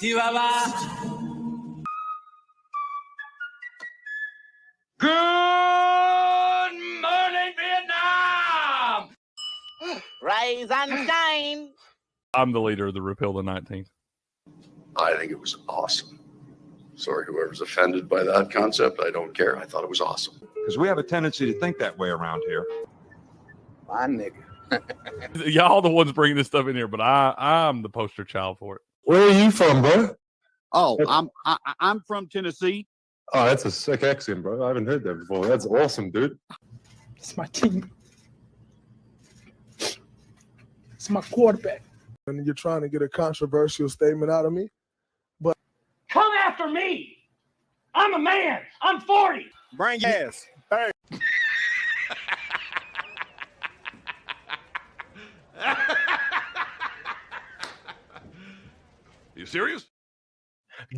Good morning, Vietnam! Rise and shine. I'm the leader of the Repeal the 19th. I think it was awesome. Sorry, whoever's offended by that concept, I don't care. I thought it was awesome. Because we have a tendency to think that way around here. My nigga. Y'all the ones bringing this stuff in here, but I'm the poster child for it. Where are you from, bro? Oh, I'm from Tennessee. Oh, that's a sick accent, bro. I haven't heard that before. That's awesome, dude. It's my team. It's my quarterback. And you're trying to get a controversial statement out of me. But Come after me! I'm a man! I'm 40! Bring your ass. Hey. You serious?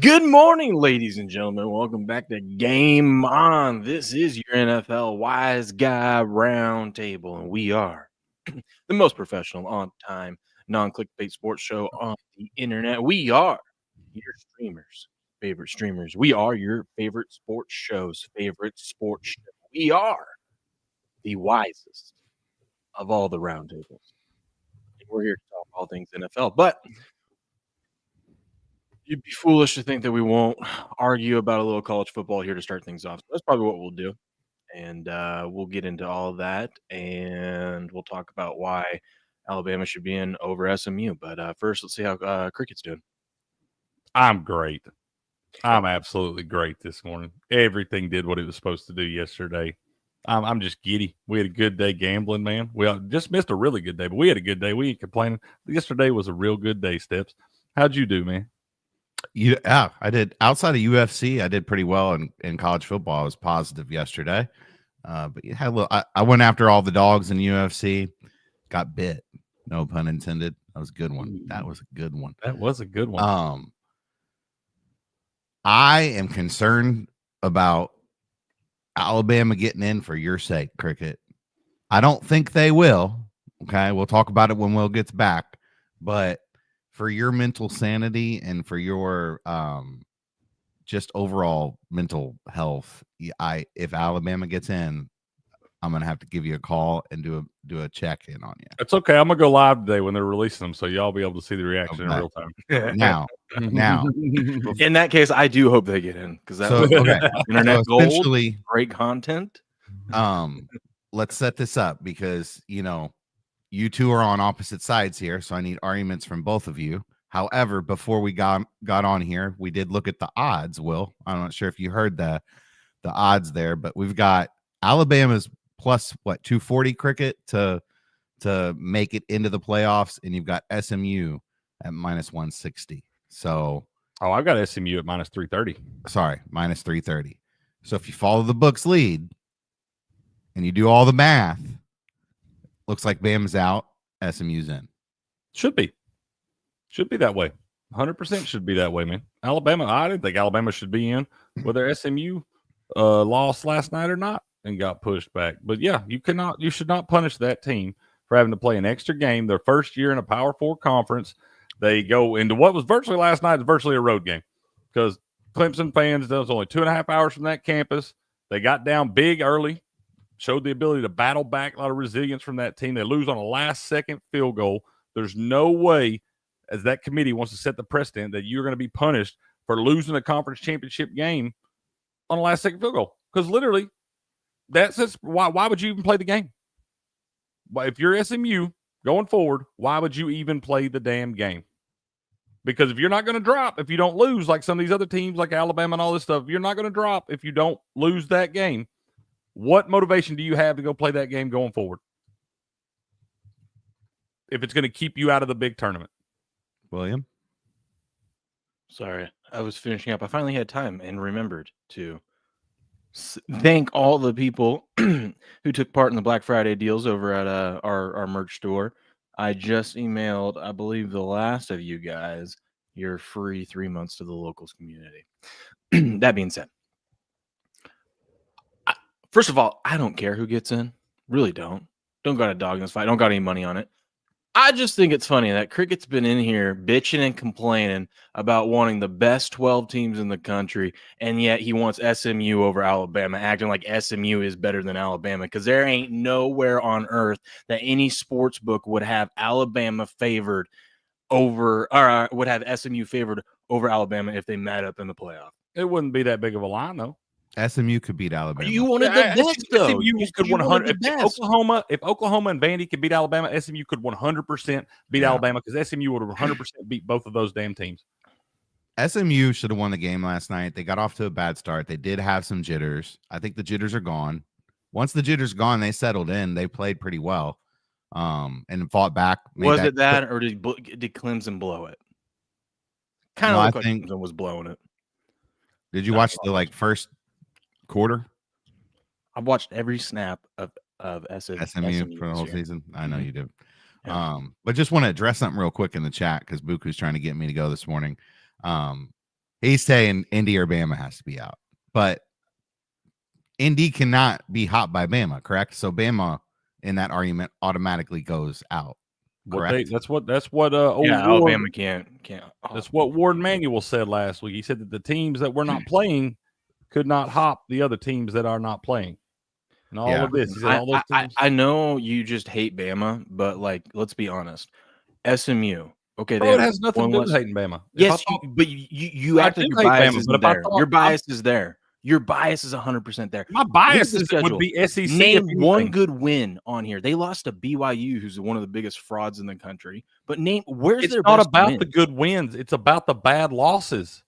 Good morning, ladies and gentlemen. Welcome back to Game On. This is your NFL Wise Guy Roundtable, and we are the most professional, on-time, non-clickbait sports show on the internet. We are your favorite streamers. We are your favorite sports show's favorite sports show. We are the wisest of all the roundtables. We're here to talk all things NFL, but you'd be foolish to think that we won't argue about a little college football here to start things off. So that's probably what we'll do. And we'll get into all of that. And we'll talk about why Alabama should be in over SMU. But first, let's see how Cricket's doing. I'm great. I'm absolutely great this morning. Everything did what it was supposed to do yesterday. I'm just giddy. We had a good day gambling, man. We just missed a really good day, but we had a good day. We ain't complaining. Yesterday was a real good day, Steps. How'd you do, man? Yeah, I did. Outside of UFC, I did pretty well in college football. I was positive yesterday, but you had a little. I went after all the dogs in UFC, got bit. No pun intended. That was a good one. That was a good one. That was a good one. I am concerned about Alabama getting in for your sake, Cricket. I don't think they will. Okay, we'll talk about it when Will gets back, but for your mental sanity and for your just overall mental health, if Alabama gets in, I'm gonna have to give you a call and do a check in on you. It's okay. I'm gonna go live today when they're releasing them, so y'all be able to see the reaction in real time. Now, in that case, I do hope they get in because that's internet gold, great content. Let's set this up because you two are on opposite sides here, so I need arguments from both of you. However, before we got on here, we did look at the odds. Will, I'm not sure if you heard the odds there, but we've got Alabama's plus 240 Cricket to make it into the playoffs, and you've got SMU at minus 160. So, I've got SMU at minus 330. Sorry, minus 330. So if you follow the book's lead and you do all the math, looks like Bama's out, SMU's in. Should be that way. 100% should be that way, man. Alabama, I didn't think Alabama should be in, whether SMU lost last night or not and got pushed back. But yeah, you should not punish that team for having to play an extra game their first year in a Power 4 conference. They go into what was virtually last night is virtually a road game because Clemson fans, that was only 2.5 hours from that campus. They got down big early, showed the ability to battle back, a lot of resilience from that team. They lose on a last-second field goal. There's no way, as that committee wants to set the precedent, that you're going to be punished for losing a conference championship game on a last-second field goal. Because literally, that's why would you even play the game? If you're SMU going forward, why would you even play the damn game? Because if you're not going to drop, if you don't lose like some of these other teams like Alabama and all this stuff, you're not going to drop if you don't lose that game. What motivation do you have to go play that game going forward? If it's going to keep you out of the big tournament. William? Sorry, I was finishing up. I finally had time and remembered to thank all the people who took part in the Black Friday deals over at our merch store. I just emailed, I believe, the last of you guys your free 3 months to the locals community. That being said, first of all, I don't care who gets in. Really don't. Don't got a dog in this fight. Don't got any money on it. I just think it's funny that Cricket's been in here bitching and complaining about wanting the best 12 teams in the country, and yet he wants SMU over Alabama, acting like SMU is better than Alabama, because there ain't nowhere on earth that any sports book would have Alabama favored over, or would have SMU favored over Alabama if they met up in the playoff. It wouldn't be that big of a line, though. SMU could beat Alabama. You wanted the best, though. SMU could 100. If Oklahoma and Vandy could beat Alabama, SMU could 100% beat Alabama, because SMU would 100% beat both of those damn teams. SMU should have won the game last night. They got off to a bad start. They did have some jitters. I think the jitters are gone. Once the jitters gone, they settled in. They played pretty well, and fought back. Was it that, or did Clemson blow it? Kind of looked like Clemson was blowing it. Did you watch the first quarter? I've watched every snap of SMU for the whole season. I know you did. Yeah. But just want to address something real quick in the chat, because Buku's trying to get me to go this morning. He's saying Indy or Bama has to be out, but Indy cannot be hot by Bama, correct? So Bama in that argument automatically goes out. Correct. That's what Alabama can't. That's what Ward Manuel said last week. He said that the teams that were not playing could not hop the other teams that are not playing. And all of this. He said all those teams. I know you just hate Bama, but let's be honest. SMU. Okay, Bro, it has nothing to do with hating Bama. Yes, but you act like your bias is there. Your bias is there. Your bias is 100% there. My bias would be SEC. Name one good win on here. They lost to BYU, who's one of the biggest frauds in the country. But where's their best win? It's not about the good wins. It's about the bad losses.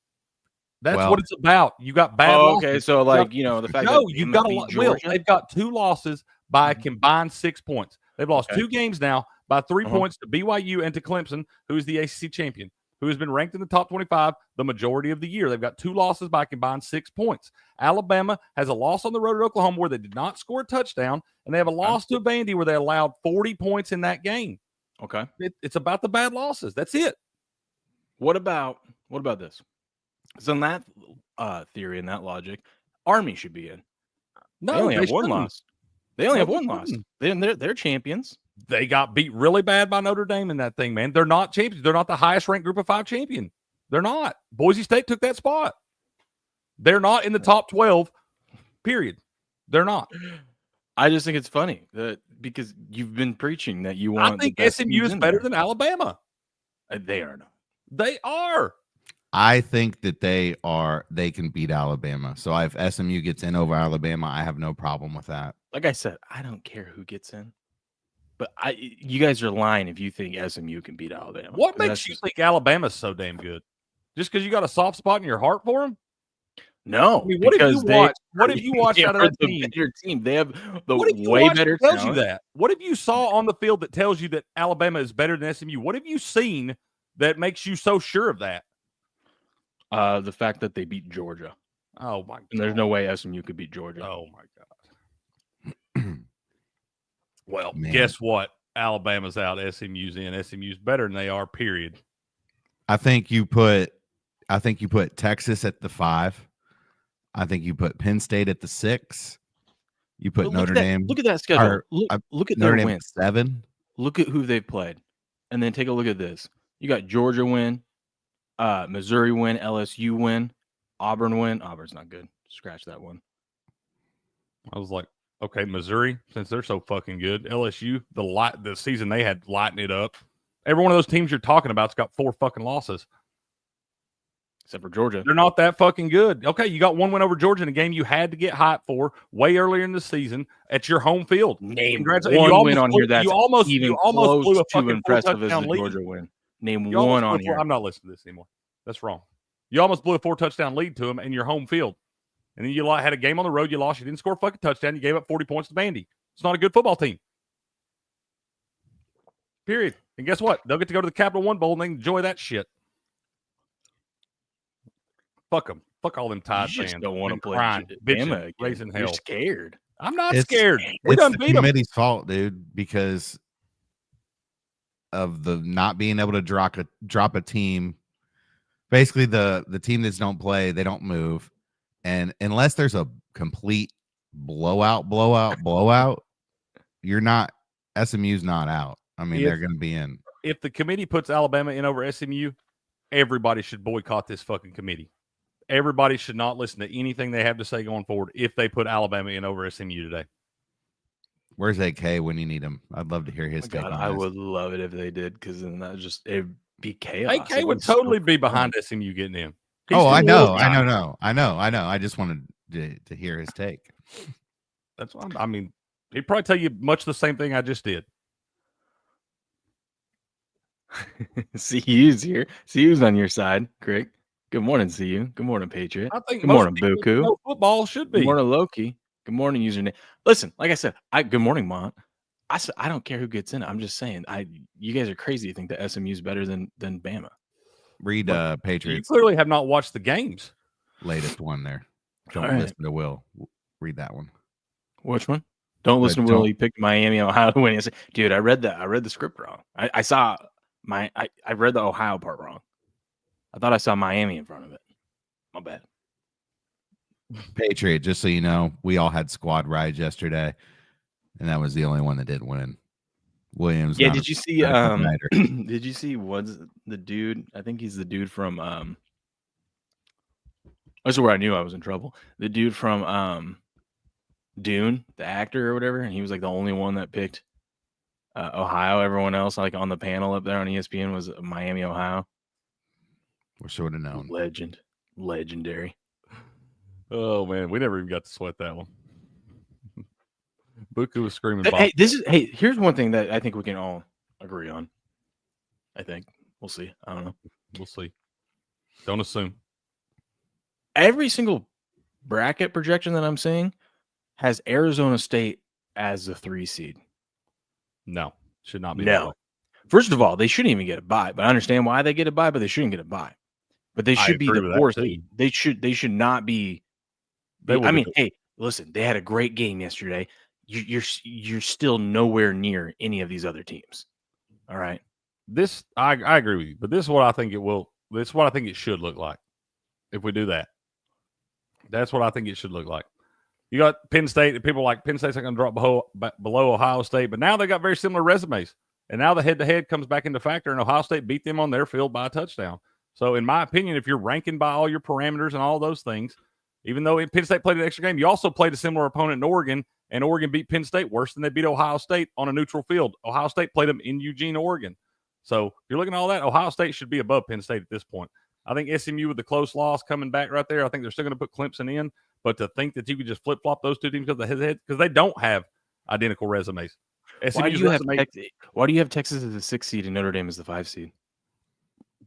That's what it's about. You got bad losses. Okay, so the fact that you've got they've got 2 losses by a combined 6 points. They've lost 2 games now by 3 points to BYU and to Clemson, who is the ACC champion, who has been ranked in the top 25 the majority of the year. They've got 2 losses by a combined 6 points. Alabama has a loss on the road at Oklahoma where they did not score a touchdown, and they have a loss to Vandy where they allowed 40 points in that game. Okay. It's about the bad losses. That's it. What about this? So in that theory and that logic, Army should be in. No, they only have 1 loss. They only have 1 loss. They're champions. They got beat really bad by Notre Dame in that thing, man. They're not champions. They're not the highest ranked group of 5 champion. They're not. Boise State took that spot. They're not in the top 12, period. They're not. I just think it's funny that because you've been preaching that you want. I think SMU is better than Alabama. They are not. They are. I think that they can beat Alabama. So if SMU gets in over Alabama, I have no problem with that. Like I said, I don't care who gets in. But you guys are lying if you think SMU can beat Alabama. What makes you think Alabama's so damn good? Just because you got a soft spot in your heart for them? No. I mean, what have you watched out of that team? Better team? They have the way better tells you that. What have you saw on the field that tells you that Alabama is better than SMU? What have you seen that makes you so sure of that? The fact that they beat Georgia. Oh my God. And there's no way SMU could beat Georgia. Oh my God. Well, guess what? Alabama's out. SMU's in. SMU's better than they are. Period. I think you put Texas at the 5. I think you put Penn State at the 6. You put Notre Dame. Look at that schedule. Look at Notre their Dame wins. 7. Look at who they've played, and then take a look at this. You got Georgia win, Missouri win, LSU win, Auburn win. Auburn's not good. Scratch that one. I was like, okay, Missouri, since they're so fucking good. LSU, the season they had lighting it up. Every one of those teams you're talking about's got 4 fucking losses. Except for Georgia. They're not that fucking good. Okay, you got 1 win over Georgia in a game you had to get hyped for way earlier in the season at your home field. Name one win on here that's even close to impressive as the Georgia win. Name one on here. I'm not listening to this anymore. That's wrong. You almost blew a 4-touchdown lead to them in your home field. And then you had a game on the road. You lost. You didn't score a fucking touchdown. You gave up 40 points to Vandy. It's not a good football team. Period. And guess what? They'll get to go to the Capital One Bowl and they can enjoy that shit. Fuck them. Fuck all them Tide fans. Just don't want to play bitching, raising hell. You're scared. I'm not scared. We It's done the beat them. committee's fault, dude, because of the not being able to drop a team. Basically, the team that don't play, they don't move. And unless there's a complete blowout, you're not. SMU's not out. I mean, they're going to be in. if the committee puts Alabama in over SMU, everybody should boycott this fucking committee. Everybody should not listen to anything they have to say going forward if they put Alabama in over SMU today. Where's AK when you need him? I'd love to hear his take. God, on I this. would love it if they did, because then that just it'd be chaos. AK would totally be behind SMU getting in. I know. I just wanted to hear his take. That's what I mean. He'd probably tell you much the same thing I just did. CU's here. CU's on your side, Craig. Good morning, CU. Good morning, Patriot. I think Good morning, Buku. Football should be. Good morning, Loki. Good morning, username. Listen, like I said, good morning, Mont. I don't care who gets in it. I'm just saying, you guys are crazy to think that SMU is better than Bama. Read Patriots. You clearly have not watched the games. Latest one there. Don't listen to Will. Read that one. Which one? Don't listen to Will. He picked Miami, Ohio to win. Dude, I read that. I read the script wrong. I read the Ohio part wrong. I thought I saw Miami in front of it. My bad. Patriot, just so you know, we all had squad rides yesterday, and that was the only one that did win. Williams. Yeah, did you see did you see what's the dude? I think he's the dude from that's where I knew I was in trouble. The dude from Dune, the actor or whatever, and he was like the only one that picked Ohio. Everyone else, like on the panel up there on ESPN, was Miami, Ohio. We should have known. Legendary. Oh man, we never even got to sweat that one. Buku was screaming. Here's one thing that I think we can all agree on. I think we'll see. I don't know. We'll see. Don't assume. Every single bracket projection that I'm seeing has Arizona State as the 3 seed. No, should not be. No. First of all, they shouldn't even get a bye. But I understand why they get a bye, but they shouldn't get a bye. But they should be the 4 seed. They should not be. Hey, listen, they had a great game yesterday. You're still nowhere near any of these other teams. All right. I agree with you, but this is what I think it will. This is what I think it should look like if we do that. That's what I think it should look like. You got Penn State. People like Penn State's not going to drop below Ohio State, but now they got very similar resumes. And now the head-to-head comes back into factor, and Ohio State beat them on their field by a touchdown. So, in my opinion, if you're ranking by all your parameters and all those things, even though Penn State played an extra game, you also played a similar opponent in Oregon, and Oregon beat Penn State worse than they beat Ohio State on a neutral field. Ohio State played them in Eugene, Oregon. So, if you're looking at all that, Ohio State should be above Penn State at this point. I think SMU with the close loss coming back right there, I think they're still going to put Clemson in. But to think that you could just flip-flop those two teams because they don't have identical resumes. Why do you have Texas as the 6 seed and Notre Dame as the 5 seed?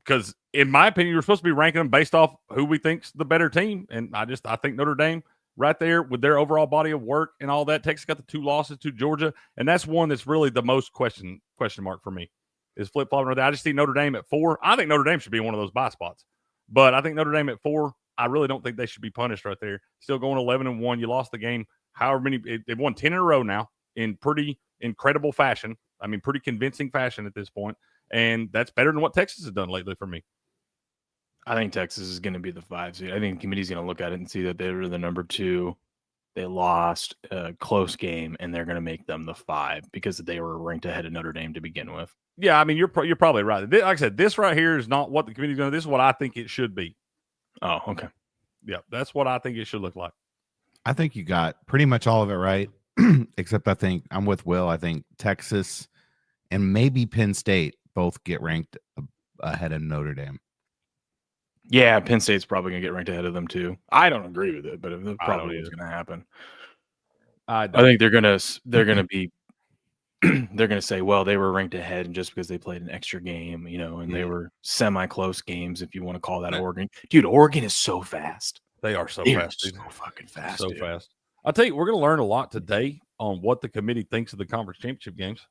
Because, in my opinion, you're supposed to be ranking them based off who we think's the better team. And I think Notre Dame right there with their overall body of work and all that. Texas got the 2 losses to Georgia. And that's one that's really the most question mark for me is flip-flopping. I just see Notre Dame at 4. I think Notre Dame should be in one of those bye spots. But I think Notre Dame at 4, I really don't think they should be punished right there. Still going 11-1. You lost the game. However many – they've won 10 in a row now in pretty incredible fashion. I mean, pretty convincing fashion at this point. And that's better than what Texas has done lately for me. I think Texas is going to be the 5 seed. I think the committee's going to look at it and see that they were the number 2. They lost a close game, and they're going to make them the 5 because they were ranked ahead of Notre Dame to begin with. Yeah, I mean, you're probably right. Like I said, this right here is not what the committee's going to do. This is what I think it should be. Oh, okay. Yeah, that's what I think it should look like. I think you got pretty much all of it right, except I think I'm with Will. I think Texas and maybe Penn State both get ranked ahead of Notre Dame. Yeah, Penn State's probably going to get ranked ahead of them too. I don't agree with it, but it probably is going to happen. I think they're going to be they're going to say, well, they were ranked ahead and just because they played an extra game, and they were semi-close games, if you want to call that Oregon. Dude, Oregon is so fast. They are so fast. So fucking fast. So fast. I'll tell you, we're going to learn a lot today on what the committee thinks of the conference championship games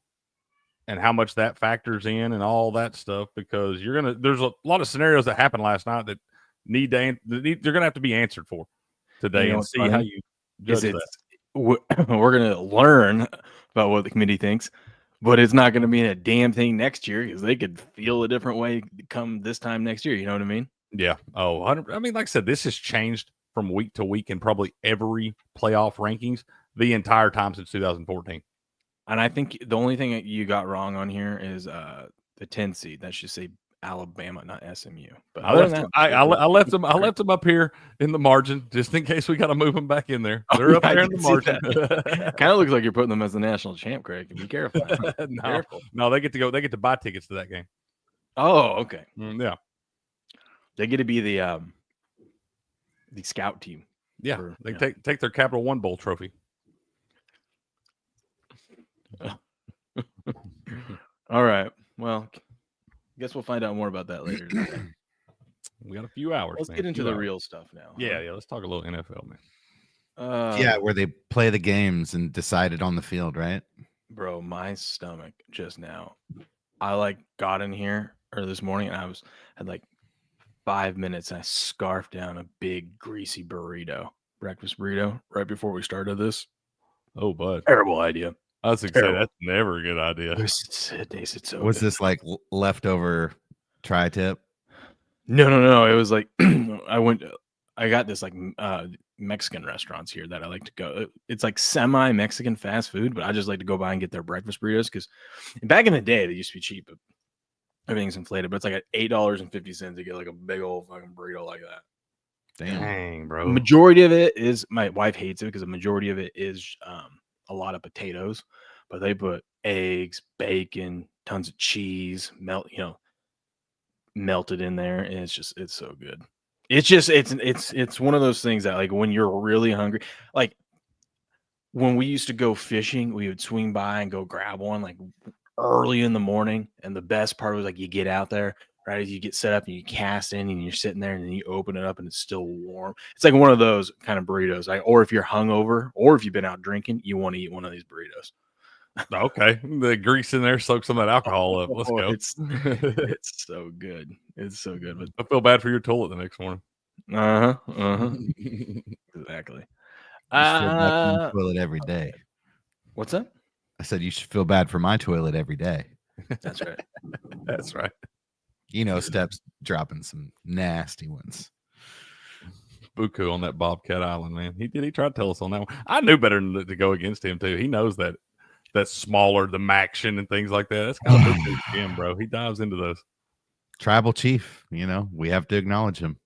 and how much that factors in and all that stuff, because there's a lot of scenarios that happened last night that they're going to have to be answered for today and see how you judge that. We're going to learn about what the committee thinks, but it's not going to mean a damn thing next year because they could feel a different way come this time next year. You know what I mean? Yeah. Oh, I mean, like I said, this has changed from week to week in probably every playoff rankings the entire time since 2014. And I think the only thing that you got wrong on here is the 10 seed. That should say Alabama, not SMU. But I left them up here in the margin just in case we got to move them back in there. They're up there in the margin. Kind of looks like you're putting them as the national champ, Craig. Be careful. No, they get to go. They get to buy tickets to that game. Oh, okay. Yeah, they get to be the scout team. Yeah, they take their Capital One Bowl trophy. All right. Well, guess we'll find out more about that later today. We got a few hours. Let's get into the real stuff now. Yeah. Let's talk a little NFL, man. Yeah, where they play the games and decide it on the field, right? Bro, my stomach just now. I got in here this morning and I had 5 minutes and I scarfed down a big greasy breakfast burrito right before we started this. Oh, bud. Terrible idea. I was excited. That's never a good idea. It tasted so Was good. this like leftover tri-tip? No. It was I got this Mexican restaurants here that I like to go. It's like semi-Mexican fast food, but I just like to go by and get their breakfast burritos because back in the day they used to be cheap, but everything's inflated. But it's like at $8.50 to get like a big old fucking burrito like that. Dang, bro. Majority of it is, my wife hates it because the majority of it is a lot of potatoes, but they put eggs, bacon, tons of cheese, melted in there, and it's so good. It's one of those things that when you're really hungry, like when we used to go fishing, we would swing by and go grab one early in the morning, and the best part was you get out there right as you get set up and you cast in and you're sitting there and then you open it up and it's still warm. It's like one of those kind of burritos. Or if you're hungover or if you've been out drinking, you want to eat one of these burritos. Okay, the grease in there soaks some of that alcohol up. Let's go. It's so good. It's so good. But I feel bad for your toilet the next morning. Exactly. Toilet every day. What's that? I said you should feel bad for my toilet every day. That's right. That's right. Steps dropping some nasty ones. Buku on that Bobcat Island, man. He tried to tell us on that one. I knew better than to go against him too. He knows that's smaller, the Maction and things like that. That's kind of Buku's game, bro. He dives into those. Tribal chief, we have to acknowledge him.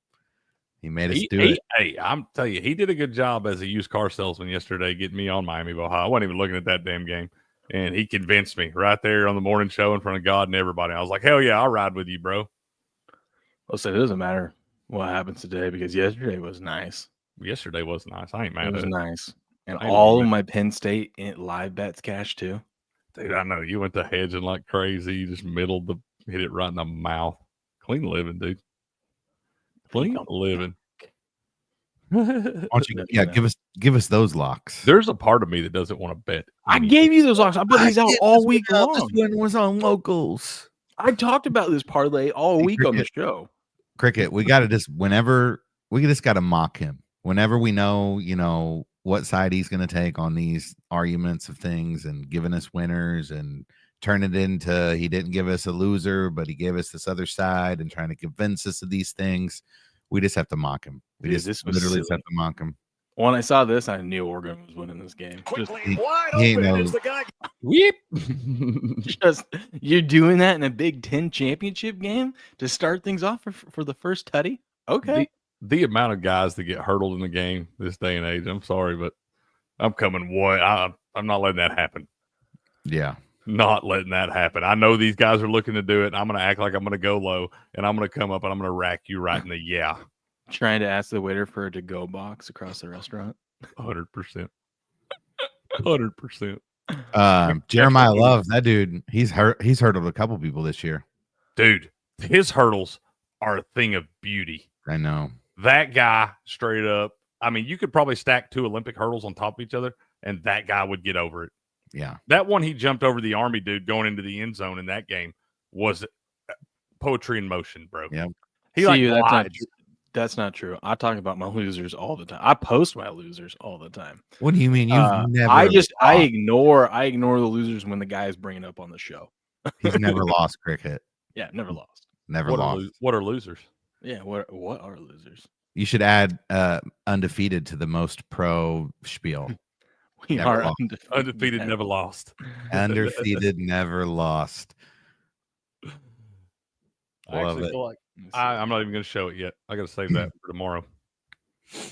He made us do it. Hey, I'm telling you, he did a good job as a used car salesman yesterday, getting me on Miami of Ohio. I wasn't even looking at that damn game. And he convinced me right there on the morning show in front of God and everybody. I was like, hell yeah, I'll ride with you, bro. I'll say it doesn't matter what happens today because yesterday was nice. Yesterday was nice. I ain't mad at it. It was nice. And all of my Penn State live bets cash too. Dude, I know. You went to hedging like crazy. You just hit it right in the mouth. Clean living, dude. Clean living. Why don't you, give us those locks. There's a part of me that doesn't want to bet. I gave you those locks. I put these out all week long. This one was on locals. I talked about this parlay all week on the show. Cricket, we got to got to mock him. Whenever we know, what side he's going to take on these arguments of things and giving us winners and turn it into he didn't give us a loser, but he gave us this other side and trying to convince us of these things. We just have to mock him. We just literally have to mock him. When I saw this, I knew Oregon was winning this game. He knows. Whip. You're doing that in a Big Ten championship game to start things off for the first tutty? Okay. The amount of guys that get hurdled in the game this day and age, I'm sorry, but I'm coming I'm not letting that happen. Yeah. Not letting that happen. I know these guys are looking to do it. And I'm going to act like I'm going to go low, and I'm going to come up and I'm going to rack you right in the Trying to ask the waiter for a to-go box across the restaurant. 100%. 100%. Jeremiah Love, that dude, he's hurdled a couple people this year. Dude, his hurdles are a thing of beauty. I know. That guy, straight up, I mean, you could probably stack 2 Olympic hurdles on top of each other, and that guy would get over it. Yeah. That one he jumped over the Army dude going into the end zone in that game was poetry in motion, bro. Yeah. That's not true. I talk about my losers all the time. I post my losers all the time. What do you mean? You've never I ignore the losers when the guy is bringing up on the show. He's never lost cricket. Yeah, never lost. Never lost. What are losers? Yeah, what are losers? You should add undefeated to the most pro spiel. We are undefeated, never lost. Undefeated, never lost. I actually feel like I'm not even going to show it yet. I got to save that for tomorrow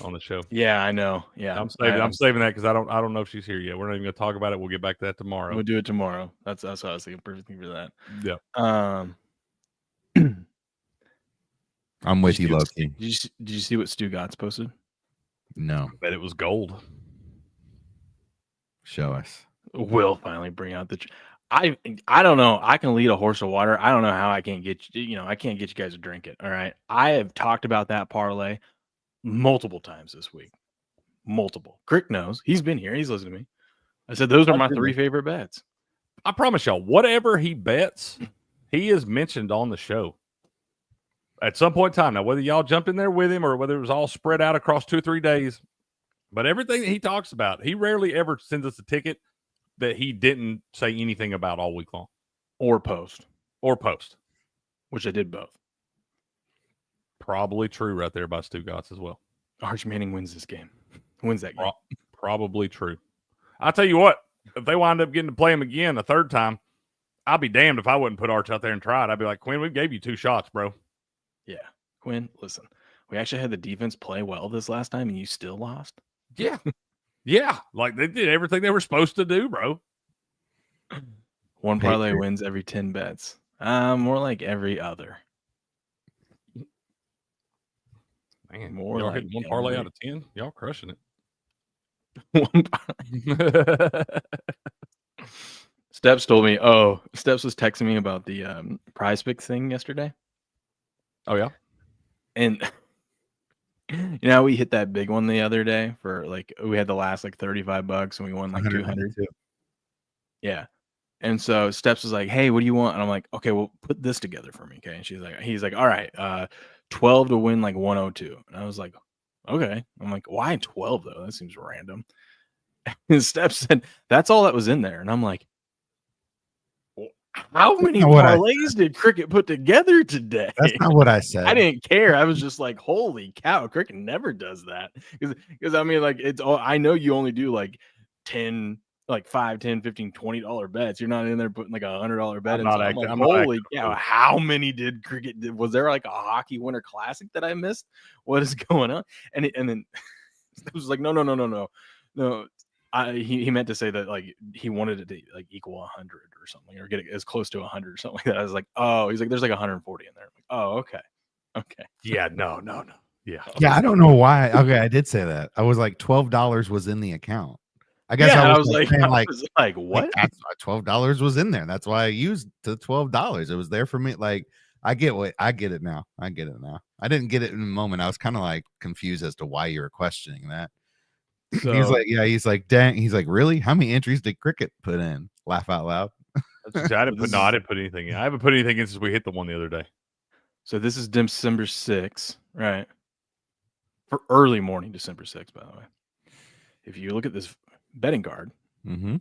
on the show. Yeah, I know. Yeah, I'm saving that because I don't know if she's here yet. We're not even going to talk about it. We'll get back to that tomorrow. We'll do it tomorrow. That's what I was thinking. Perfect thing for that. Yeah. I'm with you, Loki. Did you see what Stu Gotts posted? No. I bet it was gold. Show us. We'll finally bring out the. I don't know. I can lead a horse to water. I don't know how I can't get I can't get you guys to drink it. All right. I have talked about that parlay multiple times this week. Multiple. Crick knows. He's been here. He's listening to me. I said those are my 3 favorite bets. I promise y'all, whatever he bets, he is mentioned on the show at some point in time. Now, whether y'all jumped in there with him or whether it was all spread out across 2 or 3 days, but everything that he talks about, he rarely ever sends us a ticket that he didn't say anything about all week long. Or post. Which I did both. Probably true right there by Stu Gotts as well. Arch Manning wins this game. Wins that game. Probably true. I'll tell you what, if they wind up getting to play him again a third time, I'll be damned if I wouldn't put Arch out there and try it. I'd be like, Quinn, we gave you 2 shots, bro. Yeah. Quinn, listen, we actually had the defense play well this last time and you still lost. Yeah. Yeah. Like they did everything they were supposed to do, bro. One parlay wins every 10 bets. More like every other. Man, more y'all like hitting one parlay out of 10. Y'all crushing it. Steps told me. Steps was texting me about the Prize Pick thing yesterday. Oh yeah, and we hit that big one the other day for we had the last $35 and we won like 200. Yeah. And so Steps was like, "Hey, what do you want?" And I'm like, "Okay, well, put this together for me." Okay. And he's like, "All right, 12 to win like 102." And I was like, "Okay." I'm like, "Why 12 though? That seems random." And Steps said, "That's all that was in there." And I'm like, how many parlays did Cricket put together today? That's not what I said. I didn't care. I was just like, holy cow, Cricket never does that. Because I mean, like, it's all I know you only do like 10, like $5, $10, $15, $20 bets. You're not in there putting like $100 bet. I'm holy cow, how many did Cricket did? Was there like a hockey winter classic that I missed? What is going on? And then it was like, no. He meant to say that like he wanted it to like equal 100 or something, or get it as close to 100 or something like that. I was like, oh, he's like, there's like 140 in there. I'm like, oh, okay. Yeah, no. Yeah, I don't know why. Okay, I did say that. I was like $12 was in the account. I guess I was like, what? Like, $12 was in there. That's why I used the $12. It was there for me. Like, I get it now. I didn't get it in the moment. I was kind of like confused as to why you were questioning that. So, he's like, dang. He's like, really? How many entries did Cricket put in? Laugh out loud. I didn't put anything in. I haven't put anything in since we hit the one the other day. So this is December 6th, right? For early morning, December 6th, by the way. If you look at this betting card, look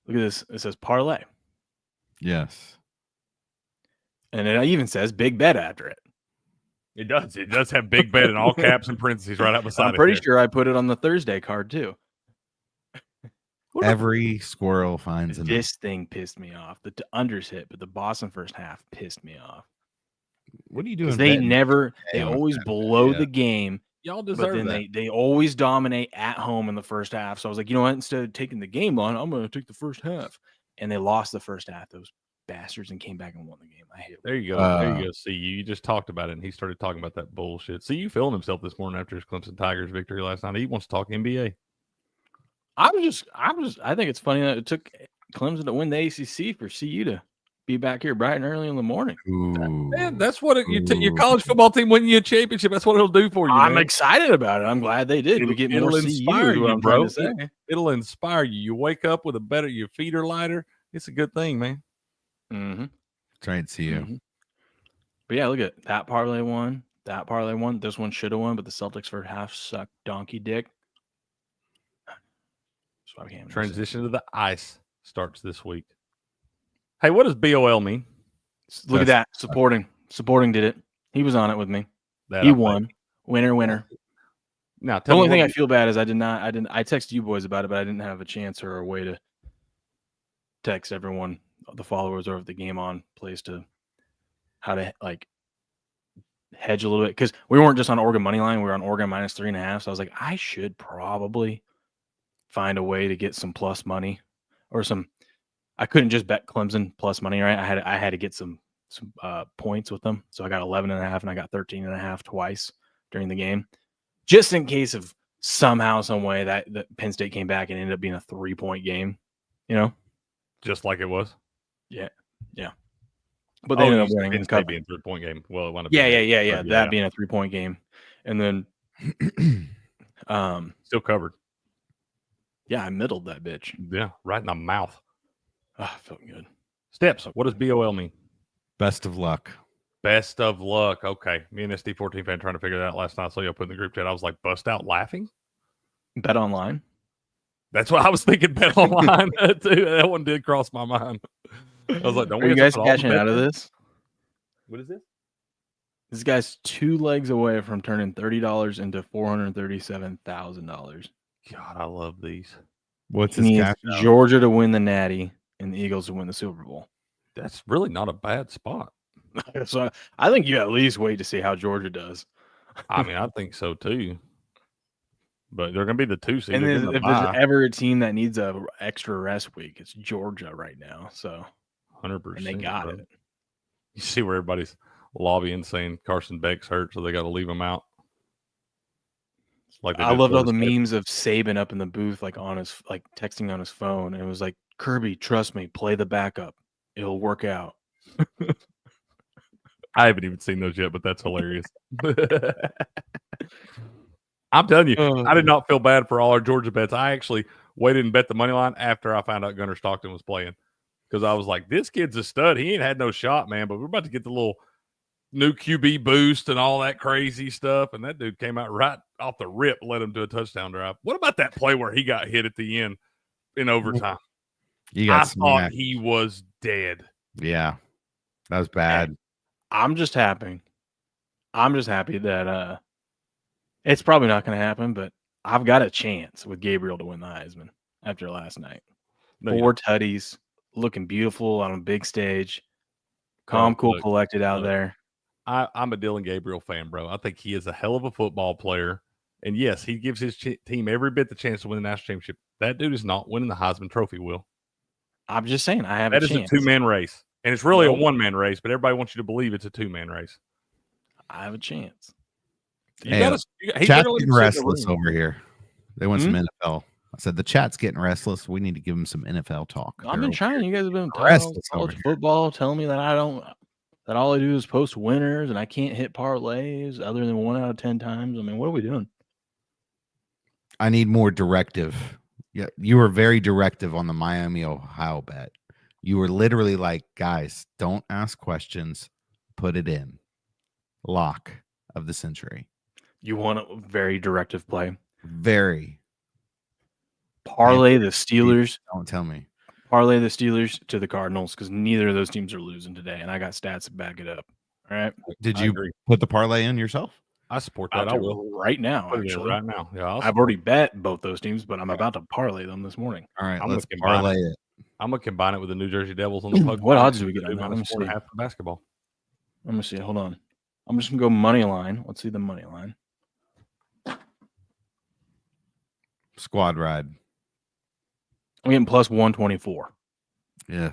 at this. It says parlay. Yes. And it even says big bet after it. It does. It does have big bet in all caps and parentheses right out beside it. I'm pretty sure I put it on the Thursday card too. Every squirrel finds this thing pissed me off. The unders hit, but the Boston first half pissed me off. What are you doing? They always blow the game. Y'all deserve but then that. They always dominate at home in the first half. So I was like, you know what? Instead of taking the game on, I'm going to take the first half. And they lost the first half. Those bastards, and came back and won the game. I hate it. There you go. There you go. See, you just talked about it, and he started talking about that bullshit. See, you feeling himself this morning after his Clemson Tigers victory last night. He wants to talk NBA. I think it's funny that it took Clemson to win the ACC for CU to be back here bright and early in the morning. Man, that's what your college football team winning you a championship. That's what it'll do for you. I'm excited about it. I'm glad they did. We get more inspire CU, you, bro. It'll inspire you. You wake up with your feet are lighter. It's a good thing, man. Mm-hmm. Trying to see you. Mm-hmm. But yeah, look at that parlay one. That parlay one. This one should have won, but the Celtics for half sucked donkey dick. So I can't transition to the ice starts this week. Hey, what does BOL mean? Look at that. Supporting did it. He was on it with me. He won. Winner. Now, the only thing I feel bad is I texted you boys about it, but I didn't have a chance or a way to text everyone, the followers over the Game On place to how to like hedge a little bit because we weren't just on Oregon money line. We were on Oregon minus 3.5. So I was like, I should probably find a way to get some plus money or some. I couldn't just bet Clemson plus money, right? I had to get some points with them. So I got 11.5 and I got 13.5 twice during the game, just in case of somehow, some way that Penn State came back and ended up being a 3-point game, just like it was. Yeah. But they ended up winning. Penn State being a 3-point game. Well, it wound up yeah. That being a 3-point game, and then still covered. Yeah, I middled that bitch. Yeah, right in the mouth. Felt good. Steps. What does BOL mean? Best of luck. Best of luck. Okay. Me and SD14 fan trying to figure that out last night. So y'all put in the group chat. I was like, bust out laughing. Bet online. That's what I was thinking. Bet online too. That one did cross my mind. I was like, don't Are you guys cashing out of this? What is this? This guy's 2 legs away from turning $30 into $437,000. God, I love these. What's he his needs cash out? Georgia to win the Natty and the Eagles to win the Super Bowl. That's really not a bad spot. So I think you at least wait to see how Georgia does. I mean, I think so too. But they're going to be the 2 seed. And then if there's ever a team that needs a extra rest week, it's Georgia right now. So 100%. And they got bro. it. You see where everybody's lobbying saying Carson Beck's hurt, so they got to leave him out. Like I loved all the memes of Saban up in the booth, like texting on his phone, and it was like, Kirby, trust me, play the backup. It'll work out. I haven't even seen those yet, but that's hilarious. I'm telling you, I did not feel bad for all our Georgia bets. I actually waited and bet the money line after I found out Gunnar Stockton was playing because I was like, this kid's a stud. He ain't had no shot, man, but we're about to get the little new QB boost and all that crazy stuff. And that dude came out right off the rip, led him to a touchdown drive. What about that play where he got hit at the end in overtime? I thought he was dead. Yeah, that was bad. I'm just happy that it's probably not going to happen, but I've got a chance with Gabriel to win the Heisman after last night. 4 tutties, looking beautiful on a big stage. Calm, cool, collected out there. I'm a Dylan Gabriel fan, bro. I think he is a hell of a football player. And yes, he gives his team every bit the chance to win the national championship. That dude is not winning the Heisman Trophy, Will. I'm just saying, I have a chance. That is a 2-man race. And it's really a 1-man race, but everybody wants you to believe it's a 2-man race. I have a chance. Chat's getting restless over here. They want some NFL. I said the chat's getting restless. We need to give them some NFL talk. I've been trying. You guys have been restless college football, telling me that that all I do is post winners and I can't hit parlays other than 1 out of 10 times. I mean, what are we doing? I need more directive. Yeah, you were very directive on the Miami, Ohio bet. You were literally like, guys, don't ask questions. Put it in. Lock of the century. You want a very directive play. Very. Parlay the Steelers. Don't tell me. Parlay the Steelers to the Cardinals because neither of those teams are losing today, and I got stats to back it up. All right. Did you put the parlay in yourself? I support that. I will right now. Actually, right now. Yeah, I've already bet both those teams, but I'm about to parlay them this morning. All right, let's parlay it. I'm gonna combine it with the New Jersey Devils on the puck. What odds do we get on that? Let me see. Half for basketball. Let me see. Hold on. I'm just gonna go money line. Let's see the money line. Squad ride. I'm getting plus 124. Yeah.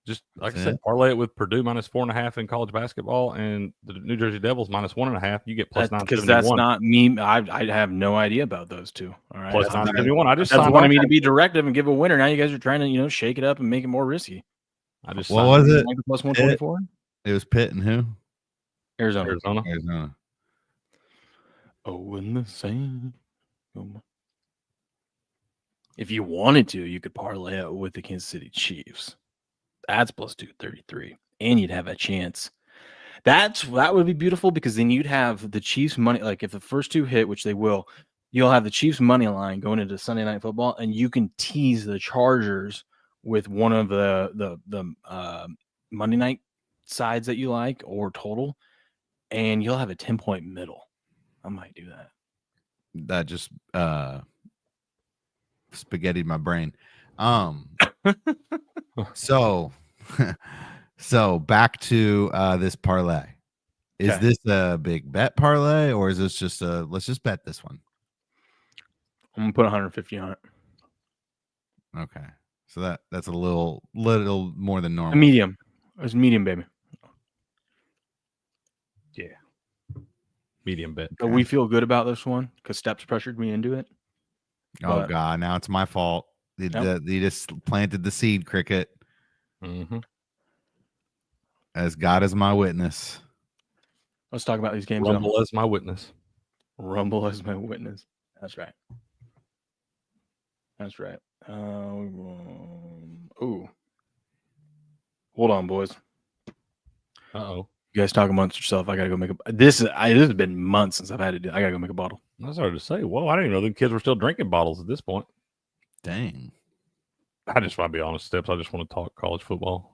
Just like I said, parlay it with Purdue minus 4.5 in college basketball and the New Jersey Devils minus 1.5. You get plus 971. Because that's not me. I have no idea about those two. All right. Plus 971. I just wanted me to be directive and give a winner. Now you guys are trying to, shake it up and make it more risky. I just what was it? Plus 124. It was Pitt and who? Arizona. Oh, in the same. If you wanted to, you could parlay it with the Kansas City Chiefs. That's plus 233, and you'd have a chance. That would be beautiful because then you'd have the Chiefs money. Like if the first two hit, which they will, you'll have the Chiefs money line going into Sunday Night Football, and you can tease the Chargers with one of the Monday night sides that you like or total, and you'll have a 10-point middle. I might do that. That just spaghettied my brain. So So back to this parlay. Is Okay. this a big bet parlay, or is this just a let's just bet this one? I'm gonna put 150 on it. Okay. So that's a little more than normal. A medium. It's medium, baby. Medium bet. So we feel good about this one because Steps pressured me into it. Oh But- God, now it's my fault. You just planted the seed, Cricket. Mm-hmm. As God is my witness. Let's talk about these games. Rumble as my witness. Rumble as my witness. That's right. That's right. Ooh. Hold on, boys. Uh-oh. You guys talk amongst yourself. I gotta go make a. This has been months since I've had to do. I gotta go make a bottle. I was hard to say. Whoa, I didn't even know the kids were still drinking bottles at this point. Dang. I just want to be honest, Steps. I just want to talk college football.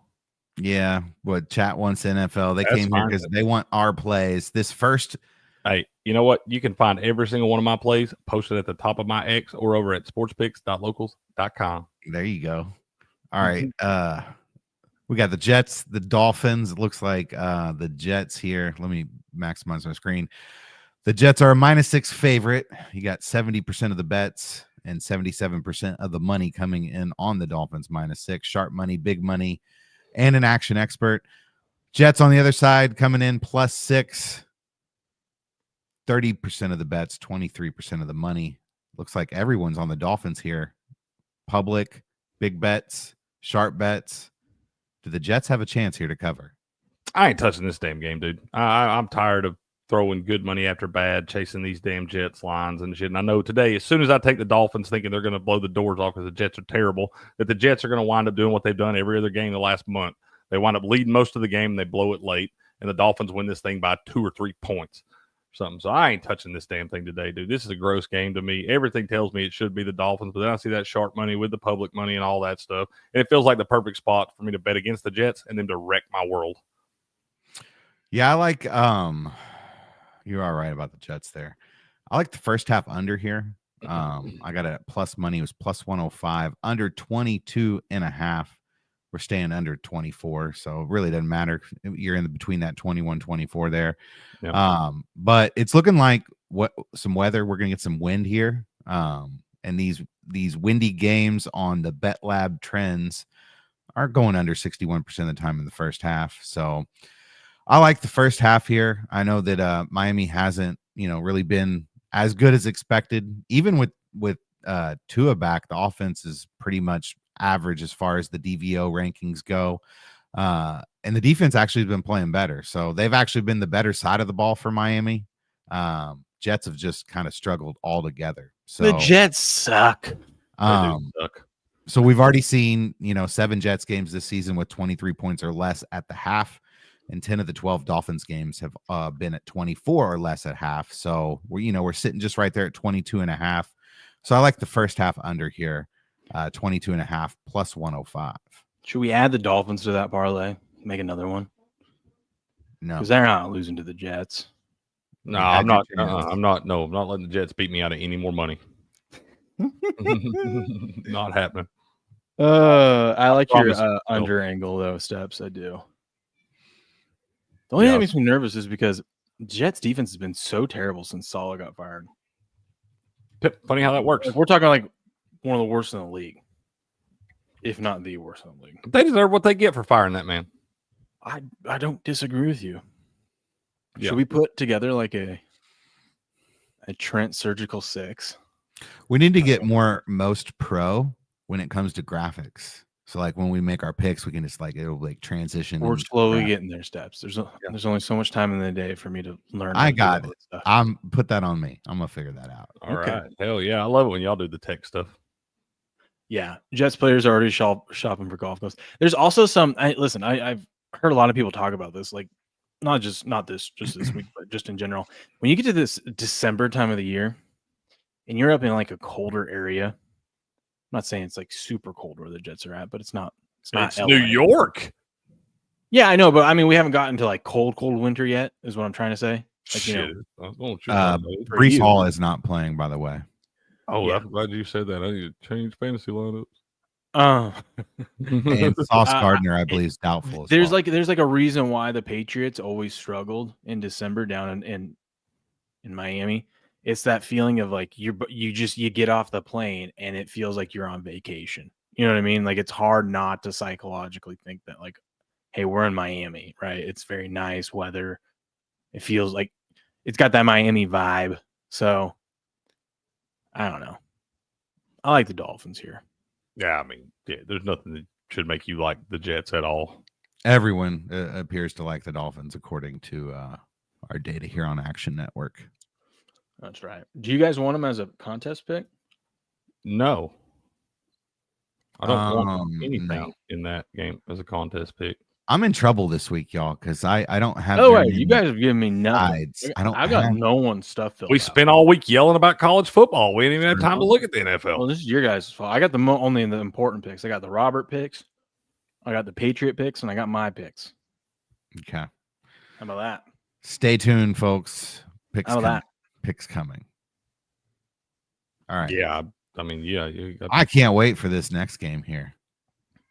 Yeah, what chat wants NFL. They That's came here fine. because they want our plays. This first, Hey, you know what? You can find every single one of my plays posted at the top of my X or over at sportspicks.locals.com. there you go. All right. We got the Jets, the Dolphins. It looks like the Jets here. Let me maximize my screen. The Jets are a -6 favorite. You got 70% of the bets and 77% of the money coming in on the Dolphins -6. Sharp money, big money, and an action expert. Jets on the other side coming in +6. 30% of the bets, 23% of the money. Looks like everyone's on the Dolphins here. Public, big bets, sharp bets. Do the Jets have a chance here to cover? I ain't touching this damn game, dude. I'm tired of throwing good money after bad, chasing these damn Jets lines and shit. And I know today, as soon as I take the Dolphins thinking they're going to blow the doors off because the Jets are terrible, that the Jets are going to wind up doing what they've done every other game the last month. They wind up leading most of the game, and they blow it late, and the Dolphins win this thing by 2 or 3 points. Something. So I ain't touching this damn thing today, dude. This is a gross game to me. Everything tells me it should be the Dolphins, but then I see that sharp money with the public money and all that stuff. And it feels like the perfect spot for me to bet against the Jets and them to wreck my world. Yeah, I like you're all right about the Jets there. I like the first half under here. I got a plus money. It was plus 105, under 22.5. We're staying under 24, so it really doesn't matter. You're in between that 21, 24 there. Yeah. But it's looking like some weather. We're gonna get some wind here. And these windy games on the Bet Lab trends are going under 61% of the time in the first half. So I like the first half here. I know that Miami hasn't, really been as good as expected. Even with Tua back, the offense is pretty much average as far as the DVO rankings go. And the defense actually has been playing better. So they've actually been the better side of the ball for Miami. Jets have just kind of struggled altogether. So the Jets suck. They do suck. So we've already seen, 7 Jets games this season with 23 points or less at the half, and 10 of the 12 Dolphins games have been at 24 or less at half. So we're sitting just right there at 22.5. So I like the first half under here, 22.5 plus 105. Should we add the Dolphins to that parlay? Make another one? No, because they're not losing to the Jets. No, I'm not. I'm not. No, I'm not letting the Jets beat me out of any more money. Not happening. I like your Promise. under angle though, Steps. I do. The only thing that makes me nervous is because Jets defense has been so terrible since Saleh got fired. Funny how that works. Like, we're talking like one of the worst in the league, if not the worst in the league. They deserve what they get for firing that man. I don't disagree with you. Yeah. Should we put together like a Trent surgical 6? We need to get more most pro when it comes to graphics. So like when we make our picks, we can just it'll transition. We're and slowly graph. getting their steps. There's only so much time in the day for me to learn. I got it. I'm put that on me. I'm gonna figure that out. All right. Hell yeah. I love it when y'all do the tech stuff. Yeah. Jets players are already shopping for golf clubs. There's also some, I've heard a lot of people talk about this, like just this week, but just in general. When you get to this December time of the year and you're up in like a colder area, I'm not saying it's like super cold where the Jets are at, but it's not. It's LA. New York. Yeah, I know, but I mean, we haven't gotten to like cold winter yet, is what I'm trying to say. Like, Shit. For Brees you. Hall is not playing, by the way. Oh, Yeah. I'm glad you said that. I need to change fantasy lineups. And Sauce Gardner, I believe, is doubtful. There's like a reason why the Patriots always struggled in December down in Miami. It's that feeling of like you get off the plane and it feels like you're on vacation. You know what I mean? Like it's hard not to psychologically think that like, hey, we're in Miami, right? It's very nice weather. It feels like it's got that Miami vibe. So I don't know. I like the Dolphins here. Yeah, I mean, there's nothing that should make you like the Jets at all. Everyone appears to like the Dolphins, according to our data here on Action Network. That's right. Do you guys want them as a contest pick? No. I don't want anything no. in that game as a contest pick. I'm in trouble this week, y'all, because I don't have. Oh, wait, you guys have given me nothing. Sides. I got no one's stuff filled We out. spent all week yelling about college football. We didn't even have time to look at the NFL. Well, this is your guys' fault. I got only the important picks. I got the Robert picks, I got the Patriot picks, and I got my picks. Okay. How about that? Stay tuned, folks. Picks How about coming. that? Picks coming. All right. Yeah, I mean, yeah. I can't wait for this next game here.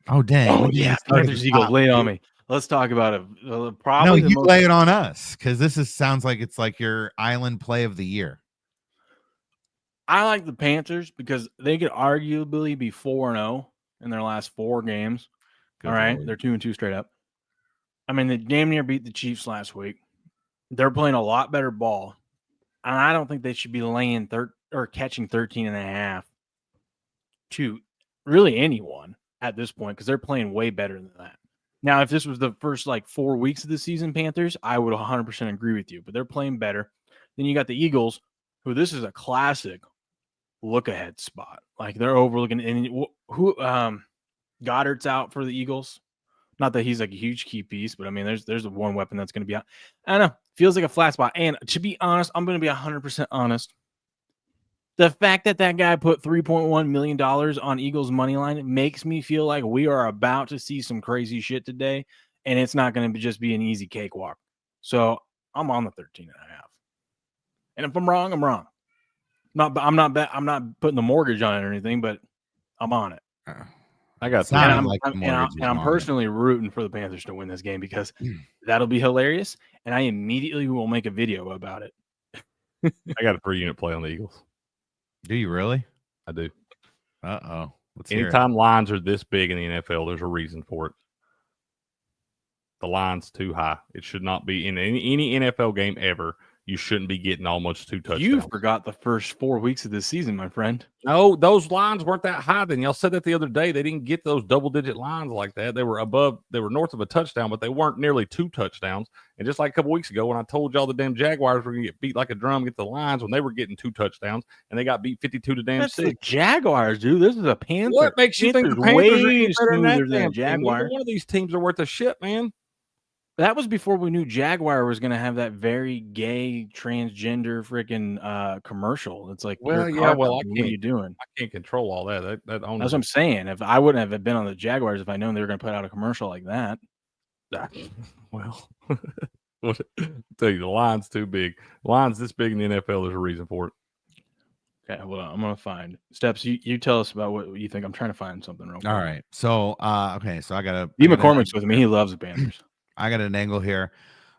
Oh, dang. Oh, yeah. Panthers Eagles, lay it on me. Let's talk about it. Probably no, you lay it on us because this sounds like it's like your island play of the year. I like the Panthers because they could arguably be 4-0 in their last 4 games. Good all right. Lord. They're 2-2 straight up. I mean, they damn near beat the Chiefs last week. They're playing a lot better ball. And I don't think they should be laying or catching 13.5 to really anyone at this point because they're playing way better than that. Now, if this was the first 4 weeks of the season, Panthers, I would 100% agree with you. But they're playing better. Then you got the Eagles, who this is a classic look-ahead spot. Like they're overlooking. And who Goddard's out for the Eagles. Not that he's like a huge key piece, but I mean, there's the one weapon that's going to be out. I don't know. Feels like a flat spot. And to be honest, I'm going to be 100% honest. The fact that guy put $3.1 million on Eagles money line makes me feel like we are about to see some crazy shit today, and it's not going to just be an easy cakewalk. So I'm on the 13.5. And if I'm wrong, I'm wrong. I'm not putting the mortgage on it or anything, but I'm on it. I got I'm personally rooting for the Panthers to win this game because that'll be hilarious, and I immediately will make a video about it. I got a 3-unit play on the Eagles. Do you really? I do. Uh-oh. Anytime lines are this big in the NFL, there's a reason for it. The line's too high. It should not be in any NFL game ever. You shouldn't be getting almost 2 touchdowns. You forgot the first 4 weeks of the season, my friend. No, those lines weren't that high then. Y'all said that the other day. They didn't get those double-digit lines like that. They were north of a touchdown, but they weren't nearly 2 touchdowns. And just like a couple weeks ago when I told y'all the damn Jaguars were going to get beat like a drum, get the lines when they were getting 2 touchdowns, and they got beat 52 to damn 6. The Jaguars, dude. This is a Panther. What makes you think the Panthers way are better than that smoother than damn Jaguar? team? One of these teams are worth a shit, man. That was before we knew Jaguar was going to have that very gay transgender freaking commercial. It's like, well, yeah, well, what are you doing? I can't control all that. That's what I'm saying. If I wouldn't have been on the Jaguars if I known they were going to put out a commercial like that. Well, I'll tell you, the line's too big. Lines this big in the NFL, there's a reason for it. Okay, well, I'm going to find Steps. You tell us about what you think. I'm trying to find something real quick. All right. So, okay. So I got to. D. McCormick's with me. He loves the Panthers. I got an angle here.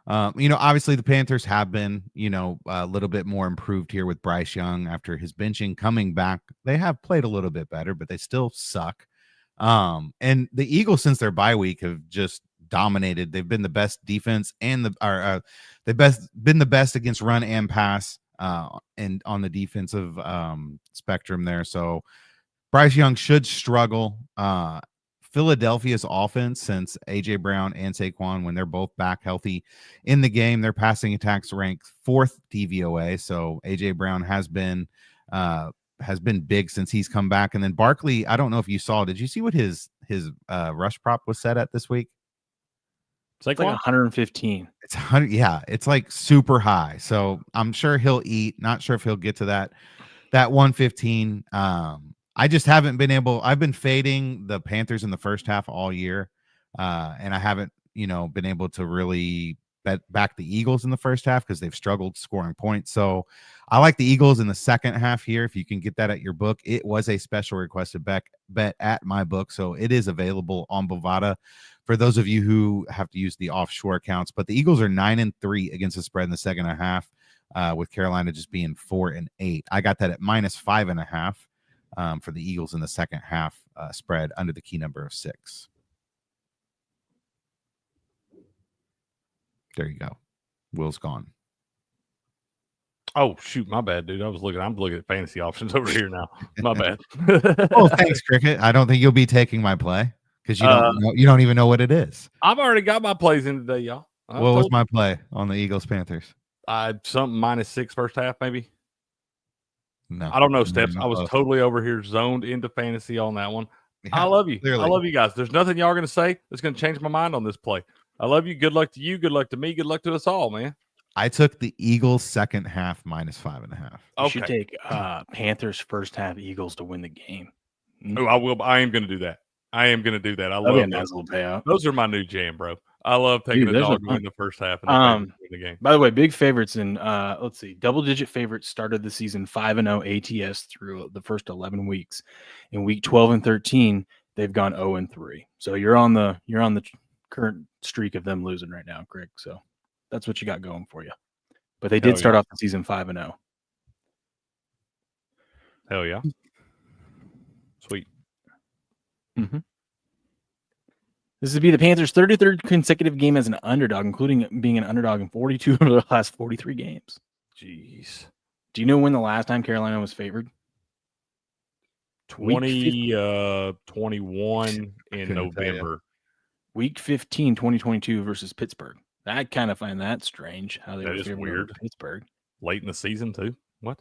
Obviously the Panthers have been, a little bit more improved here with Bryce Young after his benching coming back. They have played a little bit better, but they still suck. And the Eagles, since their bye week, have just dominated. They've been the best defense and they've been the best against run and pass, and on the defensive spectrum there. So Bryce Young should struggle. Philadelphia's offense, since A.J. Brown and Saquon, when they're both back healthy in the game, their passing attacks rank 4th DVOA. So A.J. Brown has been big since he's come back. And then Barkley, I don't know if you saw, did you see what his rush prop was set at this week? It's like 115. It's 100. Yeah, it's like super high. So I'm sure he'll eat. Not sure if he'll get to that 115. I just haven't been able. I've been fading the Panthers in the first half all year, and I haven't, been able to really back the Eagles in the first half because they've struggled scoring points. So I like the Eagles in the second half here. If you can get that at your book, it was a special requested bet at my book, so it is available on Bovada for those of you who have to use the offshore accounts. But the Eagles are 9-3 against the spread in the second half, with Carolina just being 4-8. I got that at -5.5 for the Eagles in the second half spread under the key number of 6. There you go. Will's gone. Oh shoot, my bad, dude. I'm looking at fantasy options over here now. My bad. Oh, thanks, Cricket. I don't think you'll be taking my play because you don't even know what it is. I've already got my plays in today, y'all. What was my play on the Eagles Panthers? Something -6 first half, maybe. No, I don't know, Steps. I was totally over here zoned into fantasy on that one. Yeah, I love you. Clearly. I love you guys. There's nothing y'all are going to say that's going to change my mind on this play. I love you. Good luck to you. Good luck to me. Good luck to us all, man. I took the Eagles second half -5.5. You should take Panthers first half Eagles to win the game. Oh, I will. I am going to do that. I love a nice little payout. Those are my new jam, bro. I love taking a dog to win the first half and win the game. By the way, big favorites in let's see, double-digit favorites started the season 5-0 ATS through the first 11 weeks. In week 12 and 13, they've gone 0-3. So you're on the current streak of them losing right now, Greg. So that's what you got going for you. But they did start off the season 5-0. Hell yeah. Sweet. Mm-hmm. This would be the Panthers' 33rd consecutive game as an underdog, including being an underdog in 42 of the last 43 games. Jeez. Do you know when the last time Carolina was favored? 21 in November. Week 15, 2022 versus Pittsburgh. I kind of find that strange how they were favored weird. over Pittsburgh. Late in the season, too. What?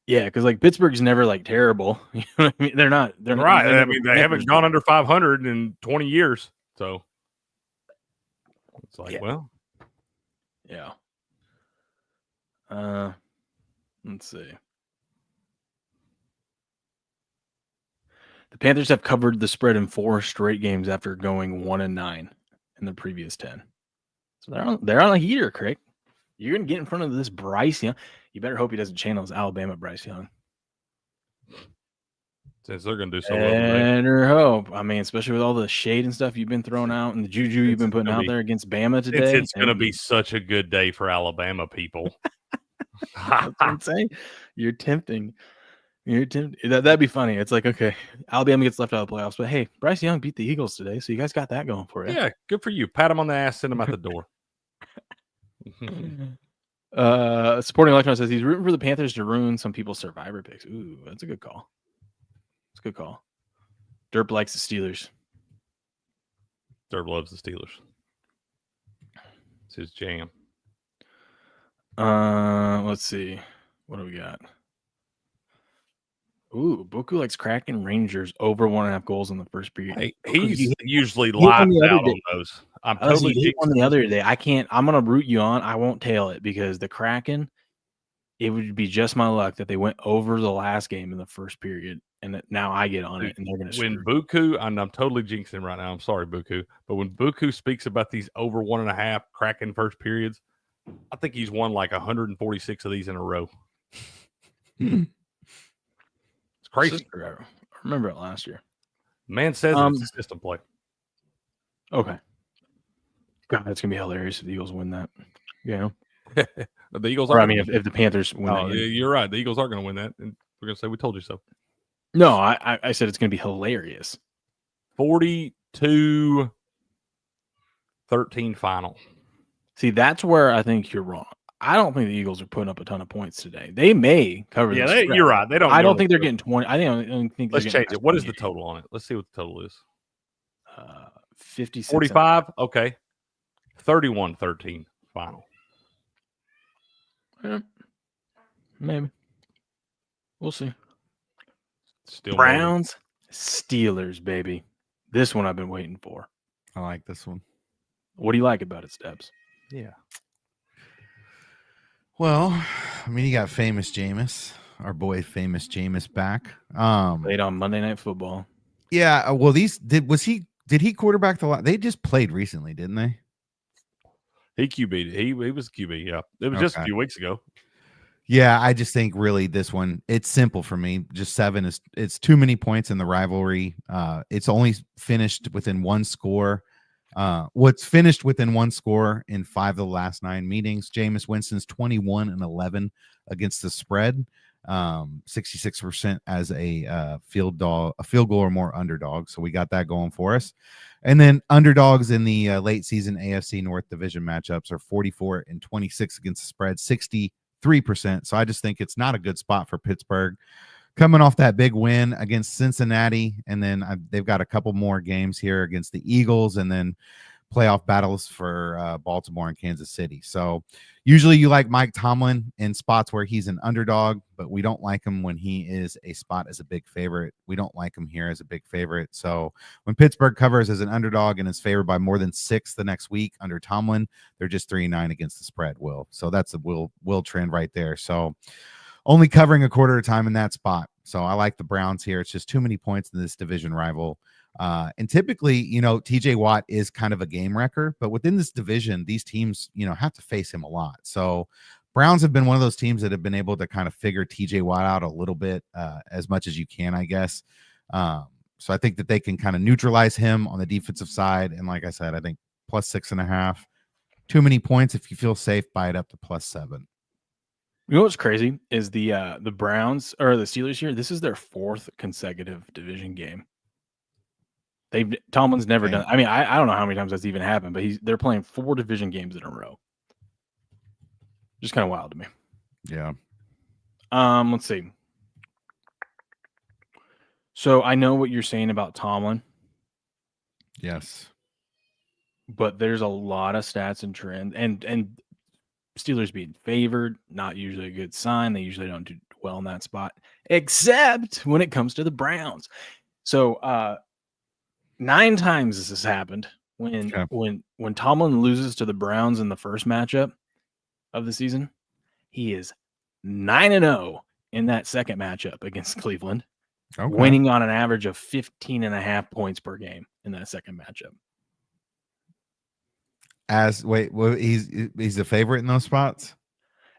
Yeah, because like Pittsburgh's never like terrible. You know what I mean? They're not. They're right. They're I mean, they haven't gone under 500 in 20 years. So it's like, well, yeah. Let's see. The Panthers have covered the spread in 4 straight games after going 1-9 in the previous 10. So they're on a heater, Crick. You're gonna get in front of this Bryce Young. You better hope he doesn't channel his Alabama Bryce Young. Since they're gonna do so well. And hope. I mean, especially with all the shade and stuff you've been throwing out and the juju you've been putting out there against Bama today. It's gonna be such a good day for Alabama people. That's what I'm saying. You're tempting. That'd be funny. It's like, okay, Alabama gets left out of the playoffs, but hey, Bryce Young beat the Eagles today, so you guys got that going for you. Yeah, good for you. Pat him on the ass, send him out the door. Sporting Electron says he's rooting for the Panthers to ruin some people's survivor picks. Ooh, that's a good call. It's a good call. Derp likes the Steelers. Derp loves the Steelers. It's his jam. Let's see. What do we got? Ooh, Boku likes Kraken Rangers over 1.5 goals in the first period. Hey, he's usually live out on those. I'm totally hit one the other day. I'm gonna root you on. I won't tail it because the Kraken, it would be just my luck that they went over the last game in the first period, and that now I get on it, and they're gonna. When Buku, I'm totally jinxing him right now. I'm sorry, Buku, but when Buku speaks about these over 1.5 Kraken first periods, I think he's won like 146 of these in a row. Crazy. I remember it last year. Man says it's a system play. Okay. God, it's gonna be hilarious if the Eagles win that. Yeah. The Eagles are. I mean, if the Panthers win that. You're right. The Eagles are going to win that, and we're going to say we told you so. No, I said it's going to be hilarious. 42-13 final. See, that's where I think you're wrong. I don't think the Eagles are putting up a ton of points today. They may cover. Yeah, you're right. They don't. I don't think they're getting 20. I don't think. Let's change it. What is the total on it? Let's see what the total is. 56. 45. Okay. 31-13 final. Yeah, maybe. We'll see. Still Browns, Steelers, baby. This one I've been waiting for. I like this one. What do you like about it, Steps? Yeah. Well, I mean, you got famous Jameis, our boy famous Jameis back. Played on Monday Night Football. Yeah. Well, did he quarterback the lot? They just played recently, didn't they? He QB'd. He was QB. Yeah, it was just a Okay. few weeks ago. Yeah, I just think really this one, it's simple for me. Just 7 it's too many points in the rivalry. It's only finished within one score. What's finished within one score in 5 of the last 9 meetings. Jameis Winston's 21-11 against the spread. 66% as a field goal or more underdog. So we got that going for us. And then underdogs in the late season AFC North division matchups are 44-26 against the spread, 63%. So I just think it's not a good spot for Pittsburgh coming off that big win against Cincinnati. And then they've got a couple more games here against the Eagles and then playoff battles for Baltimore and Kansas City. So usually you like Mike Tomlin in spots where he's an underdog, but we don't like him when he is a spot as a big favorite. We don't like him here as a big favorite. So when Pittsburgh covers as an underdog and is favored by more than 6 the next week under Tomlin, they're just 3-9 against the spread, Will. So that's a will trend right there. So only covering a quarter of time in that spot. So I like the Browns here. It's just too many points in this division rival. And typically, TJ Watt is kind of a game wrecker, but within this division, these teams, have to face him a lot. So Browns have been one of those teams that have been able to kind of figure TJ Watt out a little bit, as much as you can, I guess. So I think that they can kind of neutralize him on the defensive side. And like I said, I think +6.5, too many points. If you feel safe, buy it up to +7. You know what's crazy is the Browns or the Steelers here. This is their 4th consecutive division game. Tomlin's never done. I mean, I don't know how many times that's even happened, but they're playing 4 division games in a row. Just kind of wild to me. Yeah. Let's see. So I know what you're saying about Tomlin. Yes. But there's a lot of stats and trend, and Steelers being favored, not usually a good sign. They usually don't do well in that spot, except when it comes to the Browns. So 9 times this has happened when Tomlin loses to the Browns in the first matchup of the season. He is 9-0 in that second matchup against Cleveland, winning on an average of 15.5 points per game in that second matchup. He's a favorite in those spots?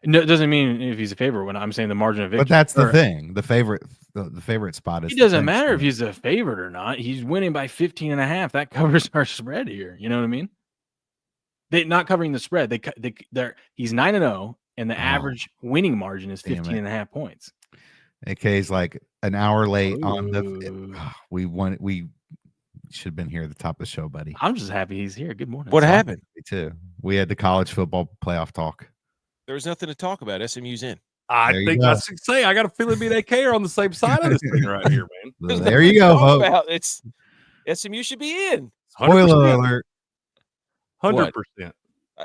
No, it doesn't mean if he's a favorite. When I'm saying the margin of victory, But that's the thing. The favorite spot is. It doesn't matter if he's a favorite or not. He's winning by 15.5. That covers our spread here. You know what I mean? They not covering the spread. He's 9-0, and the average winning margin is 15.5 points. AK's like an hour late on the. We should have been here at the top of the show, buddy. I'm just happy he's here. Good morning. What happened? Me too. We had the college football playoff talk. There was nothing to talk about. SMU's in. I think I should say I got a feeling me and AK are on the same side of this thing right here, man. There you go, folks. It's SMU should be in. Spoiler alert. 100%.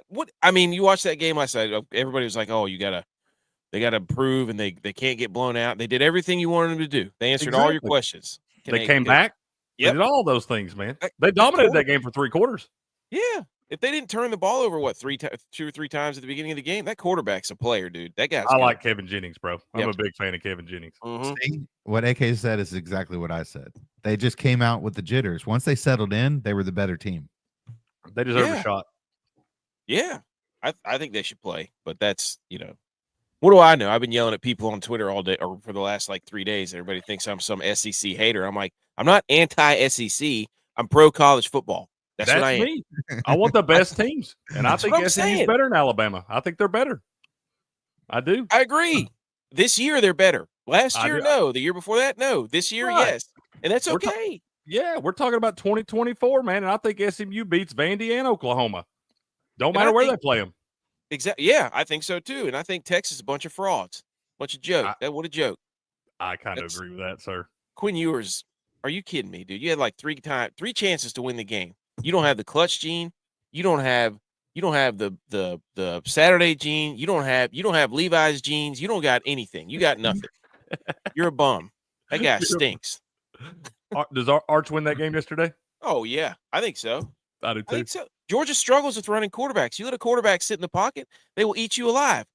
What I mean, you watched that game last night. Everybody was like, "Oh, they gotta improve, and they can't get blown out." They did everything you wanted them to do. They answered all your questions. They came back. Yep. They did all those things, man. They dominated that game for 3 quarters. Yeah. If they didn't turn the ball over, 2 or 3 times at the beginning of the game, that quarterback's a player, dude. That guy's good. like Kevin Jennings, bro. I'm a big fan of Kevin Jennings. Mm-hmm. See, what AK said is exactly what I said. They just came out with the jitters. Once they settled in, they were the better team. They deserve a shot. Yeah. I think they should play, but that's, what do I know? I've been yelling at people on Twitter all day or for the last 3 days. Everybody thinks I'm some SEC hater. I'm like, I'm not anti-SEC. I'm pro college football. That's what I am. Me. I want the best teams, and I think SMU's better than Alabama. I think they're better. I do. I agree. This year they're better. Last year, no. The year before that, no. This year, yes. And that's okay. We're talking about 2024, man, and I think SMU beats Vandy and Oklahoma. Don't matter where they play them. Exactly. Yeah, I think so too. And I think Texas is a bunch of frauds, bunch of jokes. What a joke. I kind of agree with that, sir. Quinn Ewers, are you kidding me, dude? You had 3 chances to win the game. You don't have the clutch gene. You don't have the Saturday gene. You don't have Levi's jeans. You don't got anything. You got nothing. You're a bum. That guy stinks. Does Arch win that game yesterday? Oh yeah, I think so. I do too. I think so. Georgia struggles with running quarterbacks. You let a quarterback sit in the pocket, they will eat you alive.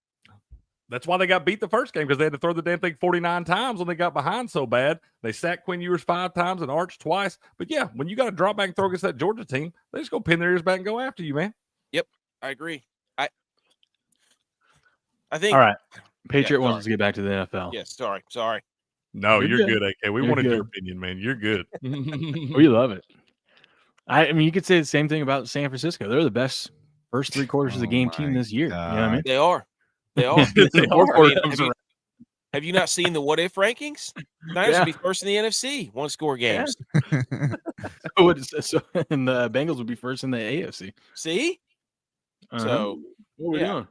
That's why they got beat the first game, because they had to throw the damn thing 49 times when they got behind so bad. They sacked Quinn Ewers 5 times and Arch twice. But yeah, when you got to drop back and throw against that Georgia team, they just go pin their ears back and go after you, man. Yep, I agree. I think. All right. Patriot Yeah, wants us to get back to the NFL. Yes, sorry. No, You're you're good. good, AK. We You're wanted your good. opinion, man. You're good. We love it. I mean, you could say the same thing about San Francisco. They're the best first 3 quarters of the game team this year. You know what I mean? They are. They are. The fourth quarter comes around. Have you not seen the what if rankings? Niners would be first in the NFC, 1-score games. And the Bengals would be first in the AFC. See? So, what are we doing?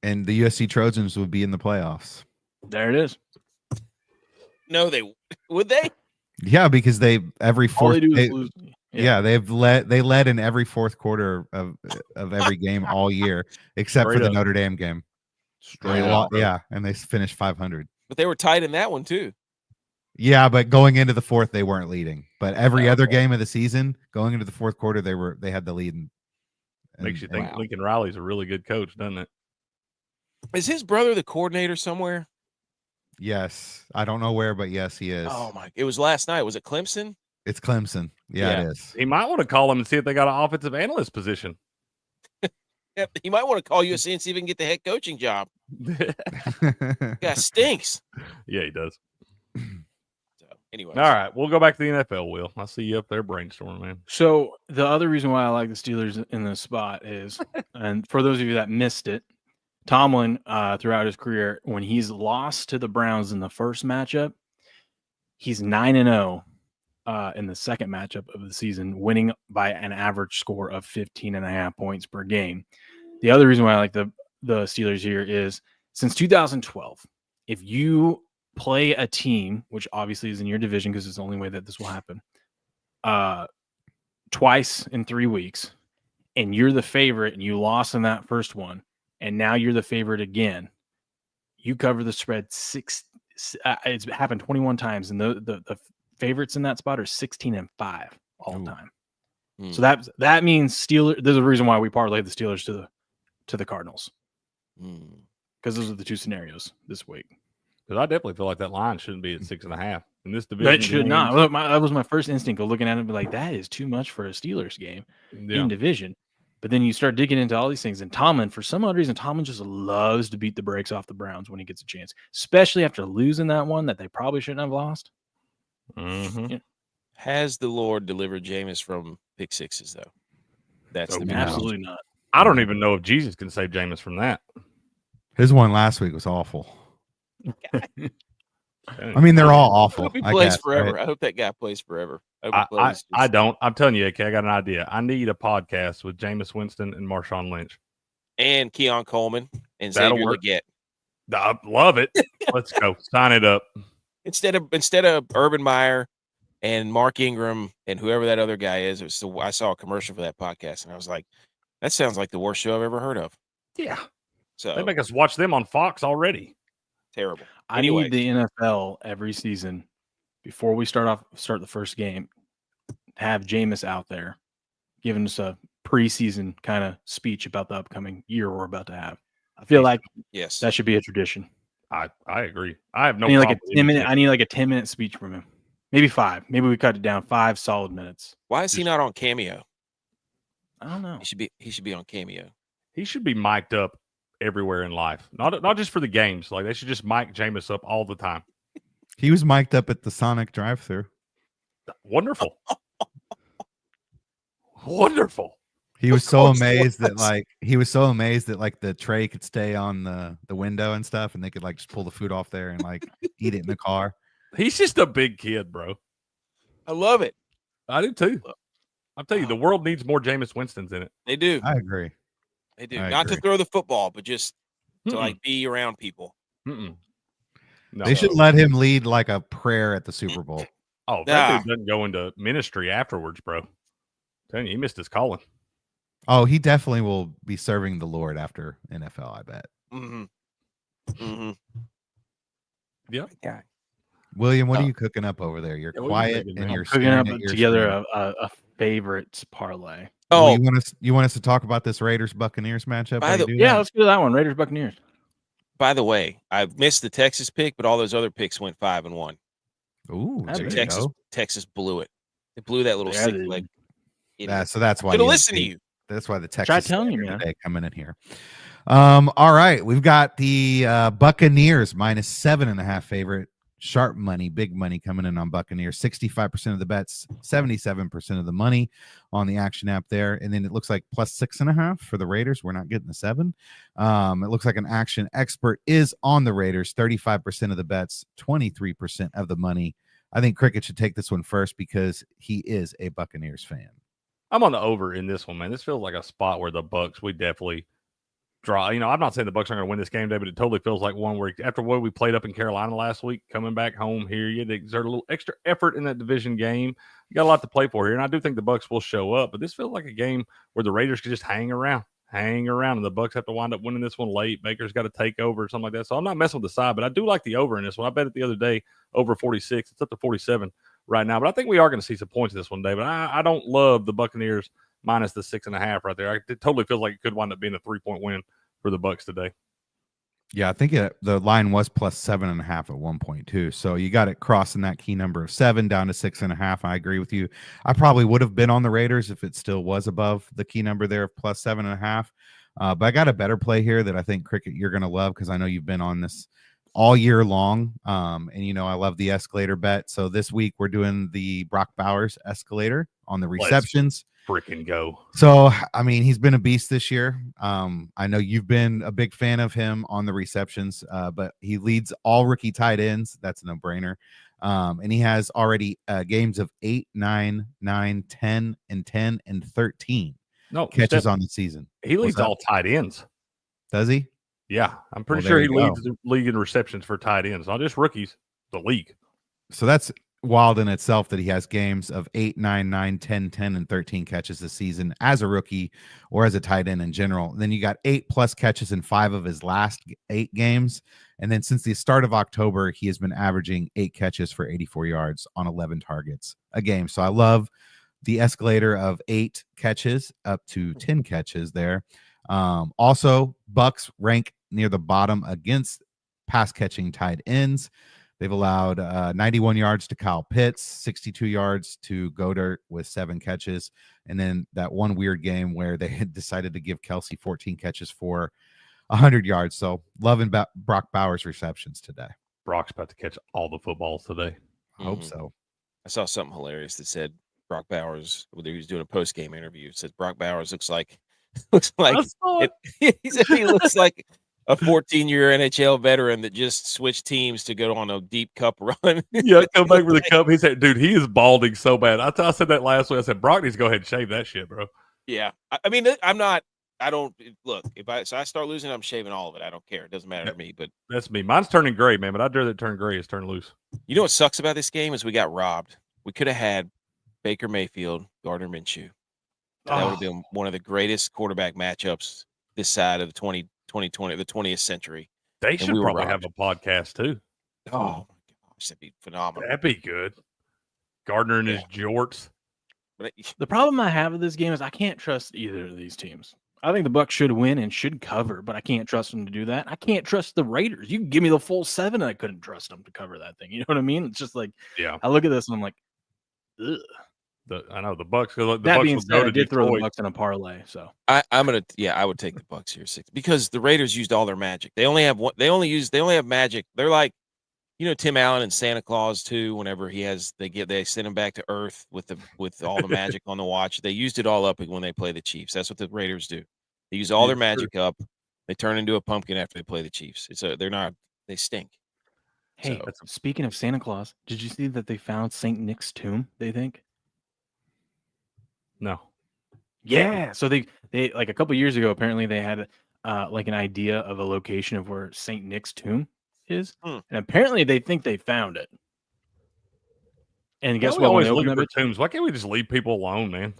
And the USC Trojans would be in the playoffs. There it is. No, would they? Yeah, because they every All fourth they do is lose. Yeah, they led in every fourth quarter of every game all year, except Straight for the up. Notre Dame game. Straight up, bro. Yeah, and they finished 500. But they were tight in that one too. Yeah, but going into the fourth, they weren't leading. But every other game of the season, going into the fourth quarter, they had the lead. Makes you think Lincoln Riley's a really good coach, doesn't it? Is his brother the coordinator somewhere? Yes, I don't know where, but yes, he is. Oh my! It was last night. Was it Clemson? It's Clemson. Yeah, it is. He might want to call him and see if they got an offensive analyst position. Yeah, he might want to call USC and see if he can get the head coaching job. Guy stinks. Yeah, he does. So, anyway. All right, we'll go back to the NFL, Will. I see you up there brainstorming, man. So the other reason why I like the Steelers in this spot is, and for those of you that missed it, Tomlin throughout his career, when he's lost to the Browns in the first matchup, he's 9-0 in the second matchup of the season, winning by an average score of 15.5 points per game. The other reason why I like the Steelers here is since 2012, if you play a team, which obviously is in your division because it's the only way that this will happen, twice in 3 weeks, and you're the favorite and you lost in that first one, and now you're the favorite again, you cover the spread it's happened 21 times, and the favorites in that spot are 16-5 all the time. So that means Steelers. There's a reason why we parlayed the Steelers to the Cardinals, because those are the two scenarios this week. Because I definitely feel like that line shouldn't be at 6.5 in this division. That should not. That was my first instinct of looking at it and be like, that is too much for a Steelers game in division. But then you start digging into all these things, and Tomlin, for some odd reason, Tomlin just loves to beat the brakes off the Browns when he gets a chance, especially after losing that one that they probably shouldn't have lost. Mm-hmm. Yeah. Has the Lord delivered Jameis from pick sixes, though? That's the absolutely not. I don't even know if Jesus can save Jameis from that. His one last week was awful. I mean, they're all awful. I hope he plays guess, forever. right? I hope that guy plays forever. I I don't. I'm telling you, AK, I got an idea. I need a podcast with Jameis Winston and Marshawn Lynch. And Keon Coleman and That'll Xavier work. Leggett. I love it. Let's go. Sign it up. Instead of Urban Meyer and Mark Ingram and whoever that other guy is, I saw a commercial for that podcast, and I was like, that sounds like the worst show I've ever heard of. Yeah. So They make us watch them on Fox already. terrible. I need the NFL every season before we start the first game, have Jameis out there giving us a preseason kind of speech about the upcoming year we're about to have. I feel like that should be a tradition. I agree. I have no I need problem. like a 10-minute speech from him. Maybe 5. Maybe we cut it down 5 solid minutes. Why is he not on Cameo? I don't know. He should be on Cameo. He should be mic'd up everywhere in life. Not just for the games. Like they should just mic Jameis up all the time. He was mic'd up at the Sonic drive-thru. Wonderful. Wonderful. He was so amazed that the tray could stay on the window and stuff, and they could like just pull the food off there and like eat it in the car. He's just a big kid, bro. I love it. I do too. I'll tell you, the world needs more Jameis Winstons in it. They do. I agree. They do. I Not agree. to throw the football, but just to like be around people. No, They should let him lead like a prayer at the Super Bowl. Oh, that dude doesn't go into ministry afterwards, bro. I'm telling you, he missed his calling. Oh, he definitely will be serving the Lord after NFL, I bet. Yeah. William, what are you cooking up over there? You're quiet and you're cooking staring up at your together screen. a favorites parlay. Oh, you want us to talk about this Raiders Buccaneers matchup? Let's do that one. Raiders Buccaneers. By the way, I missed the Texas pick, but all those other picks went 5-1. Ooh, So there you go. Texas blew it. They blew that little sick leg. Yeah, so that's why Should have listened to you. That's why the Try Texas telling you, Standard man. today coming in here. All right, we've got the Buccaneers -7.5 favorite. Sharp money, big money coming in on Buccaneers. 65% of the bets, 77% of the money on the action app there. And then it looks like +6.5 for the Raiders. We're not getting the 7. It looks like an action expert is on the Raiders. 35% of the bets, 23% of the money. I think Cricket should take this one first because he is a Buccaneers fan. I'm on the over in this one, man. This feels like a spot where the Bucks, we definitely draw. I'm not saying the Bucks aren't going to win this game day, but it totally feels like one where after what we played up in Carolina last week, coming back home here, you had to exert a little extra effort in that division game. You got a lot to play for here, and I do think the Bucks will show up. But this feels like a game where the Raiders could just hang around, and the Bucks have to wind up winning this one late. Baker's got to take over or something like that. So I'm not messing with the side, but I do like the over in this one. I bet it the other day over 46. It's up to 47 right now, but I think we are going to see some points in this one, David. I don't love the Buccaneers minus the 6.5 right there. It totally feels like it could wind up being a 3-point win for the Bucks today. Yeah, I think the line was +7.5 at one point too. So you got it crossing that key number of 7 down to 6.5. I agree with you. I probably would have been on the Raiders if it still was above the key number there of +7.5. But I got a better play here that I think, Cricket, you're going to love because I know you've been on this all year long. And I love the escalator bet. So this week we're doing the Brock Bowers escalator on the receptions. Freaking go. So, I mean, he's been a beast this year. I know you've been a big fan of him on the receptions, but he leads all rookie tight ends. That's a no-brainer. And he has already games of 8, 9, 9, 10, and 10, and 13 catches on the season. He leads all tight ends. Does he? Yeah, I'm pretty sure he leads the league in receptions for tight ends, not just rookies, the league. So that's wild in itself that he has games of 8, 9, 9, 10, 10, and 13 catches this season as a rookie or as a tight end in general. And then you got 8+ catches in 5 of his last 8 games. And then since the start of October, he has been averaging 8 catches for 84 yards on 11 targets a game. So I love the escalator of 8 catches up to 10 catches there. Also, Bucks rank near the bottom against pass catching tight ends. They've allowed 91 yards to Kyle Pitts, 62 yards to Goddard with 7 catches. And then that one weird game where they had decided to give Kelsey 14 catches for 100 yards. So loving Brock Bowers receptions today. Brock's about to catch all the footballs today. I hope so. I saw something hilarious that said Brock Bowers, whether he was doing a post-game interview, it said Brock Bowers looks like he said he looks like a 14-year NHL veteran that just switched teams to go on a deep cup run. Yeah, come back for the cup. He said, dude, he is balding so bad. I said that last week. I said, Brock needs to go ahead and shave that shit, bro. Yeah. I mean, I don't look, if I start losing, I'm shaving all of it. I don't care. It doesn't matter to me, but that's me. Mine's turning gray, man, but I'd rather it turn gray as turn loose. You know what sucks about this game is we got robbed. We could have had Baker Mayfield, Gardner Minshew. That would have been one of the greatest quarterback matchups this side of the 20th century. They should probably have a podcast too. Oh my gosh, that'd be phenomenal. That'd be good. Gardner and his jorts. The problem I have with this game is I can't trust either of these teams. I think the Bucs should win and should cover, but I can't trust them to do that. I can't trust the Raiders. You can give me the full 7, and I couldn't trust them to cover that thing. You know what I mean? It's just like, yeah. I look at this and I'm like, ugh. I know the Bucs. The that Bucs being would said, go to I did throw the Detroit. Bucs in a parlay. So I would take the Bucs here 6 because the Raiders used all their magic. They only have magic. They're like, Tim Allen and Santa Claus too. Whenever they send him back to Earth with all the magic on the watch. They used it all up when they play the Chiefs. That's what the Raiders do. They use all their magic up. They turn into a pumpkin after they play the Chiefs. They stink. Hey, speaking of Santa Claus, did you see that they found Saint Nick's tomb? They think. No. Yeah. So they like a couple years ago, apparently they had like an idea of a location of where Saint Nick's tomb is, and apparently they think they found it. And guess what? Always looking for tombs. Why can't we just leave people alone, man?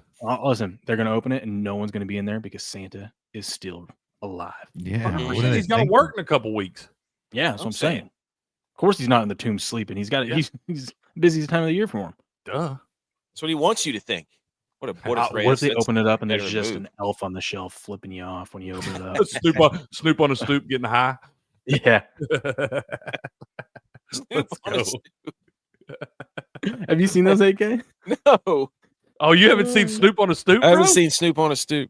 Listen, they're going to open it, and no one's going to be in there because Santa is still alive. Yeah, he's got to work in a couple weeks. Yeah, that's what I'm saying. Of course, he's not in the tomb sleeping. He's got it. He's busiest time of the year for him. Duh. That's what he wants you to think. What if they open it up and there's just an elf on the shelf flipping you off when you open it up? Snoop on a stoop getting high. Yeah. Snoop on a stoop. Have you seen those, AK? No. Oh, you haven't seen Snoop on a stoop? I haven't seen Snoop on a stoop.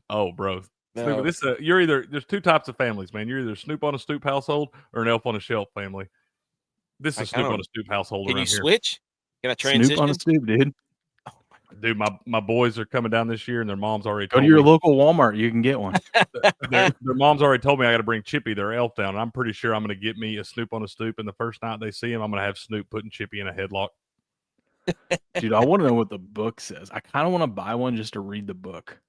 Oh, bro. Snoop, you're either there's two types of families, man. You're either Snoop on a Stoop household or an Elf on a Shelf family. This is Snoop on a Stoop household. Can you around here. switch? Can I transition? Snoop on a stoop, dude. Dude, my boys are coming down this year, and their mom's already Go told to your me, local Walmart. You can get one. their mom's already told me I got to bring Chippy, their elf, down. And I'm pretty sure I'm going to get me a Snoop on a Stoop. And the first night they see him, I'm going to have Snoop putting Chippy in a headlock. Dude, I want to know what the book says. I kind of want to buy one just to read the book.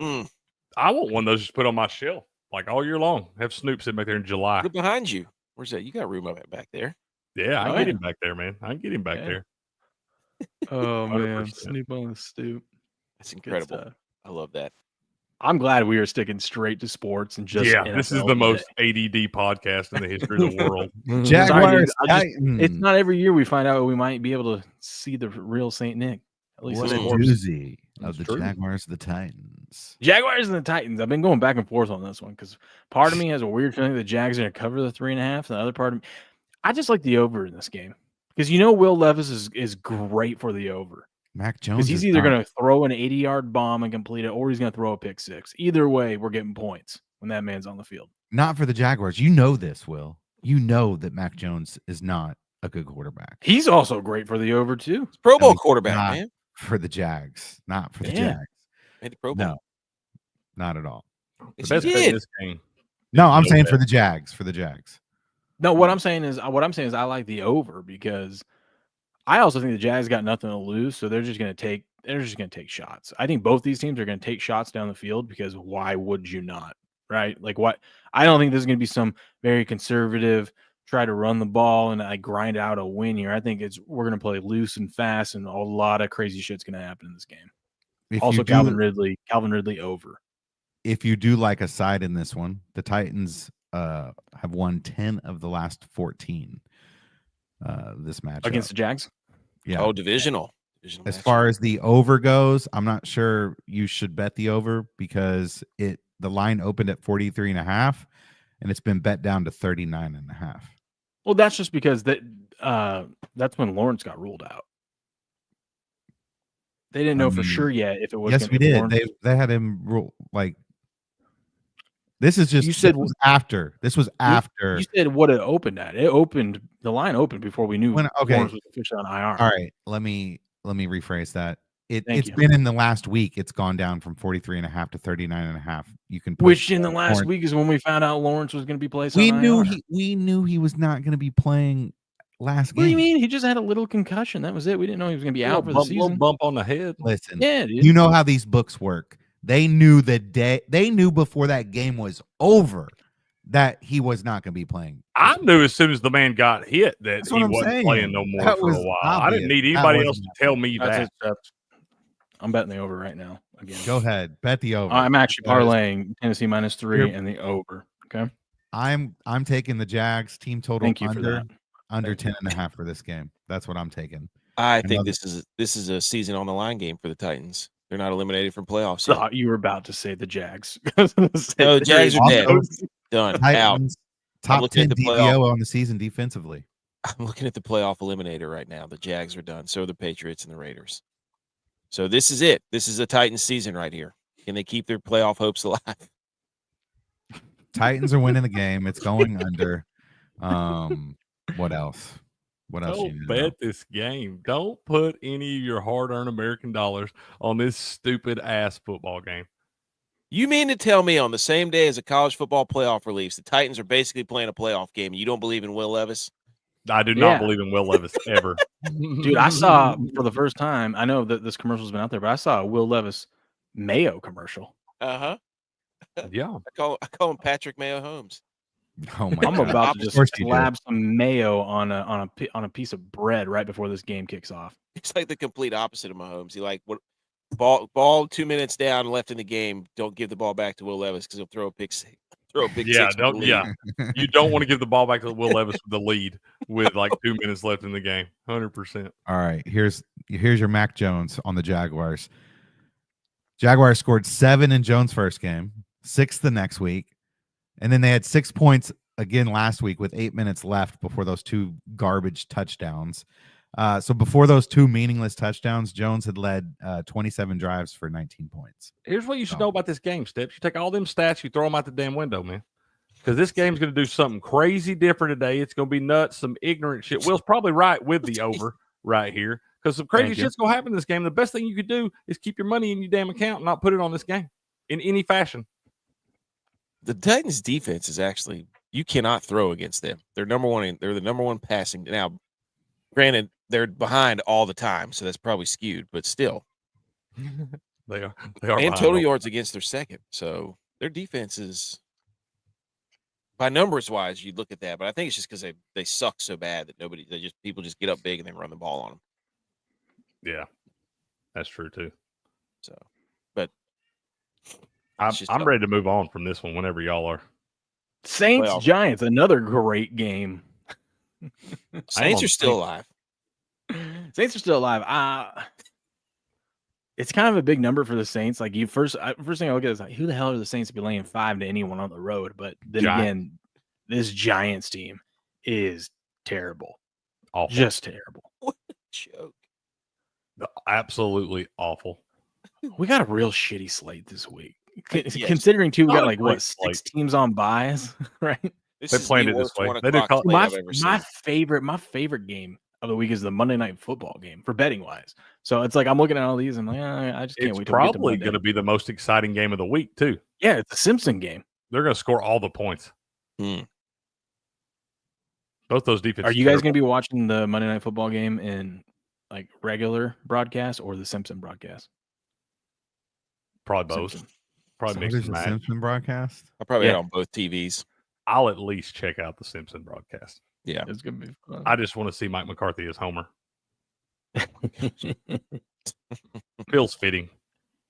I want one of those just put on my shelf like all year long. Have Snoop sitting back there in July. Look behind you. Where's that? You got room up back there. Yeah, I can get him back there, man. I can get him back there. Oh, 100%. man. Snoop on the stoop. That's incredible. I love that. I'm glad we are sticking straight to sports and just this is the most ADD podcast in the history of the world. Jaguars, it's not every year we find out we might be able to see the real Saint Nick. At least what a doozy of the Jaguars, the Titans. Jaguars and the Titans. I've been going back and forth on this one because part of me has a weird feeling the Jags are going to cover the 3.5. And the other part of me, I just like the over in this game because Will Levis is great for the over. Mac Jones, because he's either going to throw an 80-yard bomb and complete it, or he's going to throw a pick six. Either way, we're getting points when that man's on the field. Not for the Jaguars. You know this, Will. You know that Mac Jones is not a good quarterback. He's also great for the over too. Pro Bowl quarterback, man. For the Jags, not for the Jags. Made the Pro Bowl. No, not at all. The best bet in this game. No, I'm saying for the Jags. For the Jags. No, what I'm saying is I like the over because I also think the Jags got nothing to lose, so they're just going to take shots. I think both these teams are going to take shots down the field because why would you not, right? Like what? I don't think this is going to be some very conservative try to run the ball and grind out a win here. I think we're going to play loose and fast, and a lot of crazy shit's going to happen in this game. Also, Calvin Ridley over. If you do like a side in this one, the Titans have won 10 of the last 14. This match against the Jags. Yeah. Oh, divisional as far as the over goes, I'm not sure you should bet the over because the line opened at 43.5 and it's been bet down to 39.5. Well, that's just because that's when Lawrence got ruled out. They didn't know for sure yet if it was. Yes, we did. Lawrence. They had him rule like. This is just. You said this was after. This was after. You said what it opened at. The line opened before we knew Lawrence was officially on IR. All right, let me rephrase that. It's been in the last week. It's gone down from 43.5 to 39.5. You can which in the last week is when we found out Lawrence was going to be placed. We knew he was not going to be playing last game. What do you mean? He just had a little concussion. That was it. We didn't know he was going to be out for the season. Little bump on the head. Listen, yeah, dude. You know how these books work. They knew They knew before that game was over that he was not going to be playing. I knew as soon as the man got hit that he wasn't playing no more for a while. I didn't need anybody else to tell me that. I'm betting the over right now. Again, go ahead, bet the over. I'm actually parlaying Tennessee -3 and the over. Okay, I'm taking the Jags team total under 10.5 for this game. That's what I'm taking. I think this is a season on the line game for the Titans. They're not eliminated from playoffs. Thought you were about to say the Jags. No, Jags are dead. Done. Titans, out. Top 10 DVO on the season defensively. I'm looking at the playoff eliminator right now. The Jags are done. So are the Patriots and the Raiders. So this is it. This is a Titans season right here. Can they keep their playoff hopes alive? Titans are winning the game. It's going under. What else? What else? Don't bet this game. Don't put any of your hard-earned American dollars on this stupid ass football game. You mean to tell me on the same day as a college football playoff release, the Titans are basically playing a playoff game and you don't believe in Will Levis? I do not believe in Will Levis ever. Dude, I saw for the first time, I know that this commercial's been out there, but I saw a Will Levis Mayo commercial. Uh-huh. Yeah. I call him Patrick Mayo Holmes. Oh my I'm God. about to just slap some mayo on a piece of bread right before this game kicks off. It's like the complete opposite of Mahomes. He ball 2 minutes down left in the game. Don't give the ball back to Will Levis because he'll throw a pick six. You don't want to give the ball back to Will Levis with the lead with like 2 minutes left in the game. 100%. All right, here's your Mac Jones on the Jaguars. Jaguars scored 7 in Jones' first game, 6 the next week, and then they had 6 points again last week with 8 minutes left before those 2 garbage touchdowns. So before those 2 meaningless touchdowns, Jones had led 27 drives for 19 points. Here's what you should know about this game, Steps. You take all them stats, you throw them out the damn window, man. Because this game's going to do something crazy different today. It's going to be nuts, some ignorant shit. Will's probably right with the over right here because some crazy shit's going to happen in this game. The best thing you could do is keep your money in your damn account and not put it on this game in any fashion. The Titans defense is actually, you cannot throw against them. They're number one. They're the number one passing. Now, granted, they're behind all the time, so that's probably skewed, but still. They are. And total yards against their second. So their defense is, by numbers wise, you look at that, but I think it's just because they suck so bad that people just get up big and then run the ball on them. Yeah, that's true too. So, but I'm ready to move on from this one whenever y'all are. Saints Giants, another great game. Saints are still alive. Saints are still alive. It's kind of a big number for the Saints. Like first thing I look at is like, who the hell are the Saints to be laying 5 to anyone on the road? But then again, this Giants team is terrible. Awful. Just terrible. What a joke. Absolutely awful. We got a real shitty slate this week. Considering too, we got like what 6 teams on buys, right? They planned it this way. They did my favorite game of the week is the Monday Night Football game for betting wise. So it's like I'm looking at all these and I'm like, I just can't wait. It's probably going to be the most exciting game of the week too. Yeah, it's a Simpson game. They're going to score all the points. Both those defenses. Are you guys going to be watching the Monday Night Football game in like regular broadcast or the Simpson broadcast? Probably both. Simpson. So Probably mix and match. Simpson broadcast. I probably had on both TVs. I'll at least check out the Simpson broadcast. Yeah, it's gonna be fun. I just want to see Mike McCarthy as Homer. Feels fitting.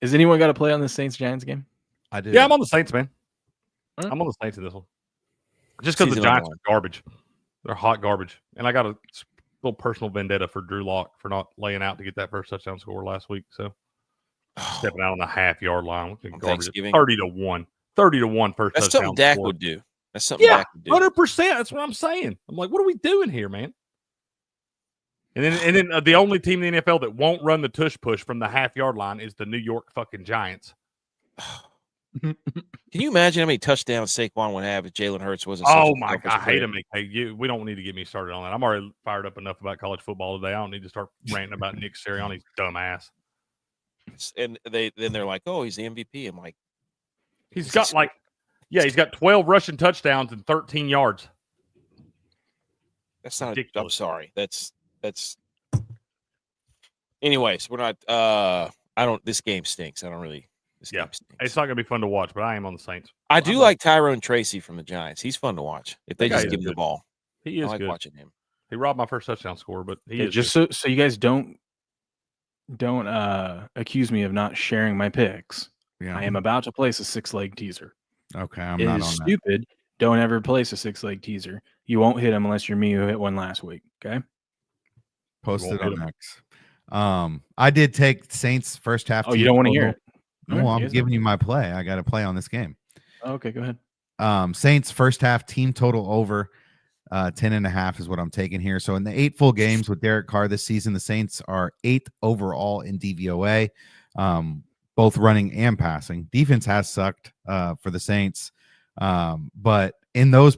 Has anyone got to play on the Saints Giants game? I do. Yeah, I'm on the Saints, man. I'm on the Saints in this one. Just because the Giants are garbage. They're hot garbage. And I got a little personal vendetta for Drew Lock for not laying out to get that first touchdown score last week. So stepping out on the half-yard line. Garbage. 30-1. 30-1 first That's touchdown. something Dak would do. That's something Dak would do. 100%. That's what I'm saying. I'm like, what are we doing here, man? And then the only team in the NFL that won't run the tush push from the half-yard line is the New York fucking Giants. Can you imagine how many touchdowns Saquon would have if Jalen Hurts wasn't? Oh my God, I hate him. Hey, we don't need to get me started on that. I'm already fired up enough about college football today. I don't need to start ranting about Nick Sirianni's dumb ass. And they're like, oh, he's the MVP. I'm like, he's got 12 rushing touchdowns and 13 yards. That's not ridiculous. I'm sorry. That's anyways, we're not this game stinks. I don't really it's not gonna be fun to watch, but I am on the Saints. I do like Tyrone Tracy from the Giants. He's fun to watch if they just give him the ball. He is I like good. watching him. He robbed my first touchdown score, but he is just good. so you guys don't accuse me of not sharing my picks. Yeah. I am about to place a 6-leg teaser. Okay, I'm it not is on stupid. that. Don't ever place a 6-leg teaser. You won't hit them unless you're me who hit one last week. Okay. Post it on X. I did take Saints first half. Oh, you don't want to hear it? No, I'm giving you my play. I got to play on this game. Okay, go ahead. Saints first half team total over 10.5 is what I'm taking here. So in the 8 full games with Derek Carr this season, the Saints are 8th overall in DVOA, both running and passing. Defense has sucked for the Saints, but in those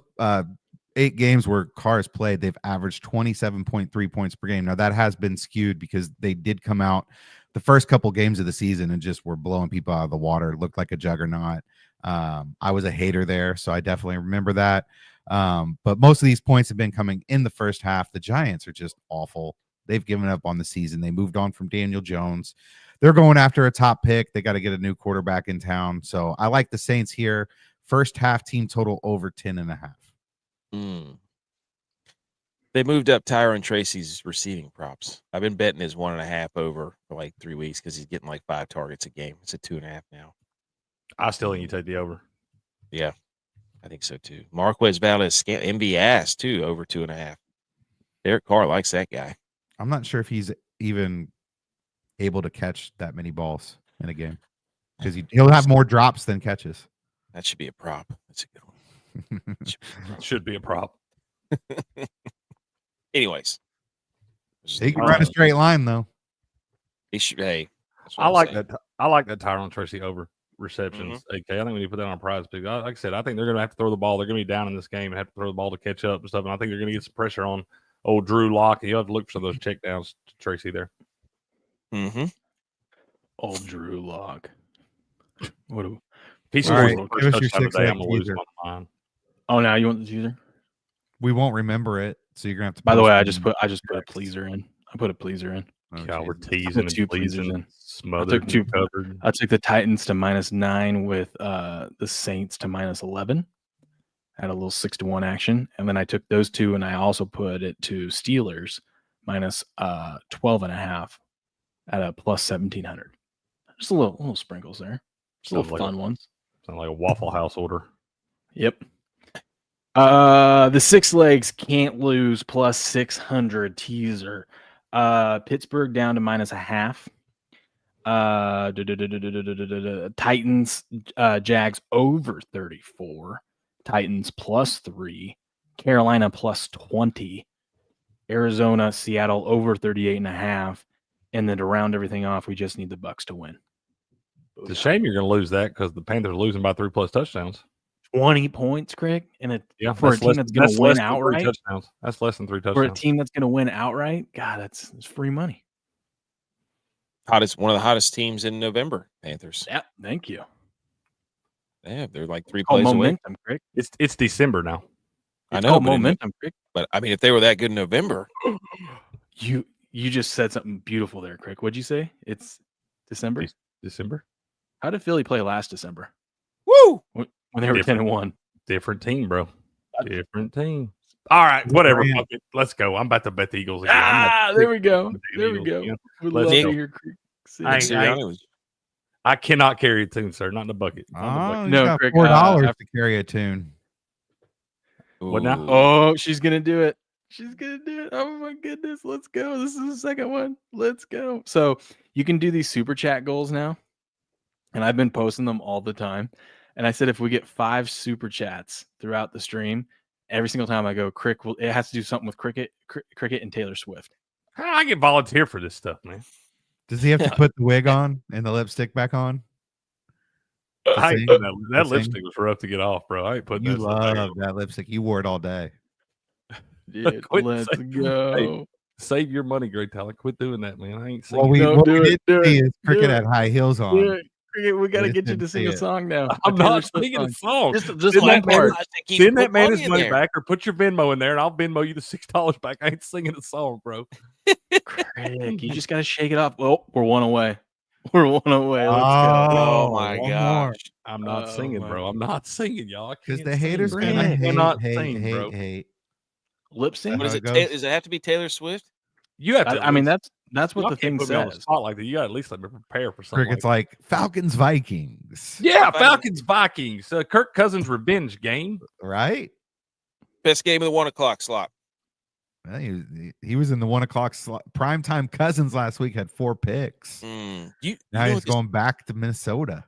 8 games where Carr has played, they've averaged 27.3 points per game. Now that has been skewed because they did come out the first couple games of the season and just were blowing people out of the water. It looked like a juggernaut. I was a hater there, so I definitely remember that. But most of these points have been coming in the first half. The Giants are just awful. They've given up on the season. They moved on from Daniel Jones. They're going after a top pick. They got to get a new quarterback in town. So I like the Saints here. First half team total over 10.5. They moved up Tyrone Tracy's receiving props. I've been betting his 1.5 over for like 3 weeks because he's getting like 5 targets a game. It's a 2.5 now. I still think you take the over. Yeah, I think so too. Marquez Valdez, MVS too, over 2.5. Derek Carr likes that guy. I'm not sure if he's even able to catch that many balls in a game because he'll have more drops than catches. That should be a prop. That's a good one. Should be a prop. Anyways, He can run a straight line though. He should. Hey, that's what I I'm like saying. that. I like that Tyrone Tracy over receptions. AK, I think we need to put that on a prize pick. Like I said, I think they're going to have to throw the ball. They're going to be down in this game and have to throw the ball to catch up and stuff. And I think they're going to get some pressure on old Drew Lock. And you'll have to look for some of those checkdowns to Tracy there. Mm-hmm. Old Drew Lock. What? He All right, scores give the us your first touchdown six today. leg I'm going to lose teaser. my mind. Oh, now you want the teaser? We won't remember it, so you're gonna have to. By the post way, it I in just put a pleaser in. I put a pleaser in. Oh, God, we're Jesus. teasing and two pleasing pleasers in. and smothered I took two. and covered. I took the Titans to -9 with the Saints to -11. Had a little 6-1 action, and then I took those two, and I also put it to Steelers -12.5 at a +1700. Just a little sprinkles there. Just a little fun ones. Sound like a Waffle House order. Yep. The six legs can't lose +600 teaser. Pittsburgh down to -0.5. Titans, Jags over 34. Titans +3. Carolina +20. Arizona, Seattle over 38.5. And then to round everything off, we just need the Bucks to win. It's a shame you're going to lose that because the Panthers are losing by 3+ touchdowns. 20 points, Craig, and for a that's team less- that's going that's to win less than 3 outright. touchdowns. That's less than 3 For a touchdowns. team that's going to win outright, God, that's free money. One of the hottest teams in November, Panthers. Yeah, thank you. Yeah, they're like 3 Called plays away. momentum, Craig. It's December now. I It's know called but in- momentum, Craig. But I mean, if they were that good in November, You just said something beautiful there, Craig. What'd you say? It's December. December. How did Philly play last December? woo! When they were 10-1. Different team, bro. Different team. All right, whatever. Grant. Fuck it. Let's go. I'm about to bet the Eagles again. I'm about to There we go. pick the There we Eagles go. again. Would Let's love go. to hear Craig say I it. ain't- Sirianni was I cannot carry a tune, sir. Not in the bucket. Not in the Oh, bucket. you No, got Craig, $4 after- to carry a tune. What now? Ooh. Oh, she's gonna do it. She's gonna do it. Oh my goodness. Let's go. This is the second one. Let's go. So you can do these super chat goals now. And I've been posting them all the time. And I said if we get 5 super chats throughout the stream, every single time I go, it has to do something with cricket and Taylor Swift. I get volunteer for this stuff, man. Does he have to put the wig on and the lipstick back on? I ain't sing? putting that To sing? lipstick was rough to get off, bro. I ain't putting You that stuff back love on. that lipstick. You wore it all day. Dude, Quit let's saying- go. Save your money, Great Talent. Quit doing that, man. I ain't singing. Well, we No, what do we it, did do see it, is cricket do had high heels on. Dude, Cricket, we got to just get you didn't to sing see a it. song now. I'm A Taylor not Swift singing a song. Just Send one that man, part. send that man his money back or put your Venmo in there and I'll Venmo you the $6 back. I ain't singing a song, bro. Craig, you just got to shake it off. Well, we're one away. We're one away. Let's Oh Oh, my one gosh. more. I'm not Oh, singing, my bro. I'm not singing, y'all. I Because can't the sing, haters bro. gonna I cannot hate, sing, bro. hate. go. Lip sync. What is how it? it goes. Does it have to be Taylor Swift? You have to. I mean, that's what y'all the can't thing put me on the says. spot like that. You got to at least let me prepare for something. Cricket's like Falcons Vikings, yeah, Falcons Vikings. Kirk Cousins revenge game. right? Best game of the 1 o'clock slot. Well, he was in the 1 o'clock slot. Primetime Cousins last week had 4 picks. You Now know he's what this- going back to Minnesota.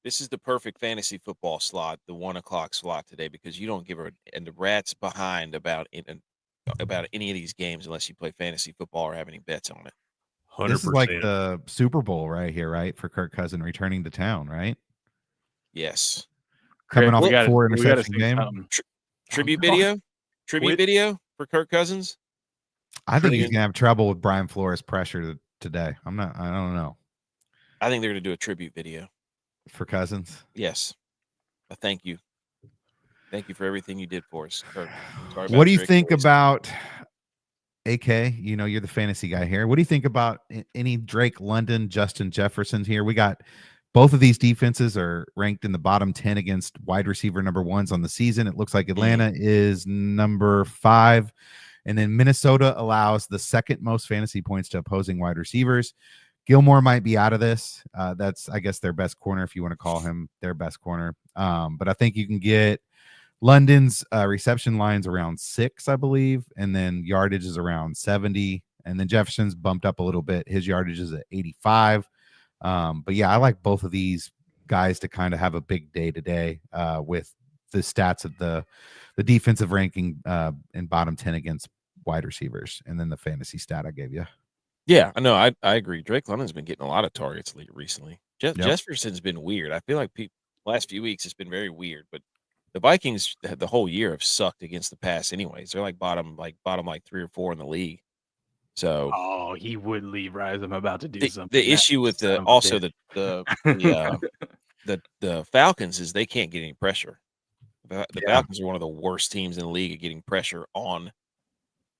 This is the perfect fantasy football slot, the 1 o'clock slot today, because you don't give and the rat's behind about any of these games unless you play fantasy football or have any bets on it. 100%. This is like the Super Bowl right here, right? For Kirk Cousins returning to town, right? Yes. Coming off we a gotta- 4 we gotta interception say game. something. Tribute God. video? Tribute video for Kirk Cousins? I think he's Tribute. gonna have trouble with Brian Flores' pressure today. I don't know. I think they're going to do a tribute video. For Cousins. Yes. A thank you. Thank you for everything you did for us, Kirk. Sorry What about do you Drake think Boys. about AK? You know, you're the fantasy guy here. What do you think about any Drake London, Justin Jefferson here? We got both of these defenses are ranked in the bottom 10 against wide receiver number 1s on the season. It looks like Atlanta is number 5. And then Minnesota allows the second most fantasy points to opposing wide receivers. Gilmore might be out of this. That's, I guess, their best corner, if you want to call him their best corner. But I think you can get London's reception lines around 6, I believe, and then yardage is around 70. And then Jefferson's bumped up a little bit. His yardage is at 85. But yeah, I like both of these guys to kind of have a big day today with the stats of the defensive ranking in bottom 10 against wide receivers, and then the fantasy stat I gave you. Yeah, I know. I agree. Drake London's been getting a lot of targets recently. Yep. Jefferson's been weird. I feel like last few weeks it's been very weird, but the Vikings the whole year have sucked against the pass anyways. They're like bottom 3 or 4 in the league. So he would leave, Rise. I'm about to do something. The issue with the Falcons is they can't get any pressure. The Falcons are one of the worst teams in the league at getting pressure on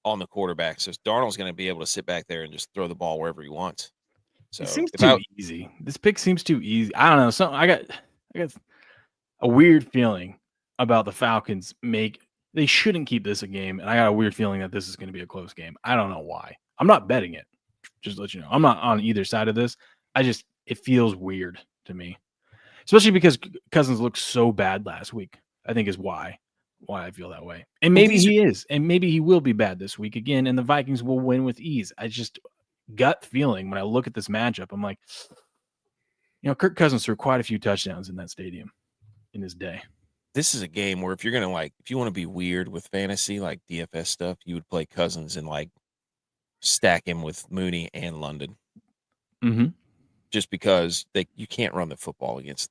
the quarterback. So Darnold's going to be able to sit back there and just throw the ball wherever he wants. So it seems too easy. This pick seems too easy. I don't know. I got a weird feeling about the Falcons. They shouldn't keep this a game, and I got a weird feeling that this is going to be a close game. I don't know why. I'm not betting it. Just to let you know, I'm not on either side of this. It feels weird to me, especially because Cousins looked so bad last week. I think is why I feel that way. And maybe he is, and maybe he will be bad this week again, and the Vikings will win with ease. I just gut feeling when I look at this matchup, I'm like, Kirk Cousins threw quite a few touchdowns in that stadium in his day. This is a game where if you want to be weird with fantasy, like DFS stuff, you would play Cousins and stack him with Mooney and London. Mm-hmm. Just because you can't run the football against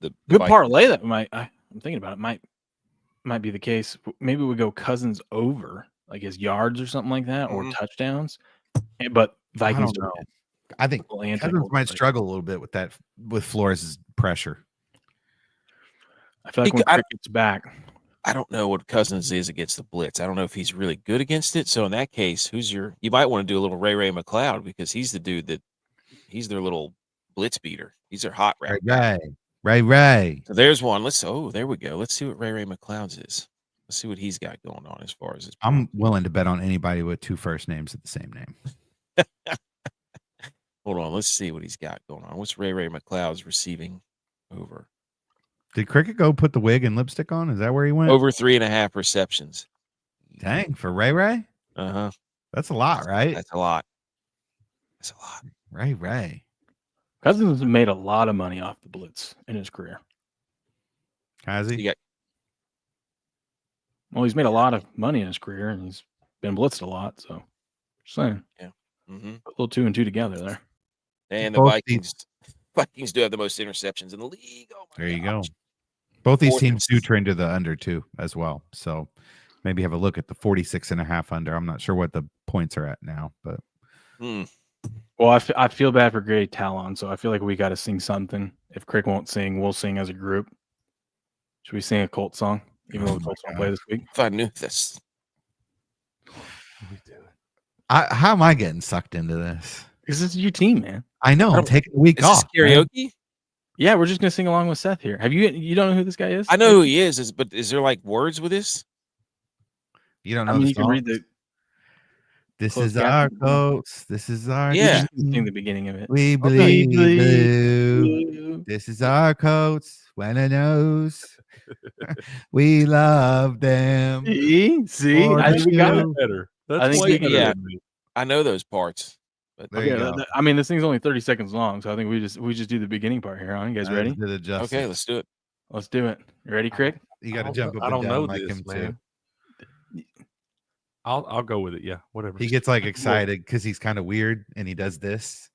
the good Vikings. parlay that I'm thinking about it might be the case. Maybe we go Cousins over like his yards or something like that, or touchdowns. But Vikings don't know. I think Cousins might struggle a little bit with that, with Flores' pressure. I feel like when Crick gets back, I don't know what Cousins is against the blitz. I don't know if he's really good against it. So in that case, you might want to do a little Ray McLeod, because he's the dude he's their little blitz beater. He's their hot route. Ray. So there's one. There we go. Let's see what Ray McLeod's is. Let's see what he's got going on as far as his. I'm willing to bet on anybody with 2 first names at the same name. Hold on. Let's see what he's got going on. What's Ray McLeod's receiving over? Did Cricket go put the wig and lipstick on? Is that where he went? Over 3.5 receptions. Dang, for Ray? Uh-huh. That's a lot, right? That's a lot. Ray. Cousins has made a lot of money off the blitz in his career. Has he? Well, he's made a lot of money in his career, and he's been blitzed a lot. So, just saying. Yeah. Mm-hmm. A little 2 and 2 together there. And the Vikings do have the most interceptions in the league. Oh my there you gosh. go. Both these teams do trend to the under too as well. So maybe have a look at the 46.5 under. I'm not sure what the points are at now, but. Well, I feel bad for Gray Talon, so I feel like we got to sing something. If Crick won't sing, we'll sing as a group. Should we sing a Colt song, even though the Colts won't play this week? If I knew this. How am I getting sucked into this? Because this is your team, man. I know. I'm taking a week off. Karaoke? Man. Yeah, we're just gonna sing along with Seth here. You don't know who this guy is? I know who he is, but is there words with this? You don't know. I mean, you can read the. This is our Colts. This is our. Yeah. Sing the beginning of it. We believe blue. This is our Colts. When I knows. We love them. See, I think we got it better. That's way better. Yeah, I know those parts. But I mean, this thing's only 30 seconds long, so I think we just do the beginning part here. Huh? You guys ready? Okay, let's do it. Let's do it. You ready, Craig? You got to jump up. I don't and down know like this, him man. too. I'll go with it. Yeah, whatever. He gets excited because he's kind of weird and he does this.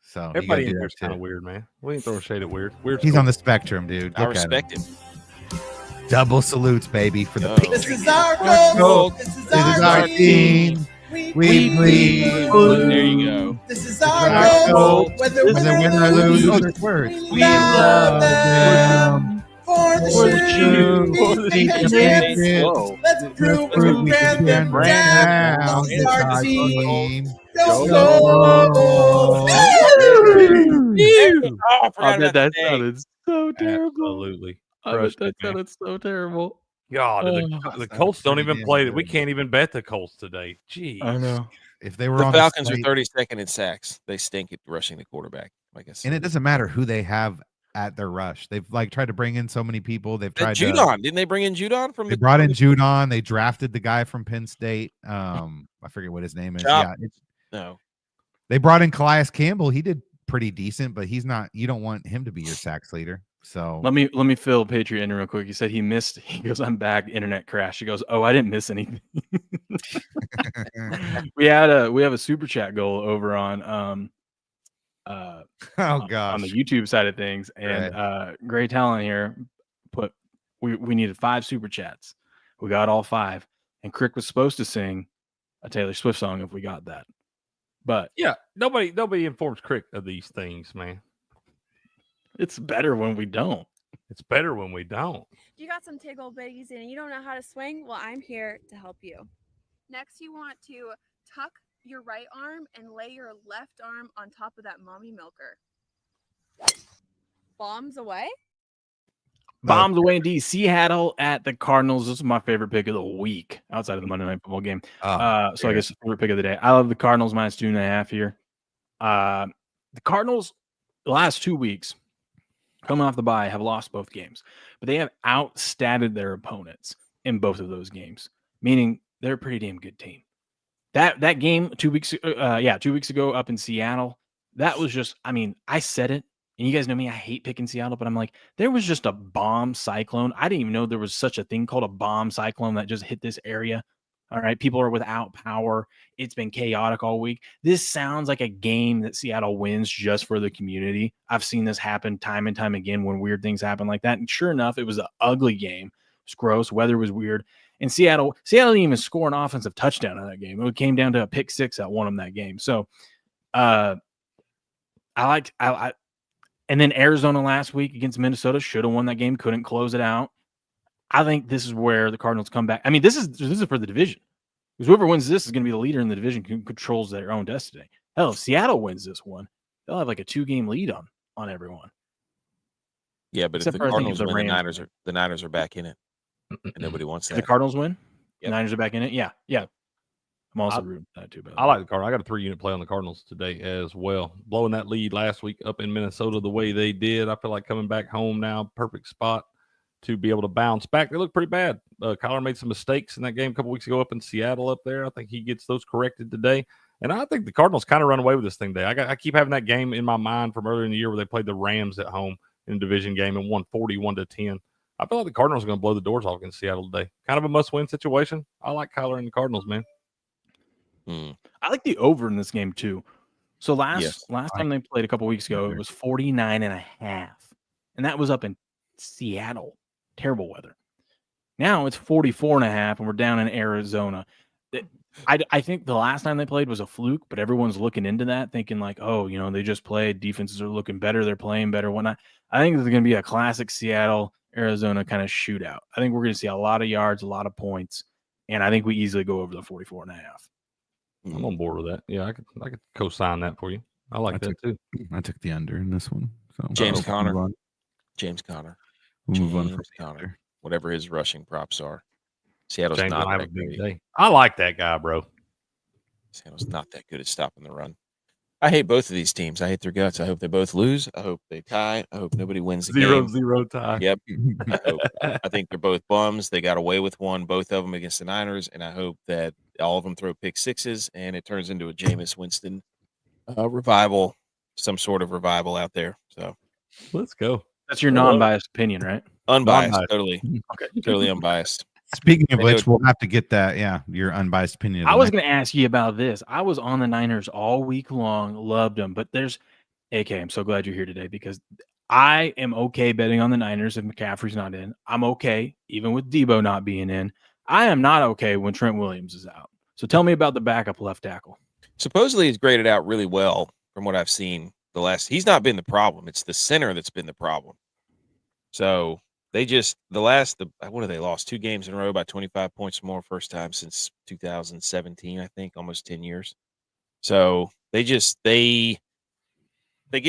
So everybody in here's kind of weird, man. We ain't throwing shade at weird. He's on the spectrum, dude. I respect him. Double salutes, baby, for the This is our goal. This is our team. We bleed. There you go. This is our goal. Whether win or lose, we love them. For the shoe. Let's prove we can them down. This is our team. Go. That sounded so terrible. Absolutely. That sounded so terrible. God, the Colts don't even play it. We can't even bet the Colts today. Jeez. I know. If they were The on Falcons the are site, 32nd in sacks. They stink at rushing the quarterback. I guess. and it doesn't matter who they have at their rush. They've tried to bring in so many people. They've tried Judon. Didn't they bring in Judon from? They brought in Judon. They drafted the guy from Penn State. I forget what his name is. Chop. Yeah, No. They brought in Calais Campbell. He did pretty decent, but he's not. You don't want him to be your sacks leader. So let me fill Patriot in real quick. He said he missed. He goes, "I'm back." Internet crash. He goes, "Oh, I didn't miss anything." We have a super chat goal over on Oh on gosh. the YouTube side of things, and Great Talent here put we needed 5 super chats. We got all 5, and Crick was supposed to sing a Taylor Swift song if we got that, but Yeah, nobody informs Crick of these things, man. it's better when we don't. It's better when we don't. You got some tickle bitties and you don't know how to swing? Well, I'm here to help you. Next, you want to tuck your right arm and lay your left arm on top of that mommy milker. Bombs away? Bombs away indeed. Seattle at the Cardinals. This is my favorite pick of the week outside of the Monday Night Football game. So I guess favorite pick of the day. I love the Cardinals minus 2.5 here. The Cardinals, the last 2 weeks, coming off the bye, have lost both games, but they have outstatted their opponents in both of those games, meaning they're a pretty damn good team. That game 2 weeks, 2 weeks ago up in Seattle, that was just, I mean, I said it. And you guys know me, I hate picking Seattle, but I'm like, there was just a bomb cyclone. I didn't even know there was such a thing called a bomb cyclone that just hit this area. All right. People are without power. It's been chaotic all week. This sounds like a game that Seattle wins just for the community. I've seen this happen time and time again when weird things happen like that. And sure enough, it was an ugly game. It was gross. Weather was weird. And Seattle didn't even score an offensive touchdown in that game. It came down to a pick 6 that won them that game. So and then Arizona last week against Minnesota should have won that game, couldn't close it out. I think this is where the Cardinals come back. I mean, this is for the division. Because whoever wins this is going to be the leader in the division, who controls their own destiny. Hell, if Seattle wins this one, they'll have like a 2-game lead on everyone. Yeah, but Except if the for, Cardinals the win, Rams the Niners are back in it, and nobody wants that. If the Cardinals win, Yep. the Niners are back in it. Yeah. I'm also rooting for that too. I like the Cardinals. I got a 3-unit play on the Cardinals today as well. Blowing that lead last week up in Minnesota the way they did, I feel like coming back home now, perfect spot to be able to bounce back. They look pretty bad. Kyler made some mistakes in that game a couple weeks ago up in Seattle up there. I think he gets those corrected today. And I think the Cardinals kind of run away with this thing today. I keep having that game in my mind from earlier in the year where they played the Rams at home in a division game and won 41-10. I feel like the Cardinals are going to blow the doors off against Seattle today. Kind of a must-win situation. I like Kyler and the Cardinals, man. I like the over in this game too. So last time they played a couple weeks ago, it was 49.5. And that was up in Seattle. Terrible weather. Now it's 44.5, and we're down in Arizona. I think the last time they played was a fluke, but everyone's looking into that, thinking like, oh, they just played. Defenses are looking better. They're playing better, whatnot. I think there's going to be a classic Seattle, Arizona kind of shootout. I think we're going to see a lot of yards, a lot of points, and I think we easily go over the 44.5. I'm on board with that. Yeah, I could co-sign that for you. I like that too. I took the under in this one. So James Conner. We'll Move on from Conner. Whatever his rushing props are. Seattle's James not will have that a big great. day. I like that guy, bro. Seattle's not that good at stopping the run. I hate both of these teams. I hate their guts. I hope they both lose. I hope they tie. I hope nobody wins the game. 0-0 tie. Yep. I think they're both bums. They got away with one, both of them against the Niners, and I hope that all of them throw pick 6s and it turns into a Jameis Winston revival, some sort of revival out there. So let's go. That's your non-biased opinion, right? Unbiased, Non-biased. totally. Okay. Totally unbiased. Speaking of which, we'll have to get that. Yeah, your unbiased opinion. I was going to ask you about this. I was on the Niners all week long, loved them, but there's AK. I'm so glad you're here today because I am okay betting on the Niners if McCaffrey's not in. I'm okay even with Debo not being in. I am not okay when Trent Williams is out. So tell me about the backup left tackle. Supposedly he's graded out really well from what I've seen. He's not been the problem. It's the center that's been the problem. So they just what have they lost 2 games in a row by 25 points or more, first time since 2017, I think, almost 10 years. So they get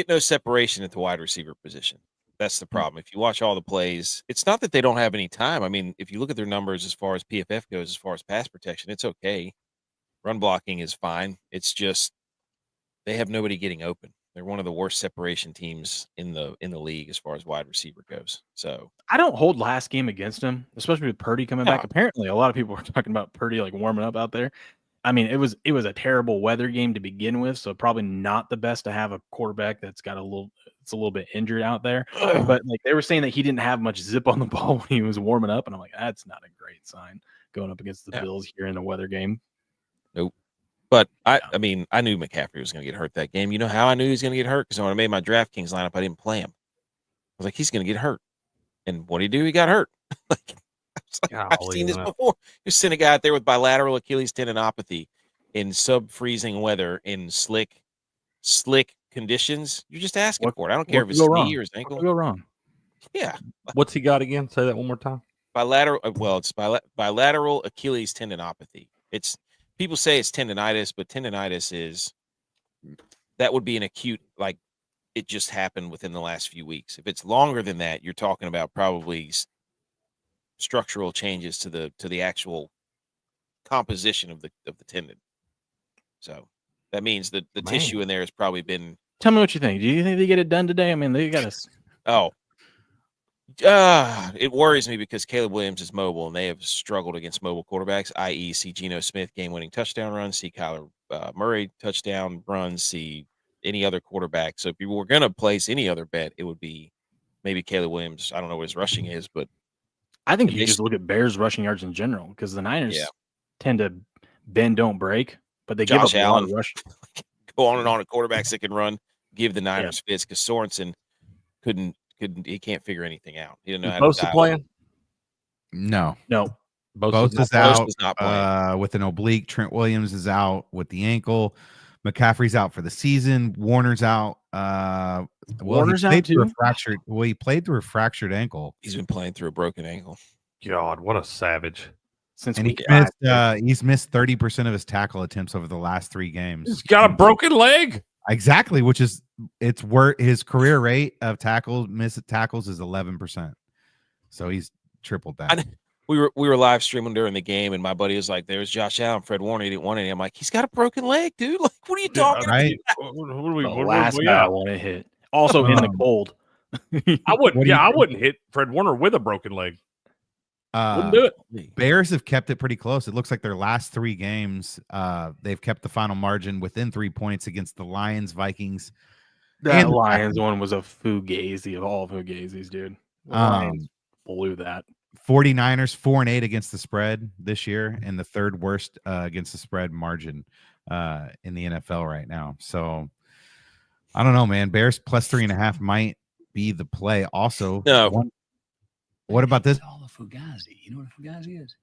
no separation at the wide receiver position. That's the problem. If you watch all the plays, it's not that they don't have any time. I mean, if you look at their numbers as far as PFF goes, as far as pass protection, it's okay. Run blocking is fine. It's just they have nobody getting open. They're one of the worst separation teams in the league as far as wide receiver goes. So I don't hold last game against him, especially with Purdy coming back. Apparently, a lot of people were talking about Purdy like warming up out there. I mean, it was a terrible weather game to begin with, so probably not the best to have a quarterback that's got a little bit injured out there. But like they were saying that he didn't have much zip on the ball when he was warming up, and I'm like, that's not a great sign going up against the Yeah. Bills here in a weather game. Nope. But I mean, I knew McCaffrey was going to get hurt that game. You know how I knew he was going to get hurt? Because when I made my DraftKings lineup, I didn't play him. I was like, he's going to get hurt. And what did he do? He got hurt. I've seen this before. You send a guy out there with bilateral Achilles tendinopathy in sub-freezing weather in slick conditions. You're just asking for it. I don't care if it's knee or his ankle. What could go wrong? Yeah. What's he got again? Say that one more time. It's bilateral Achilles tendinopathy. It's people say it's tendonitis, but tendonitis that would be an acute, like it just happened within the last few weeks. If it's longer than that, you're talking about probably structural changes to the actual composition of the tendon. So that means that the tissue in there has probably been. Tell me what you think. Do you think they get it done today? I mean, they got us. It worries me because Caleb Williams is mobile and they have struggled against mobile quarterbacks, i.e. see Geno Smith game-winning touchdown runs, see Kyler Murray touchdown runs, see any other quarterback. So if you were going to place any other bet, it would be maybe Caleb Williams. I don't know what his rushing is, but I think you just look at Bears rushing yards in general because the Niners tend to bend, don't break, but they Josh give up Allen, a lot of rush. Go on and on at quarterbacks that can run, give the Niners fits because Sorensen he can't figure anything out. He didn't know how to Bosa playing? No. Bosa's out with an oblique. Trent Williams is out with the ankle. McCaffrey's out for the season. Warner's out. Warner's out too? He played through a fractured ankle. He's been playing through a broken ankle. God, what a savage! He's missed 30% of his tackle attempts over the last 3 games. He's got a broken leg. Exactly, which is where his career rate of missed tackles is 11%. So he's tripled that. We were live streaming during the game, and my buddy was like, "There's Josh Allen, Fred Warner. He didn't want any." I'm like, "He's got a broken leg, dude. Like, what are you talking about?" The last guy I want to hit. Also in the cold. I wouldn't hit Fred Warner with a broken leg. Wouldn't do it. Bears have kept it pretty close. It looks like their last 3 games, they've kept the final margin within 3 points against the Lions, Vikings. That Lions one was a fugazi of all fugazis, dude. The Lions blew that. 49ers 4-8 against the spread this year, and the 3rd worst against the spread margin in the NFL right now. So I don't know, man. Bears plus 3.5 might be the play. Also, what about this? All a fugazi. You know what a fugazi is?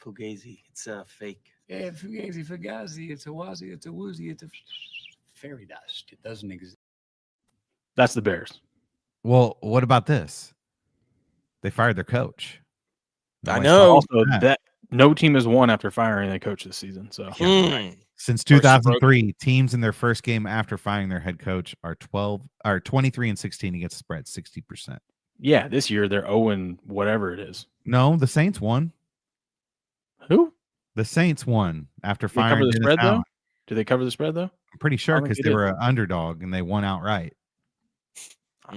Fugazi. It's a fake. Yeah, fugazi. It's a wazi. It's a woozy. It's a fairy dust. It doesn't exist. That's the Bears. Well, what about this? They fired their coach. I know. Also, that no team has won after firing their coach this season. So since 2003, teams in their first game after firing their head coach are 23-16 against the spread, 60%. Yeah, this year they're 0 whatever it is. No, the Saints won. Who? The Saints won after Did they firing cover the Dennis spread Allen. though? Did they cover the spread though? I'm pretty sure because they were an underdog and they won outright. I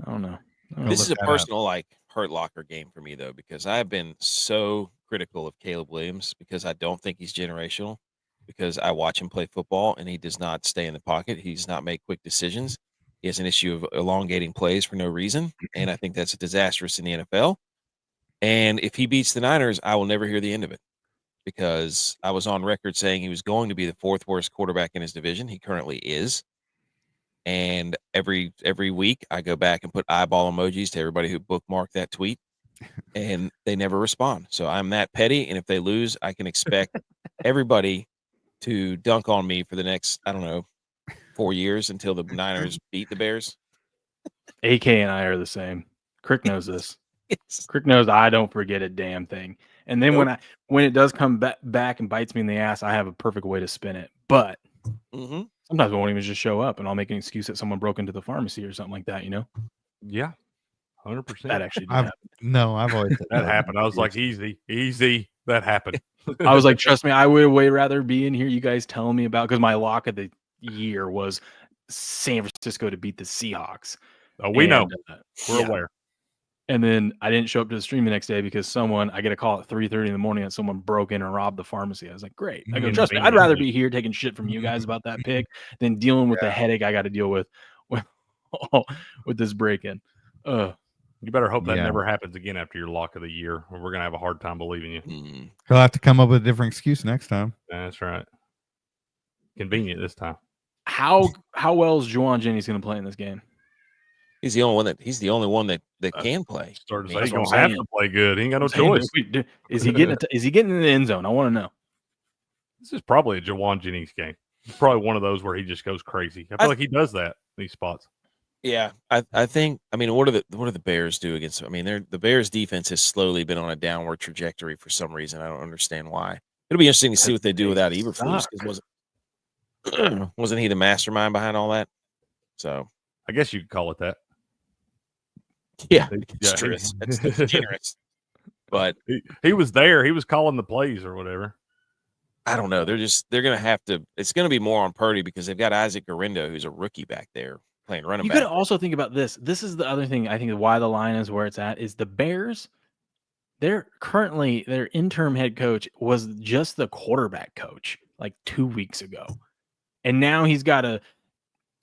don't know. This is a personal hurt locker game for me though, because I've been so critical of Caleb Williams because I don't think he's generational, because I watch him play football and he does not stay in the pocket. He does not make quick decisions. He has an issue of elongating plays for no reason, and I think that's disastrous in the NFL. And if he beats the Niners, I will never hear the end of it, because I was on record saying he was going to be the 4th worst quarterback in his division. He currently is. And every week I go back and put eyeball emojis to everybody who bookmarked that tweet, and they never respond. So I'm that petty. And if they lose, I can expect everybody to dunk on me for the next, 4 years until the Niners beat the Bears. AK and I are the same. Crick knows this. Crick knows I don't forget a damn thing. And then when it does come back and bites me in the ass, I have a perfect way to spin it. But sometimes I won't even just show up, and I'll make an excuse that someone broke into the pharmacy or something like that. Yeah, 100%. That actually did happen. No, I've always that happened. I was like, easy. That happened. I was like, trust me, I would way rather be in here. You guys telling me about, because my lock of the year was San Francisco to beat the Seahawks. Oh, we know. We're aware. And then I didn't show up to the stream the next day because I get a call at 3:30 in the morning that someone broke in and robbed the pharmacy. I was like, great. I go, trust me, I'd rather be here taking shit from you guys about that pick than dealing with the headache I got to deal with this break-in. You better hope that Yeah. never happens again after your lock of the year, or we're gonna have a hard time believing you. He'll have to come up with a different excuse next time. That's right. Convenient this time. How well is Juwan Jennings going to play in this game? He's the only one that can play. Started to I say mean, he's gonna have to play good. He ain't got no choice. Is he getting in the end zone? I want to know. This is probably a Juwan Jennings game. It's probably one of those where he just goes crazy. I feel like he does that in these spots. Yeah, I think. I mean, what do the Bears do against? I mean, the Bears defense has slowly been on a downward trajectory for some reason. I don't understand why. It'll be interesting to see what they do without Eberflus, because wasn't he the mastermind behind all that? So I guess you could call it that. Yeah, it's true. That's generous. But he was there. He was calling the plays or whatever. I don't know. They're gonna have to. It's gonna be more on Purdy because they've got Isaac Garindo, who's a rookie back there playing running back. You could also think about this. This is the other thing I think why the line is where it's at is the Bears. They're currently their interim head coach was just the quarterback coach like 2 weeks ago, and now he's then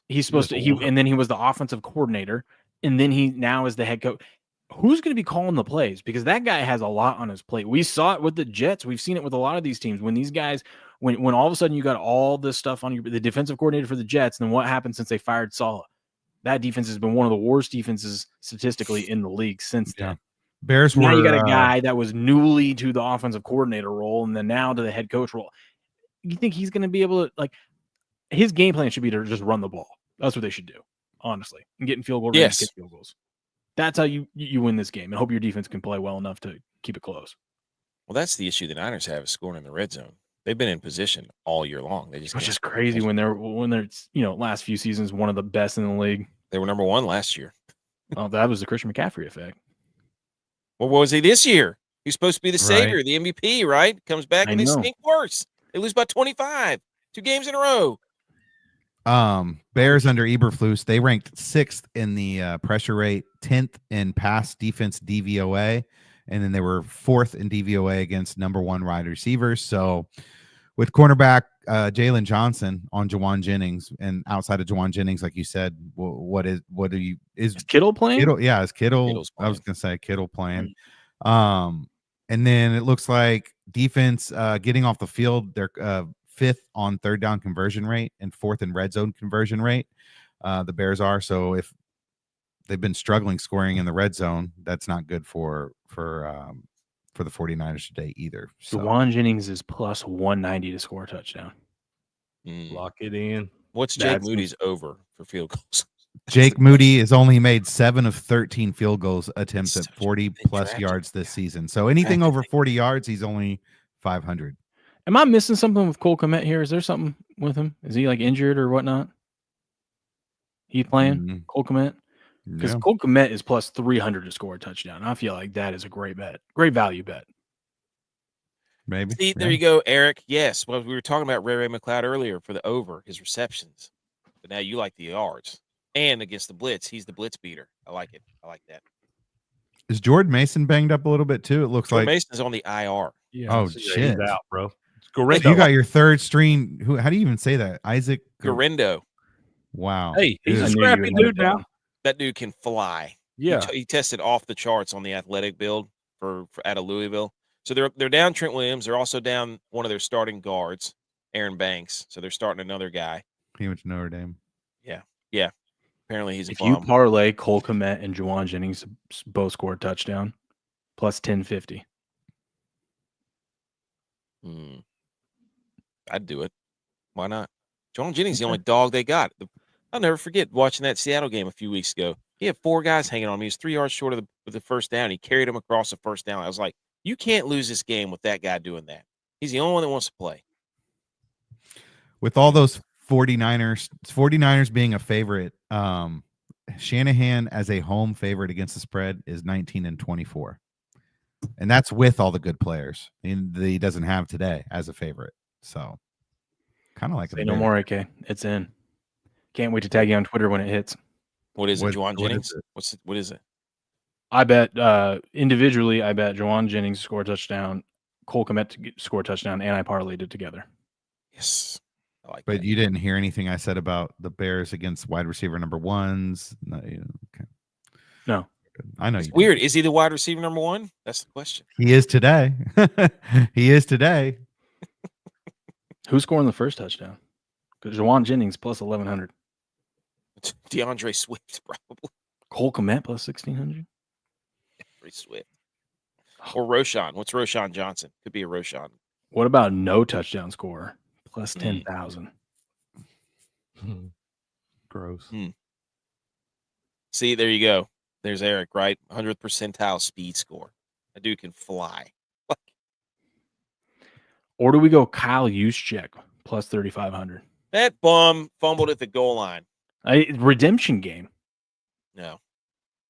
he was the offensive coordinator, and then he now is the head coach. Who's going to be calling the plays? Because that guy has a lot on his plate. We saw it with the Jets. We've seen it with a lot of these teams. When these guys, when all of a sudden you got all this stuff on the defensive coordinator for the Jets, then what happened since they fired Saleh? That defense has been one of the worst defenses statistically in the league since then. Bears now were. You got a guy that was newly to the offensive coordinator role, and then now to the head coach role. You think he's going to be able to his game plan should be to just run the ball. That's what they should do, honestly, and getting field goal range, Yes. get field goals. That's how you win this game, and hope your defense can play well enough to keep it close. Well, that's the issue the Niners have is scoring in the red zone. They've been in position all year long. They just Which is crazy when they're last few seasons one of the best in the league. They were number one last year. Oh, that was the Christian McCaffrey effect. Well, what was he this year? He's supposed to be the savior, the MVP, right? Comes back and they stink worse. They lose by 25, 2 games in a row. Bears under Eberflus, they ranked 6th in the pressure rate, 10th in pass defense DVOA, and then they were 4th in DVOA against number 1 wide receivers. So with cornerback Jalen Johnson on Juwan Jennings, and outside of Juwan Jennings, like you said, is Kittle playing? Is Kittle? I was gonna say Kittle playing. And then it looks like defense getting off the field, they're 5th on third down conversion rate and 4th in red zone conversion rate. The Bears are. So if they've been struggling scoring in the red zone, that's not good for the 49ers today either. So Juwan Jennings is plus 190 to score a touchdown. Lock it in. What's Jake Moody's over for field goals? Jake Moody has only made 7 of 13 field goals attempts at 40 plus yards this season. So anything over 40 yards, he's only 500. Am I missing something with Cole Kmet here? Is there something with him? Is he injured or whatnot? He playing Cole Kmet? Because Cole Kmet is plus 300 to score a touchdown. I feel like that is a great bet. Great value bet. Maybe. See, there you go, Eric. Yes. Well, we were talking about Ray McLeod earlier for the over, his receptions. But now you like the yards. And against the blitz, he's the blitz beater. I like it. I like that. Is Jordan Mason banged up a little bit too? It looks Jordan like Mason's on the IR. Yeah, oh shit! He's out, bro. You got your third string. How do you even say that? Isaac Garindo. Wow. Hey, he's a scrappy dude now. That dude can fly. Yeah. He tested off the charts on the athletic build for out of Louisville. So they're down Trent Williams. They're also down one of their starting guards, Aaron Banks. So they're starting another guy. He went to Notre Dame. Yeah. Yeah. Apparently he's a If bum. you parlay Cole Kmet and Juwan Jennings both scored a touchdown, plus 1050. I'd do it. Why not? Juwan Jennings is the only dog they got. I'll never forget watching that Seattle game a few weeks ago. He had 4 guys hanging on him. He was 3 yards short of the first down. He carried him across the first down. I was like, you can't lose this game with that guy doing that. He's the only one that wants to play. With all those 49ers being a favorite, Shanahan as a home favorite against the spread is 19-24. And that's with all the good players he doesn't have today as a favorite. So kind of like Say no more, AK. It's in. Can't wait to tag you on Twitter when it hits. What is it, Juwan Jennings? What is it? I bet individually, I bet Juwan Jennings score a touchdown, Cole Kmet to score a touchdown, and I parlayed it together. Yes. I like But that. you didn't hear anything I said about the Bears against wide receiver number 1s? No. Okay. No. I know It's you do. weird. Is he the wide receiver number 1? That's the question. He is today. He is today. Who's scoring the first touchdown? Because Jawan Jennings plus 1,100. It's DeAndre Swift, probably. Cole Kmet plus 1,600. DeAndre Swift. Or Roshan. What's Roshan Johnson? Could be a Roshan. What about no touchdown scorer? Plus 10,000. Gross. See, there you go. There's Eric, right? 100th percentile speed score. That dude can fly. Or do we go Kyle Juszczyk plus 3,500? That bum fumbled at the goal line. Redemption game. No.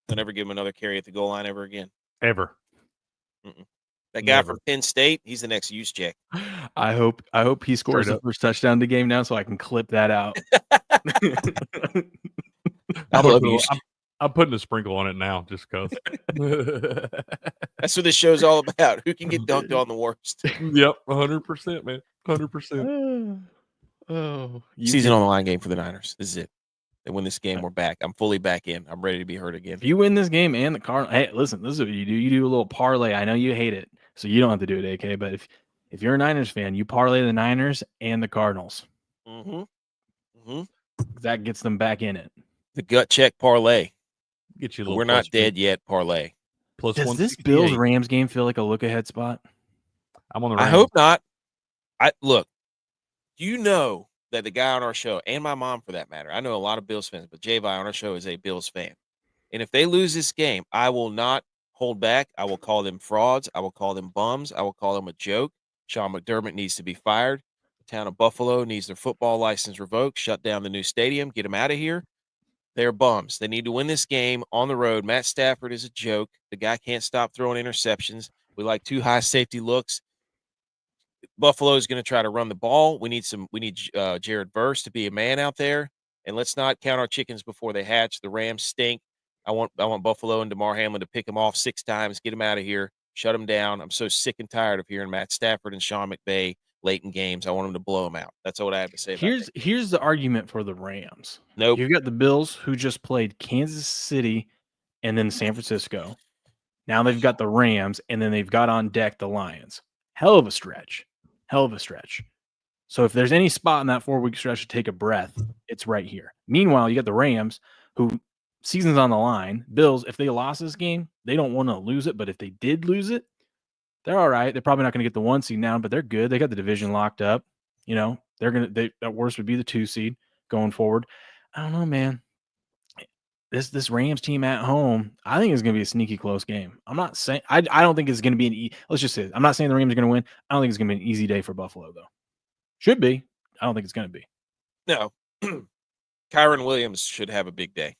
Don't ever give him another carry at the goal line ever again. Ever. That guy Never. from Penn State, he's the next Juszczyk. I hope he scores the first touchdown of the game now so I can clip that out. I love Juszczyk. I'm putting a sprinkle on it now just because. That's what this show's all about. Who can get dunked on the worst? Yep, 100%, man. 100%. Oh, Season on the line game for the Niners. This is it. They win this game, we're back. I'm fully back in. I'm ready to be hurt again. If you win this game and the Cardinals, hey, listen, this is what you do. You do a little parlay. I know you hate it, so you don't have to do it, AK. But if you're a Niners fan, you parlay the Niners and the Cardinals. That gets them back in it. The gut check parlay. Get you a little. We're not dead yet parlay. Plus Does this Bills Rams game feel like a look ahead spot? I'm on the Rams. I hope not. Look, you know that the guy on our show, and my mom for that matter, I know a lot of Bills fans, but Jai-Alai on our show is a Bills fan. And if they lose this game, I will not hold back. I will call them frauds. I will call them bums. I will call them a joke. Sean McDermott needs to be fired. The town of Buffalo needs their football license revoked, shut down the new stadium, get them out of here. They're bums. They need to win this game on the road. Matt Stafford is a joke. The guy can't stop throwing interceptions. We like 2 high safety looks. Buffalo is going to try to run the ball. We need Jared Verse to be a man out there, and let's not count our chickens before they hatch. The Rams stink. I want Buffalo and DeMar Hamlin to pick him off 6 times, get him out of here, shut him down. I'm so sick and tired of hearing Matt Stafford and Sean McVay late in games. I want him to blow them out. That's all I have to say. Here's the argument for the Rams. Nope. You've got the Bills who just played Kansas City and then San Francisco. Now they've got the Rams, and then they've got on deck the Lions. Hell of a stretch. So if there's any spot in that 4-week stretch to take a breath, it's right here. Meanwhile, you got the Rams, who season's on the line. Bills, if they lost this game, they don't want to lose it. But if they did lose it, they're all right. They're probably not going to get the 1 seed now, but they're good. They got the division locked up. You know, at worst would be the 2 seed going forward. I don't know, man. This Rams team at home, I think it's going to be a sneaky close game. I'm not saying I don't think it's going to be let's just say it. I'm not saying the Rams are going to win. I don't think it's going to be an easy day for Buffalo though. Should be. I don't think it's going to be. No. Kyron Williams should have a big day.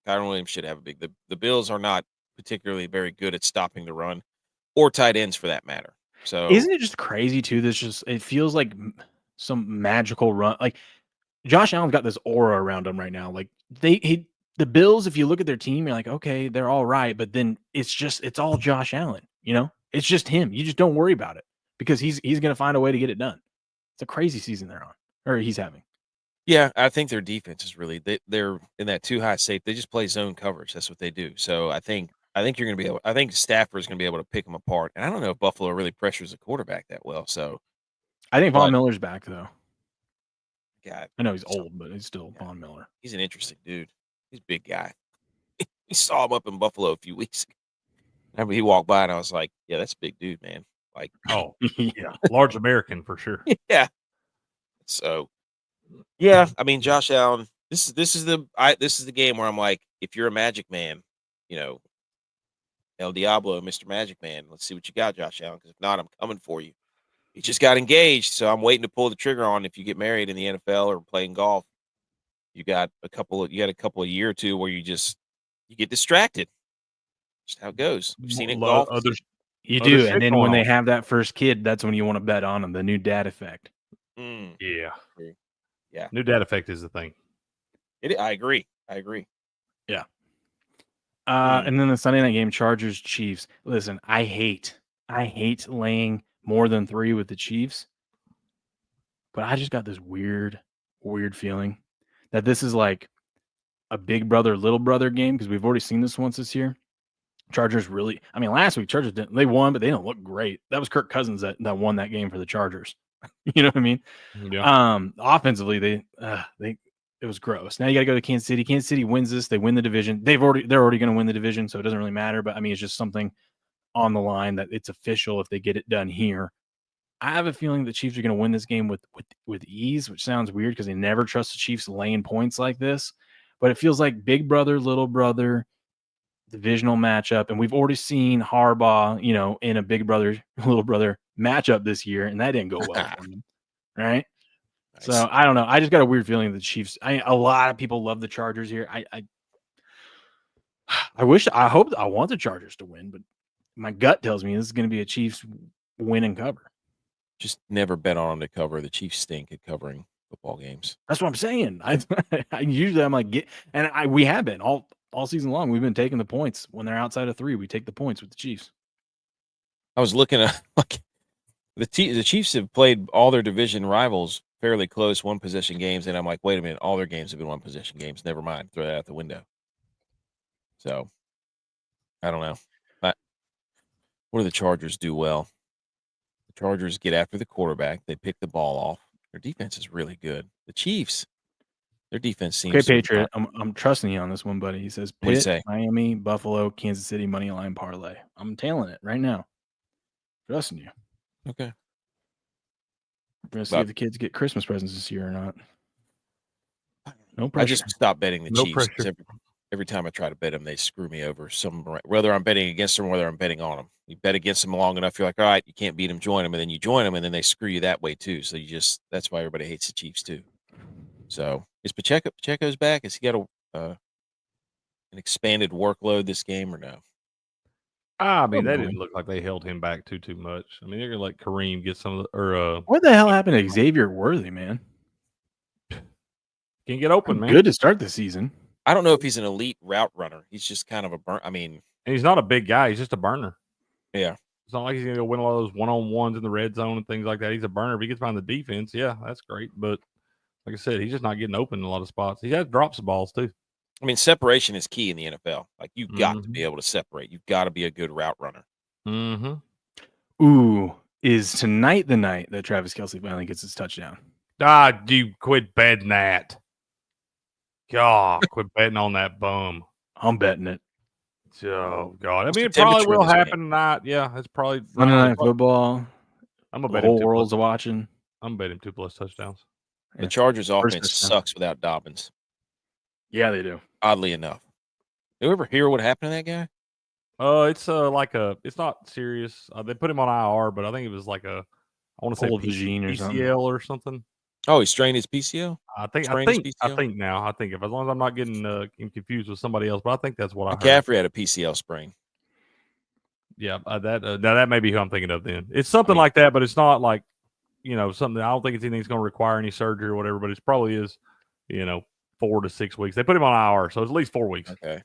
The Bills are not particularly very good at stopping the run or tight ends for that matter. So isn't it just crazy too? It feels like some magical run. Like Josh Allen's got this aura around him right now. Like the Bills, if you look at their team, you're like, okay, they're all right, but then it's all Josh Allen, you know? It's just him. You just don't worry about it because he's going to find a way to get it done. It's a crazy season they're on, or he's having. Yeah, I think their defense is really they're in that 2 high safe. They just play zone coverage. That's what they do. So I think you're going to be able. I think Stafford's going to be able to pick them apart. And I don't know if Buffalo really pressures the quarterback that well. So I think Von Miller's back though. God, I know he's old, but he's still Von Miller. He's an interesting dude. He's a big guy. We saw him up in Buffalo a few weeks ago. Remember he walked by and I was like, yeah, that's a big dude, man. Like, oh yeah, large American for sure. Yeah. So, yeah, I mean, Josh Allen. This is the game where I'm like, if you're a Magic Man, you know, El Diablo, Mr. Magic Man, let's see what you got, Josh Allen. Because if not, I'm coming for you. You just got engaged, so I'm waiting to pull the trigger on if you get married in the NFL or playing golf. You got a couple of year or two where you get distracted. Just how it goes. We've seen it in golf. You do, and then when they have that first kid, that's when you want to bet on them. The new dad effect. Yeah. Yeah. New dad effect is the thing. I agree. Yeah. And then the Sunday night game, Chargers Chiefs. Listen, I hate laying more than 3 with the Chiefs, but I just got this weird feeling that this is like a big brother, little brother game because we've already seen this once this year. Chargers really, I mean, last week Chargers they won, but they don't look great. That was Kirk Cousins that won that game for the Chargers. You know what I mean? Yeah. Offensively, it was gross. Now you got to go to Kansas City. Kansas City wins this. They win the division. They're already going to win the division, so it doesn't really matter. But I mean, it's just something on the line that it's official if they get it done here. I have a feeling the Chiefs are going to win this game with ease, which sounds weird because they never trust the Chiefs laying points like this. But it feels like big brother, little brother, divisional matchup, and we've already seen Harbaugh, in a big brother, little brother matchup this year, and that didn't go well for him, right? Nice. So I don't know. I just got a weird feeling the Chiefs. A lot of people love the Chargers here. I want the Chargers to win, but my gut tells me this is going to be a Chiefs win and cover. Just never bet on them to cover. The Chiefs stink at covering football games. That's what I'm saying. I'm like, we have been all season long. We've been taking the points when they're outside of 3. We take the points with the Chiefs. I was looking at the Chiefs have played all their division rivals fairly close one-possession games, and I'm like, wait a minute, all their games have been one-possession games. Never mind, throw that out the window. So, I don't know. What do the Chargers do well? The Chargers get after the quarterback. They pick the ball off. Their defense is really good. The Chiefs, their defense seems okay. Patriot, I'm trusting you on this one, buddy. He says Pitt, Miami, Buffalo, Kansas City money line parlay. I'm tailing it right now. Trusting you. Okay. We're gonna see if the kids get Christmas presents this year or not. No pressure. I just stopped betting the No Chiefs. pressure. Every time I try to bet them, they screw me over. Whether I'm betting against them or whether I'm betting on them. You bet against them long enough, you're like, all right, you can't beat them, join them, and then you join them, and then they screw you that way too. So that's why everybody hates the Chiefs too. So is Pacheco's back? Has he got an expanded workload this game or no? I mean, they didn't look like they held him back too much. I mean, they're gonna let Kareem get some of the what the hell happened to Xavier Worthy, man? Can't get open, man. Good to start the season. I don't know if he's an elite route runner. He's just kind of a burn. I mean, and he's not a big guy. He's just a burner. Yeah. It's not like he's going to win a lot of those one-on-ones in the red zone and things like that. He's a burner. If he gets behind the defense, yeah, that's great. But like I said, he's just not getting open in a lot of spots. He has drops of balls too. I mean, separation is key in the NFL. Like, you've got to be able to separate. You've got to be a good route runner. Mm-hmm. Ooh, is tonight the night that Travis Kelce finally gets his touchdown? Dude, quit betting that. God, quit betting on that bum. I'm betting it. Oh, God. I mean, it probably will happen tonight. Yeah, it's probably Monday Night Football. I'm going to bet the whole world's watching. I'm betting 2+ touchdowns. The Chargers offense sucks without Dobbins. Yeah, they do. Oddly enough. You ever hear what happened to that guy? It's not serious. They put him on IR, but I think it was like I want to say PCL or something. Oh, he strained his PCL? I think now. I think as long as I'm not getting confused with somebody else, but I think that's what I heard. McCaffrey had a PCL sprain. Yeah, now that may be who I'm thinking of then. It's something like that, but it's not like, something. I don't think it's anything that's going to require any surgery or whatever, but it probably is, 4 to 6 weeks. They put him on IR, so it's at least 4 weeks. Okay.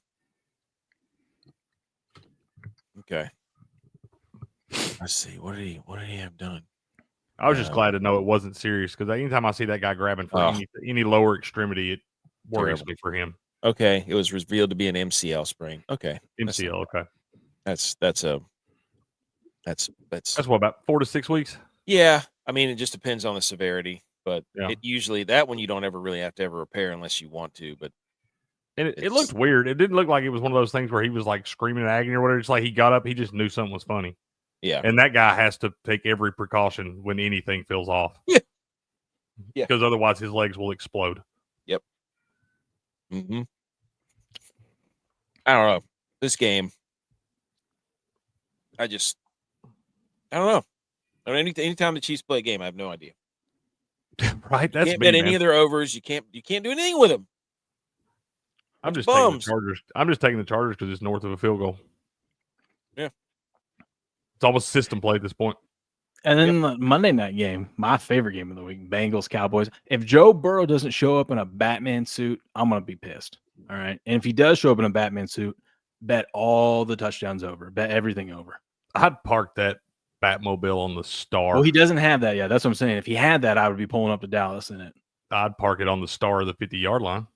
Let's see. What did he have done? I was just glad to know it wasn't serious because anytime I see that guy grabbing for any lower extremity, it worries me for him. Okay, it was revealed to be an MCL sprain. Okay, MCL. Okay, that's what, about 4 to 6 weeks. Yeah, I mean, it just depends on the severity, but it usually that one you don't ever really have to ever repair unless you want to. But it looked weird. It didn't look like it was one of those things where he was like screaming in agony or whatever. It's like he got up, he just knew something was funny. Yeah. And that guy has to take every precaution when anything feels off. Yeah. Because otherwise his legs will explode. Yep. Mm-hmm. I don't know. This game, I don't know. I mean, anytime the Chiefs play a game, I have no idea. Right? That's you can't bet any of their overs. You can't do anything with them. I'm just taking the Chargers. I'm just taking the Chargers because it's north of a field goal. Yeah. It's almost system play at this point. And then the Monday night game, my favorite game of the week, Bengals, Cowboys. If Joe Burrow doesn't show up in a Batman suit, I'm going to be pissed. All right. And if he does show up in a Batman suit, bet all the touchdowns over. Bet everything over. I'd park that Batmobile on the Star. Well, he doesn't have that yet. That's what I'm saying. If he had that, I would be pulling up to Dallas in it. I'd park it on the Star of the 50-yard line.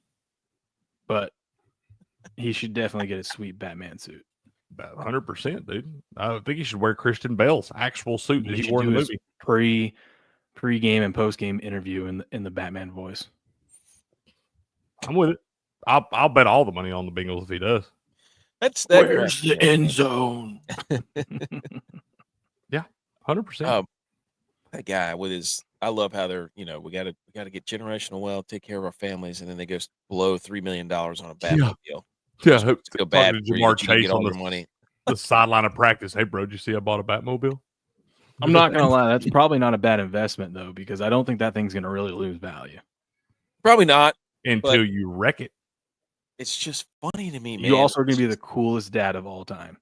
but he should definitely get a sweet Batman suit. About 100%, dude. I think he should wear Christian Bale's actual suit that he should wore in do the his movie. pre-game and post-game interview in the Batman voice. I'm with it. I'll bet all the money on the Bengals if he does. Where's the end zone? Yeah, 100%. That guy with his, I love how they're, we got to get generational wealth, take care of our families, and then they go blow $3 million on a Batman deal. Yeah, It's feel bad talking for to you Jamar that you can Chase get all on your money. the sideline of practice. Hey, bro, did you see I bought a Batmobile? I'm not gonna lie, that's probably not a bad investment though, because I don't think that thing's gonna really lose value. Probably not until you wreck it. It's just funny to me, man. You also are gonna be the coolest dad of all time.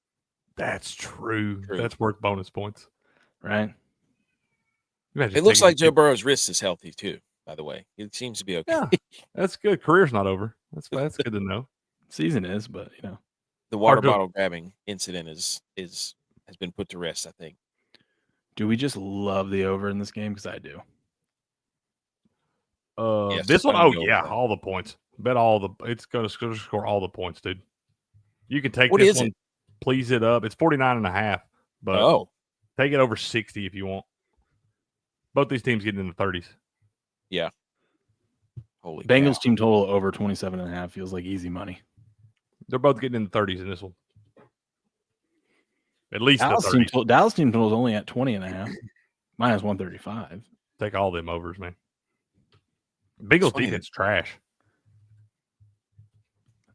That's true. That's worth bonus points, right? It looks like Joe Burrow's wrist is healthy too. By the way, it seems to be okay. Yeah, that's good. Career's not over. That's good to know. Season is, but the water bottle grabbing incident has been put to rest. I think. Do we just love the over in this game? Because I do. Yes, this one, I'm going yeah, with that. all the points. Bet all the. It's going to score all the points, dude. You can take What this is one, it? please it up. It's 49.5, but take it over 60 if you want. Both these teams getting in the 30s. Yeah. Holy Bengals cow. team total over 27.5 feels like easy money. They're both getting in the 30s in this one. At least Dallas the team, 30s. Dallas team total is only at 20.5, minus 135. Take all them overs, man. Bengals defense trash.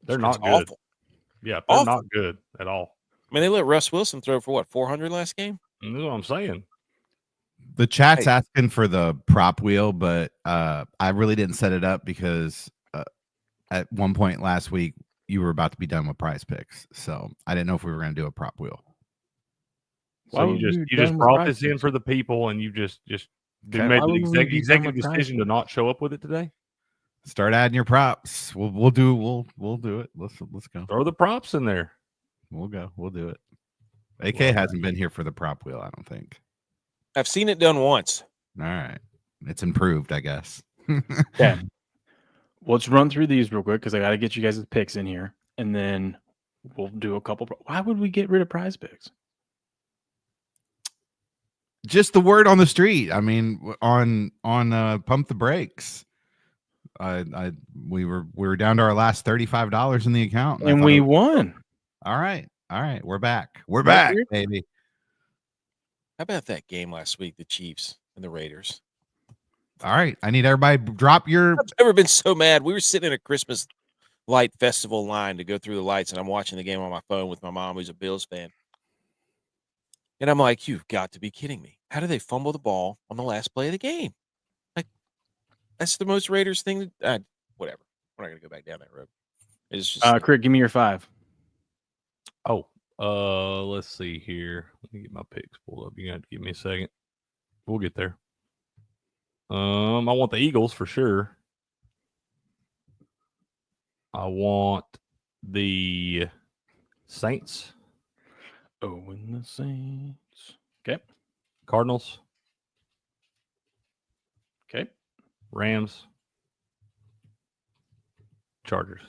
They're not good. Awful. Yeah, they're Awful. not good at all. I mean, they let Russ Wilson throw for what 400 last game. And this is what I'm saying. The chat's asking for the prop wheel, but I really didn't set it up because at one point last week you were about to be done with prize picks, so I didn't know if we were going to do a prop wheel. So you just brought this in for the people, and you just made the executive decision to not show up with it today. Start adding your props. We'll do it. Let's go. Throw the props in there. We'll do it. AK hasn't been here for the prop wheel, I don't think. I've seen it done once. All right, it's improved, I guess. Yeah. Well, let's run through these real quick because I got to get you guys' picks in here, and then we'll do a couple. Why would we get rid of prize picks? Just the word on the street. I mean, on Pump the Brakes. We were down to our last $35 in the account, and we won. All right, we're back. We're back, baby. How about that game last week, the Chiefs and the Raiders? All right, I need everybody drop your. I've never been so mad. We were sitting in a Christmas light festival line to go through the lights, and I'm watching the game on my phone with my mom, who's a Bills fan. And I'm like, you've got to be kidding me. How do they fumble the ball on the last play of the game? Like, that's the most Raiders thing. Whatever. We're not going to go back down that road. It's just Crick, give me your 5. Let's see here. Let me get my picks pulled up. You got to give me a second. We'll get there. I want the Eagles for sure. I want the Saints. Oh, and the Saints. Okay. Cardinals. Okay. Rams. Chargers.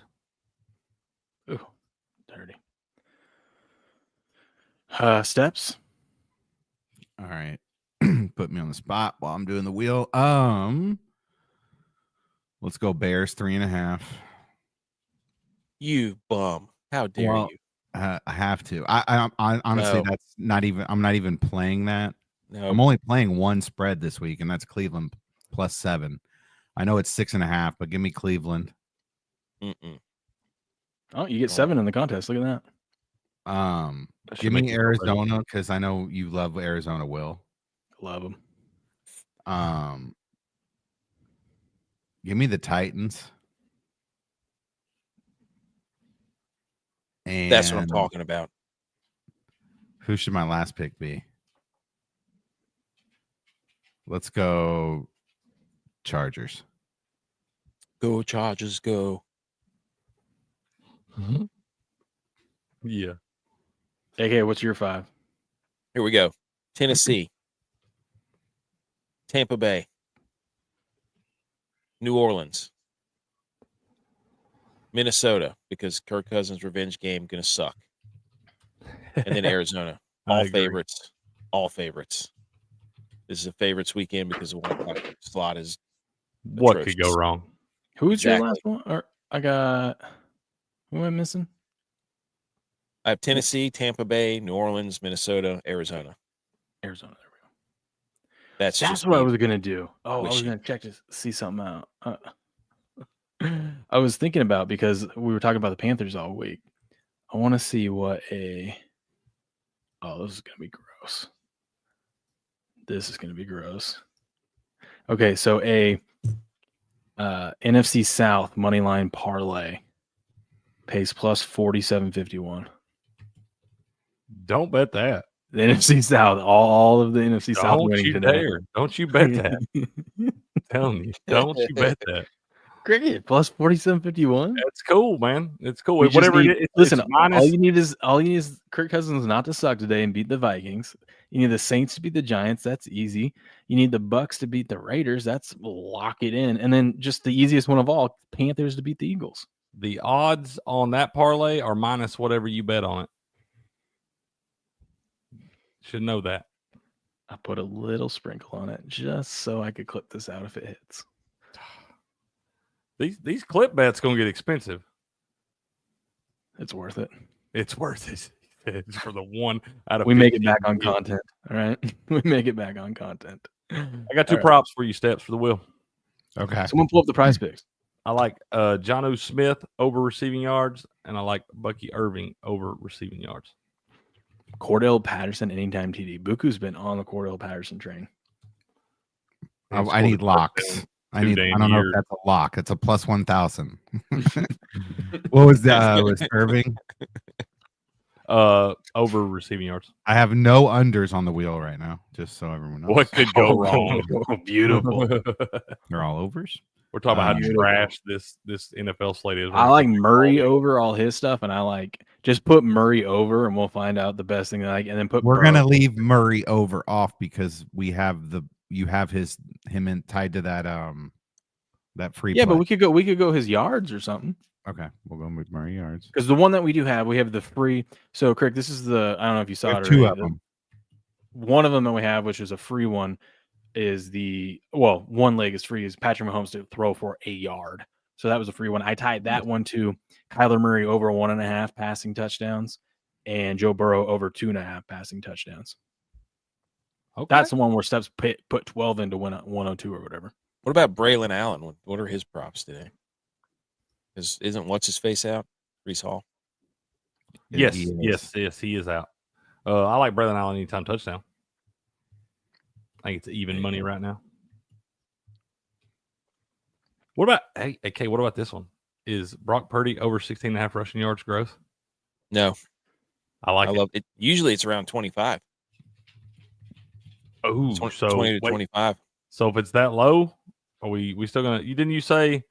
Ooh, dirty. Steps. All right. Put me on the spot while I'm doing the wheel. Let's go Bears 3.5. You bum. How dare you? I have to. I honestly, that's not even. I'm not even playing that. No. I'm only playing one spread this week, and that's Cleveland +7. I know it's 6.5, but give me Cleveland. Oh, you get 7 in the contest. Look at that. Give me Arizona because I know you love Arizona. Will love them. Give me the Titans. And that's what I'm talking about. Who should my last pick be? Let's go Chargers. Go Chargers, go. Yeah. AK, what's your 5? Here we go. Tennessee. Tampa Bay. New Orleans. Minnesota, because Kirk Cousins' revenge game going to suck. And then Arizona. I All agree. favorites. All favorites. This is a favorites weekend because the 1 o'clock slot is What could go atrocious. wrong? Who's your Exactly. last one? Or I got who am I missing? I have Tennessee, Tampa Bay, New Orleans, Minnesota, Arizona. Arizona. There we go. That's That's just what I me was gonna do. Oh, I was wishing. gonna check to see something out. I was thinking about, because we were talking about the Panthers all week. I want to see what a. Oh, this is gonna be gross. This is gonna be gross. Okay, so a NFC South money line parlay pays plus 47.51. Don't bet that. The NFC South, all of the NFC South Don't winning you today. dare. Don't you bet that. I'm telling you. Don't you bet that. Cricket plus 47.51. That's cool, man. It's cool. We just Whatever need, it is, listen, it's minus. all you need is Kirk Cousins not to suck today and beat the Vikings. You need the Saints to beat the Giants. That's easy. You need the Bucks to beat the Raiders. That's lock it in. And then just the easiest one of all, Panthers to beat the Eagles. The odds on that parlay are minus whatever you bet on it. Should know that. I put a little sprinkle on it just so I could clip this out if it hits. These clip bets gonna get expensive. It's worth it. It's worth it. It's for the one out of. We make it 15 back on million. content. All right. We make it back on content. I got two All right. props for you, Steps, for the wheel. Okay. Someone pull up the prize picks. I like Jonnu Smith over receiving yards, and I like Bucky Irving over receiving yards. Cordell Patterson anytime TD. Buku's been on the Cordell Patterson train. I need locks. I don't know if that's a lock. It's a plus 1,000. What was that? Was Irving? Over receiving yards. I have no unders on the wheel right now, just so everyone knows. What could go wrong? Beautiful. They're all overs. We're talking about how Beautiful. trash this NFL slate is. I like Murray over all his stuff, and I like just put Murray over, and we'll find out the best thing. And then put. We're Burrow. gonna leave Murray over off because we have you have him in tied to that free. Yeah, play. but we could go his yards or something. Okay, we'll go with Murray yards. Because the one that we do have, we have the free. So, Crick, this is the. I don't know if you saw it. Two already. of them. One of them that we have, which is a free one, is one leg is free, is Patrick Mahomes to throw for a yard. So that was a free one. I tied that one to Kyler Murray over 1.5 passing touchdowns and Joe Burrow over 2.5 passing touchdowns. Okay. That's the one where Steps put 12 in to win 102 or whatever. What about Braylon Allen? What are his props today? Isn't what's his face out? Reese Hall. Yes, he is out. I like Braylon Allen anytime touchdown. I think it's even money right now. What about what about this one? Is Brock Purdy over 16.5 rushing yards growth? No. I love it. Usually it's around 25. Oh, 20 to 25. So if it's that low, are we still gonna? You say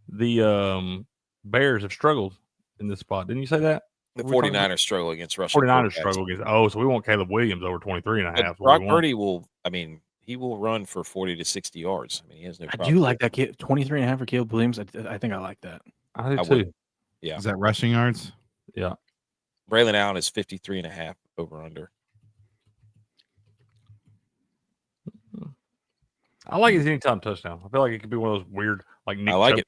the Bears have struggled in this spot? Didn't you say that? The 49ers struggle against rushing. 49ers struggle against. Oh, so we want Caleb Williams over 23.5. Brock Purdy will. I mean, he will run for 40 to 60 yards. I mean, he has no problem. I do like that kid. 23.5 for Caleb Williams. I think I like that. I do too. would. Yeah. Is that rushing yards? Yeah. Braylon Allen is 53.5 over under. I like his anytime touchdown. I feel like it could be one of those weird, like Nick like Chubb, it.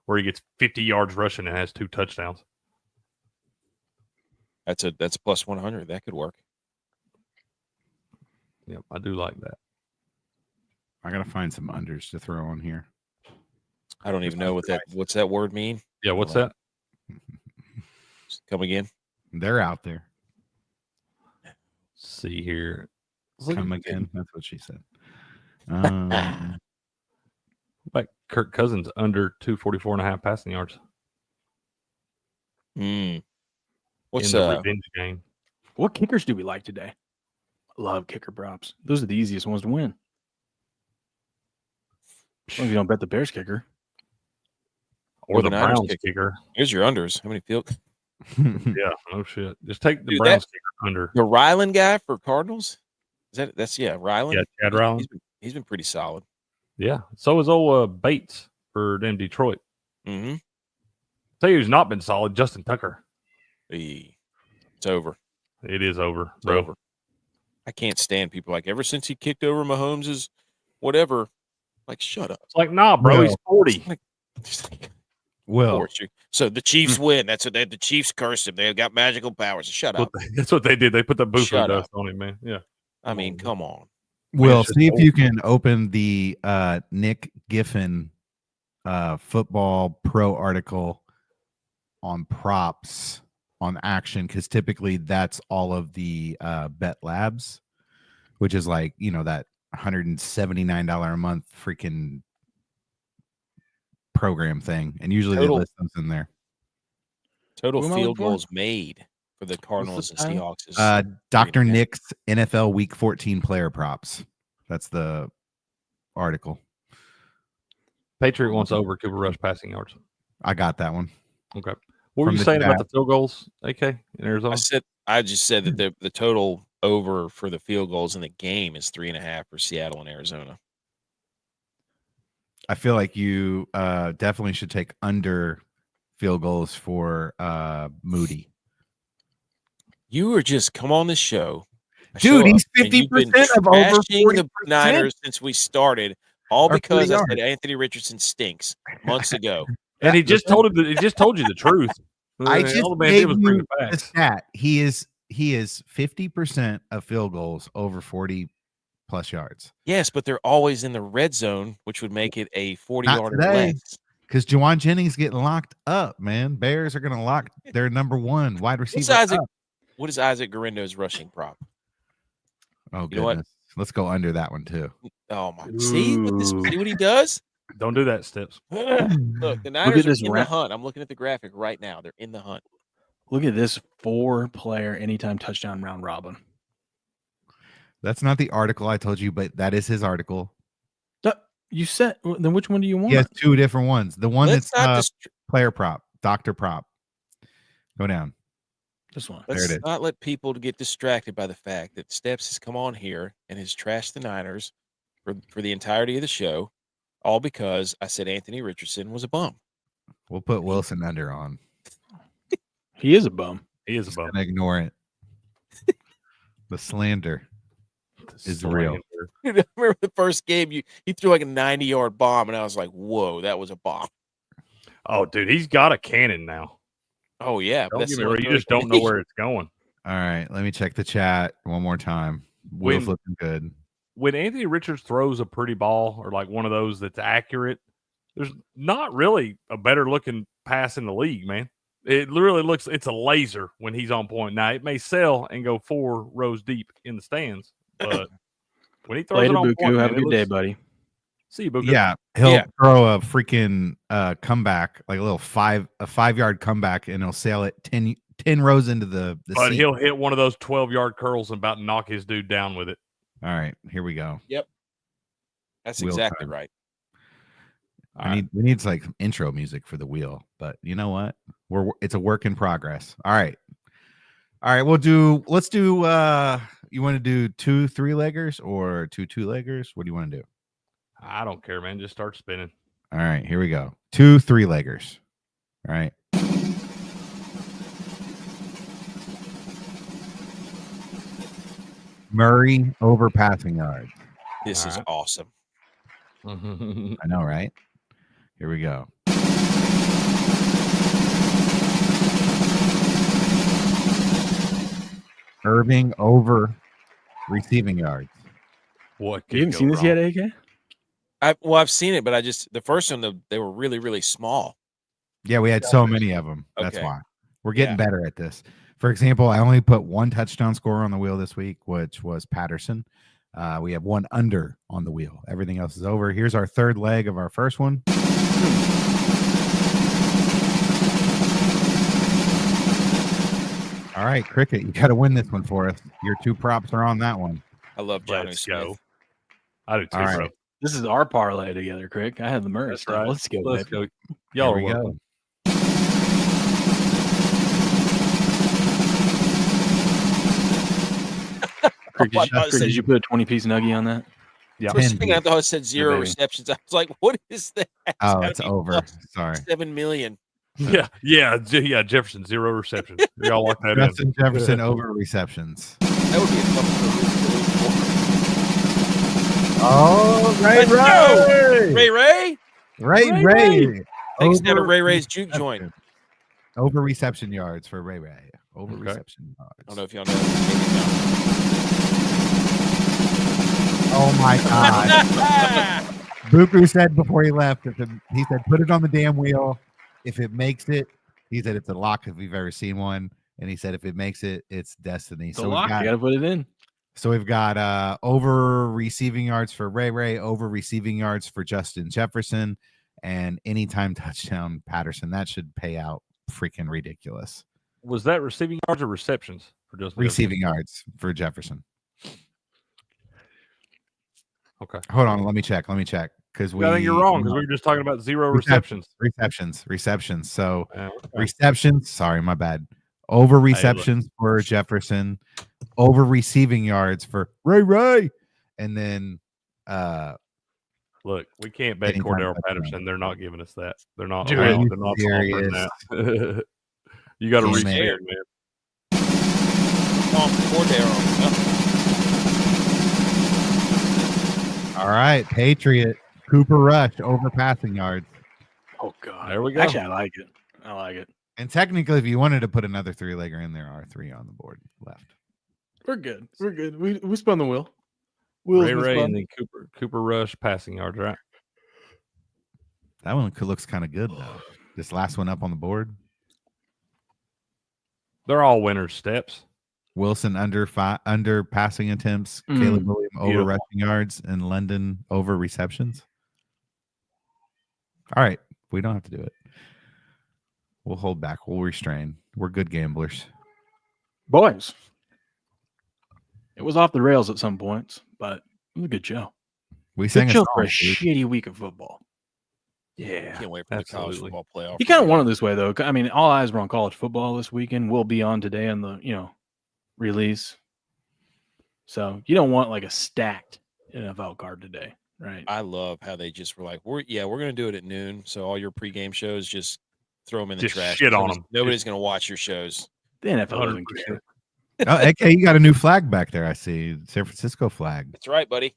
where he gets 50 yards rushing and has 2 touchdowns. That's a plus 100. That could work. Yep, I do like that. I gotta find some unders to throw on here. I don't even know what's that word mean. Yeah, what's that? Come again. They're out there. Let's see here. Come again. That's what she said. Like Kirk Cousins under 244.5 passing yards. What's in the revenge game? What kickers do we like today? I love kicker props. Those are the easiest ones to win. As long as you don't bet the Bears kicker. Or the Niners Browns kicker. Here's your unders. How many field? Yeah, no shit. Just take the Dude, Browns kicker under. The Ryland guy for Cardinals? That's Ryland? Yeah, Chad Ryland. He's been pretty solid. Yeah. So is old Bates for them Detroit. Mm-hmm. Tell you who's not been solid, Justin Tucker. It's over. It is over, It's bro. over. I can't stand people like ever since he kicked over Mahomes' whatever. Like, shut up. It's like, nah, bro, he's 40. Will. So the Chiefs win. That's what the Chiefs cursed him. They've got magical powers. Shut up. That's what they did. They put the buffalo Shut dust up. on him, man. Yeah. I mean, come on. Will, see if you can open the Nick Giffen football pro article on props on action, because typically that's all of the Bet Labs, which is like, you know, that $179 a month freaking program thing, and usually they list those in there. Total field goals made for the Cardinals and Seahawks is Dr. Nick's NFL Week 14 player props. That's the article. Patriot wants over Cooper Rush passing yards. I got that one. Okay. What were you saying about the field goals, AK, in Arizona? I just said that the total over for the field goals in the game is 3.5 for Seattle and Arizona. I feel like you definitely should take under field goals for Moody. You are just come on this show. Dude, he's 50% of over 40%. The Niners since we started, all because I said Anthony Richardson stinks months ago. And he just told him. He just told you the truth. I just all the man gave did was bring you it back. the stat. He is 50% of field goals over 40 plus yards. Yes, but they're always in the red zone, which would make it a 40-yard or today, less. Because Juwan Jennings getting locked up, man. Bears are going to lock their number one wide receiver up. What is Isaac Garindo's rushing prop? Oh, you know what? goodness. Let's go under that one, too. Oh, my. See what he does? Don't do that, Steps. Look, the Niners are in the hunt. I'm looking at the graphic right now. They're in the hunt. Look at this 4-player anytime touchdown round robin. That's not the article I told you, but that is his article. You said, then which one do you want? He has two different ones. The one Let's that's player prop, doctor prop. Go down. This one. Let's there it is. not let people get distracted by the fact that Steps has come on here and has trashed the Niners for the entirety of the show, all because I said Anthony Richardson was a bum. We'll put Wilson under on. He is a bum. He is a bum. Ignore it. The slander is real. Dude, I remember the first game he threw like a 90-yard bomb, and I was like, "Whoa, that was a bomb!" Oh, dude, he's got a cannon now. Oh yeah, don't get me wrong. You just don't know where it's going. All right, let me check the chat one more time. Will's looking good. When Anthony Richards throws a pretty ball or like one of those that's accurate, there's not really a better looking pass in the league, man. It literally looks, it's a laser when he's on point. Now, it may sell and go 4 rows deep in the stands, but when he throws Later, it on Buku. point, Have man, a good day, buddy. See you, Buku. Yeah, he'll throw a freaking comeback, like a little 5-yard comeback, and he'll sail it 10 rows into the But seat. he'll hit one of those 12-yard curls and about knock his dude down with it. All right, here we go. Yep, that's Wheel exactly time. right. We need like some intro music for the wheel, but you know what? It's a work in progress. All right. Let's do you want to do 2 3-leggers or 2 2-leggers? What do you want to do? I don't care, man. Just start spinning. All right, here we go. 2 3-leggers. All right. Murray over passing yards. This is awesome. I know, right? Here we go. Irving over receiving yards. What? You haven't seen this yet, AK? I've seen it, but the first one, they were really, really small. Yeah, we had so many of them. That's Okay. why. We're getting better at this. For example, I only put 1 touchdown scorer on the wheel this week, which was Patterson. We have 1 under on the wheel. Everything else is over. Here's our 3rd leg of our first one. All right, Cricket, you got to win this one for us. Your 2 props are on that one. I love Johnny Let's Smith. go. I do too, All right. bro. This is our parlay together, Crick. I had the merch. That's right. Let's go. Let's baby. go. Y'all are Here we go. welcome. Crick, I thought it said- did you put a 20-piece nuggie on that? Yeah. For a second, I thought it said 0 baby. receptions. I was like, "What is that?" Oh, gotta it's be over. plus Sorry. 7 million. Yeah. Jefferson 0 receptions. We all lock that Justin in. Jefferson over receptions. That would be a fun Oh, Ray Ray. Takes down a Over Ray Ray's juke joint. Over reception yards for Ray Ray. Over reception yards. I don't know if y'all know. Oh my God. Buku said before he left, he said, put it on the damn wheel. If it makes it, he said it's a lock if we've ever seen one. And he said if it makes it, it's destiny. It's a lock. You got to put it in. So we've got over receiving yards for Ray Ray, over receiving yards for Justin Jefferson, and anytime touchdown Patterson. That should pay out freaking ridiculous. Was that receiving yards or receptions for Justin? Receiving yards for Jefferson. Okay. Hold on. Let me check. Because I think you're wrong because we were just talking about 0 receptions. Receptions. So receptions. Sorry, my bad. Over receptions for Jefferson, over receiving yards for Ray Ray, and then look, we can't bet Cordell Patterson. They're not giving us that. They're not. Dude, They're not offering that. You got to reach there, man. All right, Patriot Cooper Rush over passing yards. Oh God, there we go. Actually, I like it. And technically, if you wanted to put another 3-legger in, there are 3 on the board left. We're good. We spun the wheel. Ray Ray and then Cooper Rush passing yards, right? That one looks kind of good though. This last one up on the board. They're all winners steps. Wilson under passing attempts, Caleb Williams over rushing yards, and London over receptions. All right, we don't have to do it. We'll hold back. We'll restrain. We're good gamblers. Boys. It was off the rails at some points, but it was a good show. We sang a show song for a shitty week of football. Yeah. Can't wait for the college football playoff. You kind of want it this way, though. I mean, all eyes were on college football this weekend. We'll be on today on the, release. So you don't want like a stacked NFL card today, right? I love how they just were like, we're going to do it at noon. So all your pregame shows, just throw them in the trash. Shit on them. Nobody's going to watch your shows. The NFL doesn't care. Oh, AK, you got a new flag back there. I see San Francisco flag. That's right, buddy.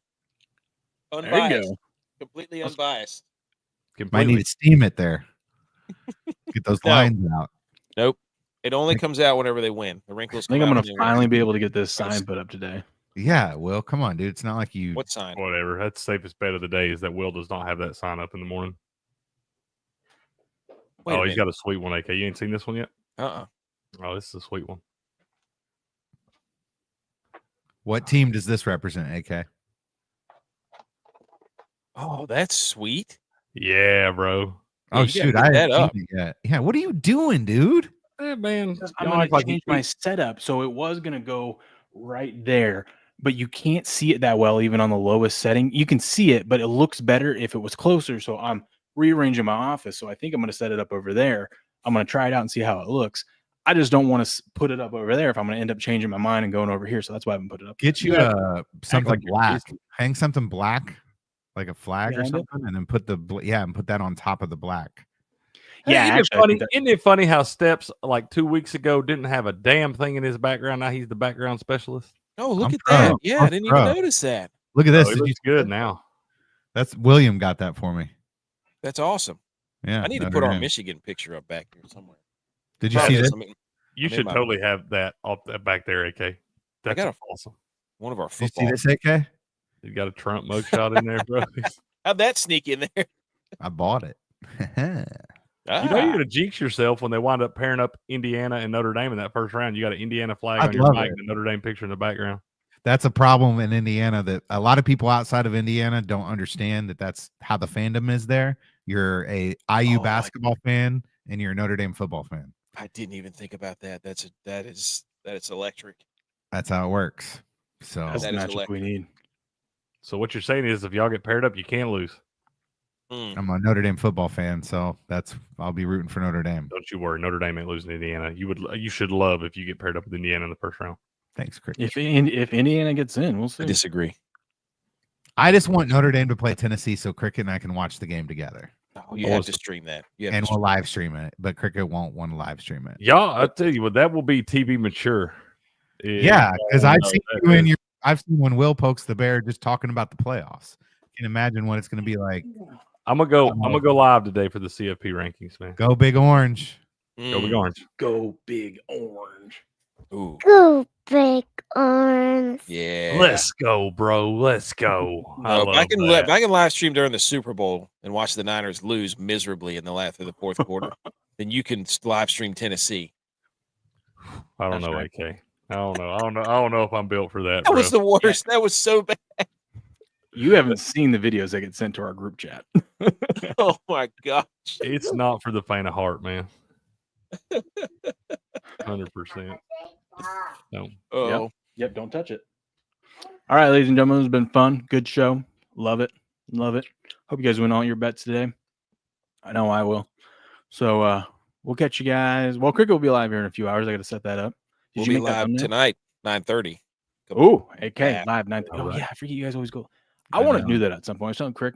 Unbiased. There you go. Completely unbiased. Might need to steam it there. Get those lines out. Nope. It only comes out whenever they win. The wrinkles. I think I'm going to finally be able to get this sign put up today. Yeah, Will, come on, dude. It's not like you. What sign? Whatever. That's the safest bet of the day is that Will does not have that sign up in the morning. He's got a sweet one, AK. You ain't seen this one yet? Oh, this is a sweet one. What team does this represent, AK? Oh, that's sweet. Yeah, bro. Oh, shoot. I haven't seen it yet. Yeah, what are you doing, dude? Man, I'm going to change my setup. So it was going to go right there, but you can't see it that well, even on the lowest setting. You can see it, but it looks better if it was closer. So I'm rearranging my office. So I think I'm going to set it up over there. I'm going to try it out and see how it looks. I just don't want to put it up over there if I'm going to end up changing my mind and going over here. So that's why I haven't put it up. Get you something like black. Hang something black, like a flag or something, and then put and put that on top of the black. Yeah, isn't it funny how Steps like 2 weeks ago didn't have a damn thing in his background? Now he's the background specialist. Oh, look at that! Yeah, I didn't even notice that. Look at this. He looks good now. That's William got that for me. That's awesome. Yeah, I need to put our Michigan picture up back here somewhere. Did you see this? You should totally have that off back there, AK. That's awesome. One of our football. Did you see this, AK? You got a Trump mugshot in there, bro. How'd that sneak in there? I bought it. You know you're gonna jinx yourself when they wind up pairing up Indiana and Notre Dame in that first round. You got an Indiana flag on your mic and a Notre Dame picture in the background. That's a problem in Indiana that a lot of people outside of Indiana don't understand that's how the fandom is there. You're a IU basketball fan and you're a Notre Dame football fan. I didn't even think about that. That is electric. That's how it works. So that's the magic we need. So what you're saying is if y'all get paired up, you can't lose. I'm a Notre Dame football fan, so I'll be rooting for Notre Dame. Don't you worry, Notre Dame ain't losing to Indiana. You should love if you get paired up with Indiana in the first round. Thanks, Chris. If Indiana gets in, we'll see. I disagree. I just want Notre Dame to play Tennessee so Cricket and I can watch the game together. Oh, you have to stream that. And we'll live stream it, but Cricket won't want to live stream it. Y'all, I tell you what, that will be TV mature. Yeah, because I've seen you in I've seen when Will pokes the bear just talking about the playoffs. You can imagine what it's going to be like. I'm gonna go live today for the CFP rankings, man. Go Big Orange. Go Big Orange. Go Big Orange. Ooh. Go Big Orange. Yeah. Let's go, bro. Let's go. If I can live stream during the Super Bowl and watch the Niners lose miserably in the fourth quarter, then you can live stream Tennessee. I don't know, AK. I don't know if I'm built for that. That was the worst. That was so bad. You haven't seen the videos that get sent to our group chat. Oh my gosh. It's not for the faint of heart, man. 100%. No. Oh. Yep. Don't touch it. All right, ladies and gentlemen, it's been fun. Good show. Love it. Love it. Hope you guys win all your bets today. I know I will. So we'll catch you guys. Well, Cricket will be live here in a few hours. I got to set that up. We'll be live tonight, 9:30. Oh, AK live 9:30. Oh yeah, I forget you guys always go. I want to do that at some point. I was telling Crick,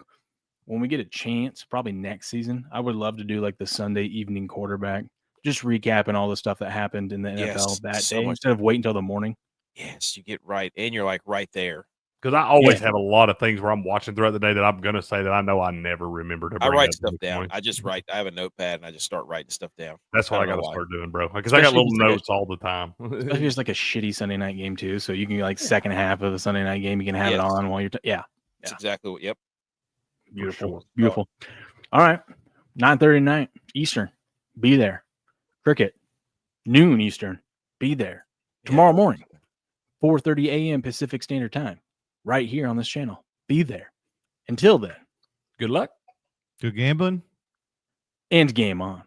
when we get a chance, probably next season, I would love to do like the Sunday evening quarterback, just recapping all the stuff that happened in the NFL that day instead of waiting until the morning. Yes, you get right, and you're like right there. Because I always have a lot of things where I'm watching throughout the day that I'm going to say that I know I never remember to bring I write up stuff down. I just write. I have a notepad, and I just start writing stuff down. That's what I got to start doing, bro. Because I got little notes all the time. Especially it's like a shitty Sunday night game too, so you can like second half of the Sunday night game, you can have it on while you're. That's exactly what. Yep. Beautiful. Beautiful. All right. 9:30 tonight Eastern. Be there. Cricket. Noon Eastern. Be there. Tomorrow morning. 4:30 a.m. Pacific Standard Time. Right here on this channel. Be there. Until then. Good luck. Good gambling. And game on.